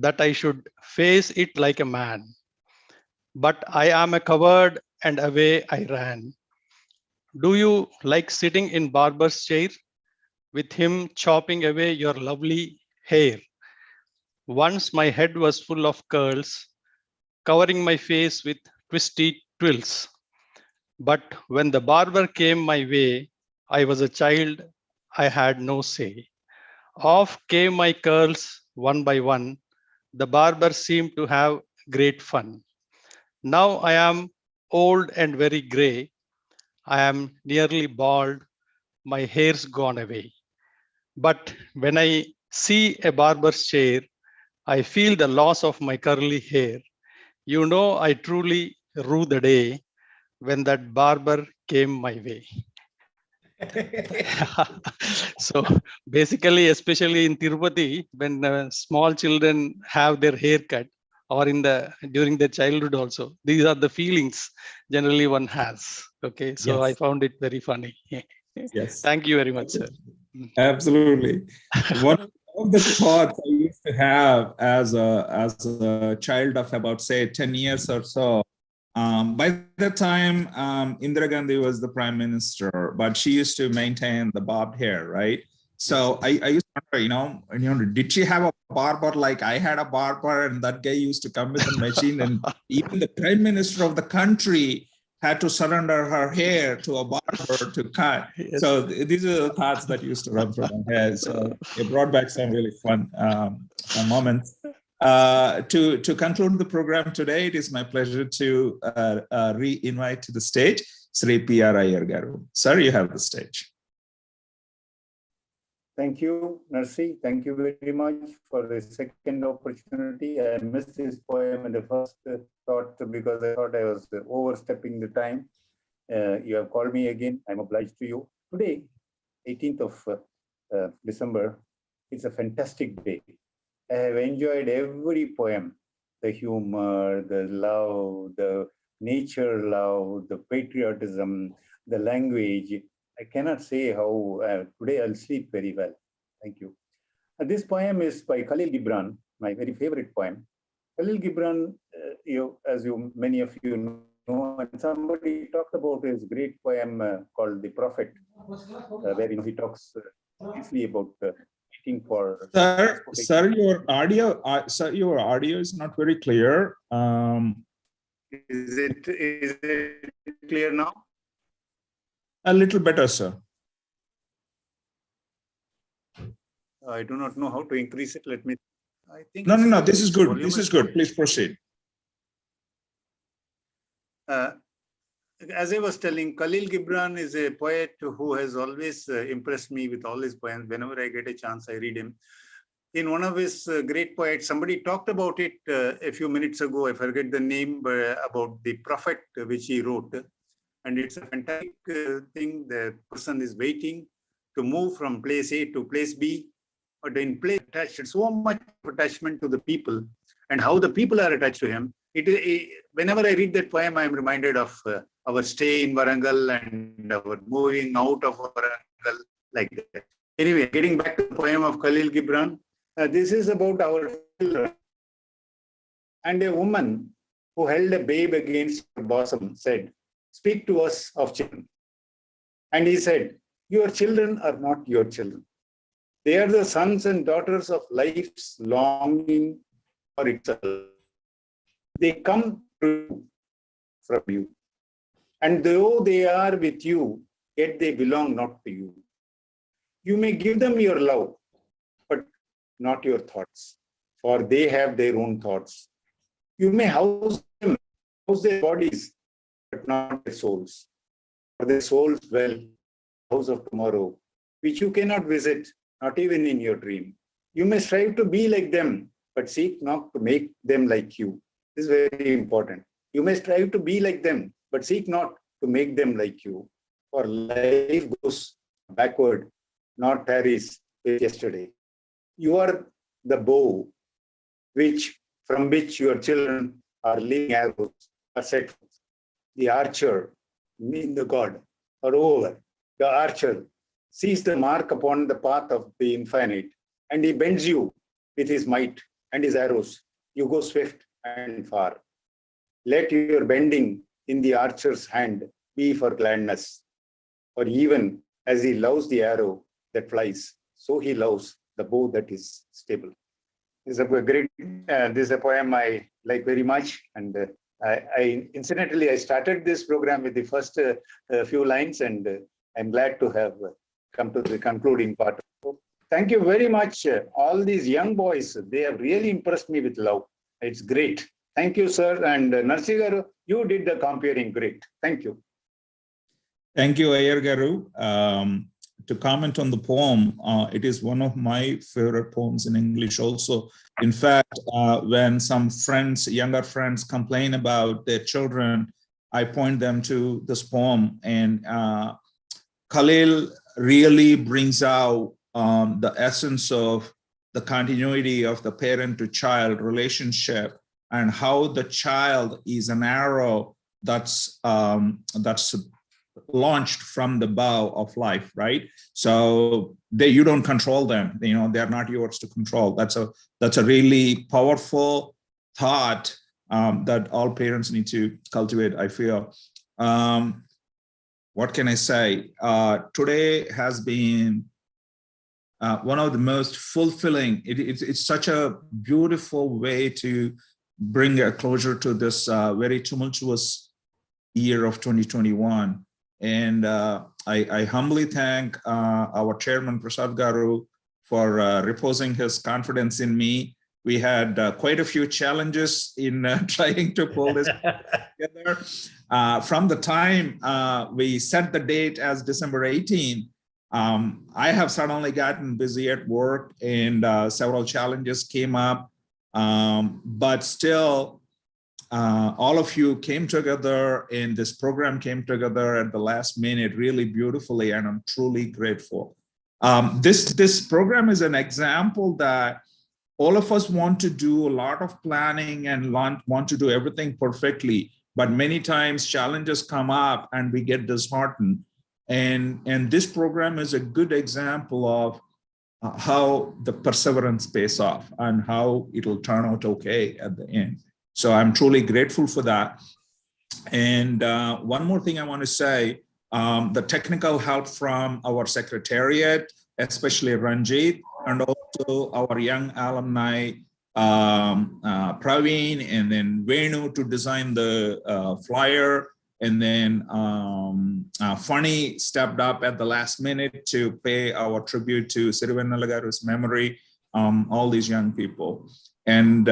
that I should face it like a man. But I am a coward and away I ran. Do you like sitting in barber's chair with him chopping away your lovely hair? Once my head was full of curls, covering my face with twisty twirls. But when the barber came my way, I was a child, I had no say. Off came my curls one by one. The barber seemed to have great fun. Now I am old and very grey. I am nearly bald. My hair's gone away. But when I see a barber's chair, I feel the loss of my curly hair. You know, I truly rue the day when that barber came my way. So basically, especially in Tirupati, when small children have their hair cut, or during their childhood also, these are the feelings generally one has. Okay, so I Yes. found it very funny. Yes. Thank you very much, sir. Absolutely. One of the thoughts I used to have as a child of about, say, 10 years or so, by the time Indira Gandhi was the prime minister, but she used to maintain the bobbed hair, right? So I used to wonder, did she have a barber like I had a barber, and that guy used to come with a machine, and even the prime minister of the country had to surrender her hair to a barber to cut. Yes. So these are the thoughts that used to run through my head. So it brought back some really fun moments. To conclude the program today, it is my pleasure to re-invite to the stage Sri P.R. Iyer Garu. Sir, you have the stage. Thank you, Narsi. Thank you very much for the second opportunity. I missed this poem in the first thought because I thought I was overstepping the time. You have called me again. I'm obliged to you. Today, 18th of December, it's a fantastic day. I have enjoyed every poem, the humor, the love, the nature love, the patriotism, the language. I cannot say how today I'll sleep very well. Thank you. This poem is by Khalil Gibran, my very favorite poem. Khalil Gibran, many of you know, and somebody talked about his great poem called The Prophet, where he talks briefly about waiting for. Sir, your audio is not very clear. Is it clear now? A little better, sir. I do not know how to increase it. Let me. I think. No. This is good. This is good. Please proceed. As I was telling, Khalil Gibran is a poet who has always impressed me with all his poems. Whenever I get a chance, I read him. In one of his great poets, somebody talked about it a few minutes ago. I forget the name, about the Prophet which he wrote. And it's a fantastic thing. The person is waiting to move from place A to place B, but in place attached, so much attachment to the people and how the people are attached to him. Whenever I read that poem, I'm reminded of our stay in Warangal and our moving out of Warangal, like that. Anyway, getting back to the poem of Khalil Gibran, this is about our children. And a woman who held a babe against her bosom said, "Speak to us of children." And he said, "Your children are not your children. They are the sons and daughters of life's longing for itself. They come from you. And though they are with you, yet they belong not to you. You may give them your love, but not your thoughts, for they have their own thoughts. You may house them, house their bodies, but not their souls. For their souls dwell in the house of tomorrow, which you cannot visit, not even in your dream. You may strive to be like them, but seek not to make them like you." This is very important. You may strive to be like them, but seek not to make them like you. For life goes backward, not tarries with yesterday. You are the bow from which your children are leaving arrows are set forth. The archer, mean the God, or over, the archer sees the mark upon the path of the infinite, and he bends you with his might and his arrows. You go swift and far. Let your bending in the archer's hand be for gladness. Or even as he loves the arrow that flies, so he loves the bow that is stable. This is a great, this is a poem I like very much. And incidentally, I started this program with the first few lines, and I'm glad to have come to the concluding part. So thank you very much. All these young boys, they have really impressed me with love. It's great. Thank you, sir. And Narsigaru, you did the comparing great. Thank you. Thank you, Ayer Garu. To comment on the poem, it is one of my favorite poems in English also. In fact, when some friends, younger friends, complain about their children, I point them to this poem, and Khalil really brings out the essence of the continuity of the parent to child relationship, and how the child is an arrow that's launched from the bow of life, right? So you don't control them, they're not yours to control. That's a really powerful thought that all parents need to cultivate, I feel. What can I say? Today has been one of the most fulfilling. It's such a beautiful way to bring a closure to this very tumultuous year of 2021. And I humbly thank our chairman, Prasad Garu, for reposing his confidence in me. We had quite a few challenges in trying to pull this together. From the time we set the date as December 18, I have suddenly gotten busy at work, and several challenges came up. But still, all of you came together, and this program came together at the last minute really beautifully, and I'm truly grateful. This program is an example that all of us want to do a lot of planning and want to do everything perfectly, but many times challenges come up and we get disheartened. And this program is a good example of how the perseverance pays off and how it'll turn out okay at the end. So I'm truly grateful for that. And one more thing I want to say, the technical help from our secretariat, especially Ranjit, and also our young alumni, Praveen, and then Venu to design the flyer. And then Funny stepped up at the last minute to pay our tribute to Sirivennala Garu's memory, all these young people. And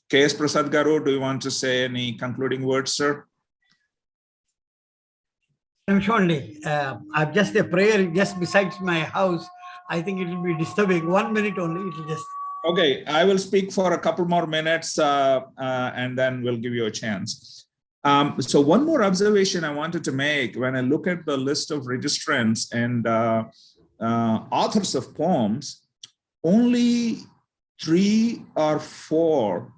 K.S. Prasad Garu, do you want to say any concluding words, sir? I'm surely. I've just a prayer just besides my house. I think it will be disturbing. 1 minute only, it will just. Okay, I will speak for a couple more minutes and then we'll give you a chance. So one more observation I wanted to make when I look at the list of registrants and authors of poems, only 3 or 4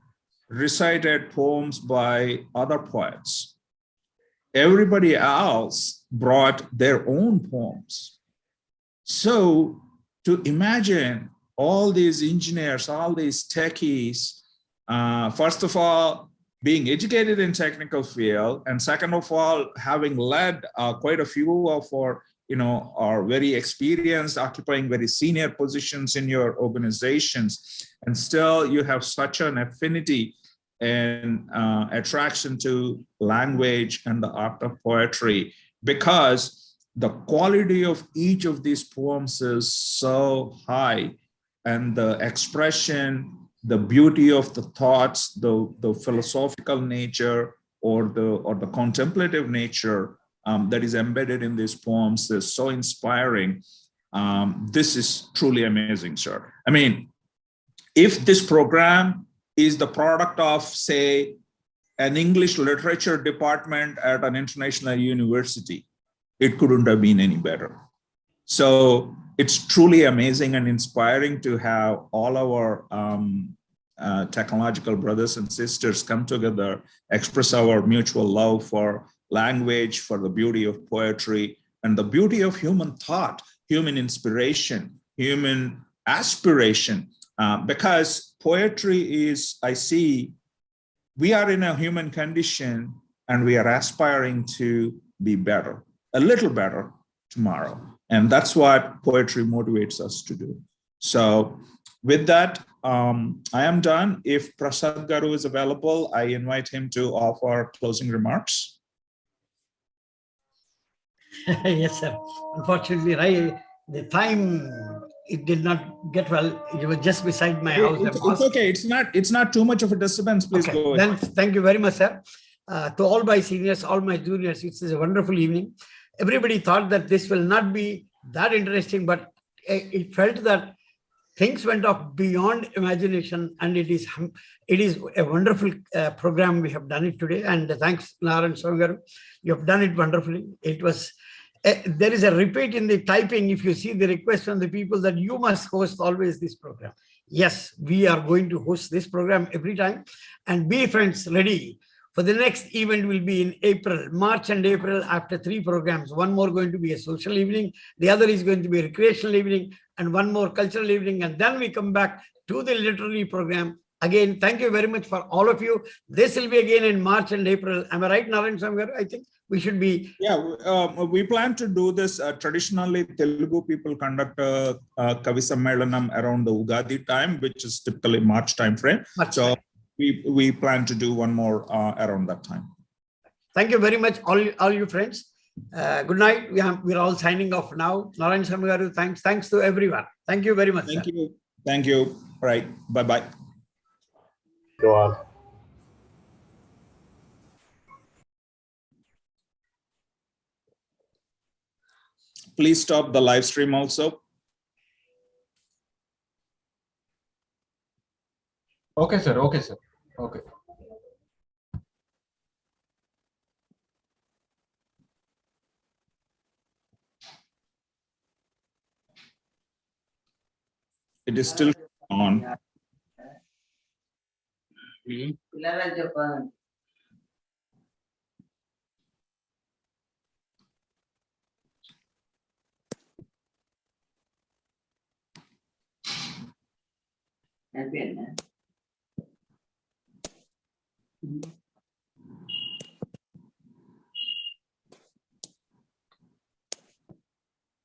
recited poems by other poets. Everybody else brought their own poems. So to imagine all these engineers, all these techies, first of all, being educated in technical field, and second of all, having led quite a few of our, are very experienced, occupying very senior positions in your organizations, and still you have such an affinity and attraction to language and the art of poetry, because the quality of each of these poems is so high, and the expression, the beauty of the thoughts, the philosophical nature or the contemplative nature that is embedded in these poems is so inspiring. This is truly amazing, sir. I mean, if this program is the product of, say, an English literature department at an international university, it couldn't have been any better. So it's truly amazing and inspiring to have all our technological brothers and sisters come together, express our mutual love for language, for the beauty of poetry, and the beauty of human thought, human inspiration, human aspiration. Because poetry is, I see, we are in a human condition and we are aspiring to be better, a little better tomorrow. And that's what poetry motivates us to do. So with that, I am done. If Prasad Garu is available, I invite him to offer closing remarks. Yes, sir. Unfortunately, the time, it did not get well. It was just beside my house. It's okay. It's not too much of a disturbance. Please go ahead. Then thank you very much, sir. To all my seniors, all my juniors, it's a wonderful evening. Everybody thought that this will not be that interesting, but it felt that things went off beyond imagination, and it is a wonderful program. We have done it today, and thanks, Narayan Songaru, you have done it wonderfully. It was there is a repeat in the typing. If you see the request from the people that you must host always this program. Yes, we are going to host this program every time, and be friends ready. For the next event will be in April, March and April, after 3 programs. One more going to be a social evening, the other is going to be a recreational evening, and one more cultural evening. And then we come back to the literary program. Again, thank you very much for all of you. This will be again in March and April. Am I right, Narayan Samgar? I think we should be. Yeah, we plan to do this. Traditionally, Telugu people conduct Kavi Sammelanam around the Ugadi time, which is typically March time frame. So we plan to do one more around that time. Thank you very much, all you friends. Good night. We're all signing off now. Narayan Samgaru, thanks to everyone. Thank you very much. Thank you. Thank you. Right. Bye-bye. To all. Please stop the live stream also. Okay, sir. Okay, sir. Okay. It is still on. Happy,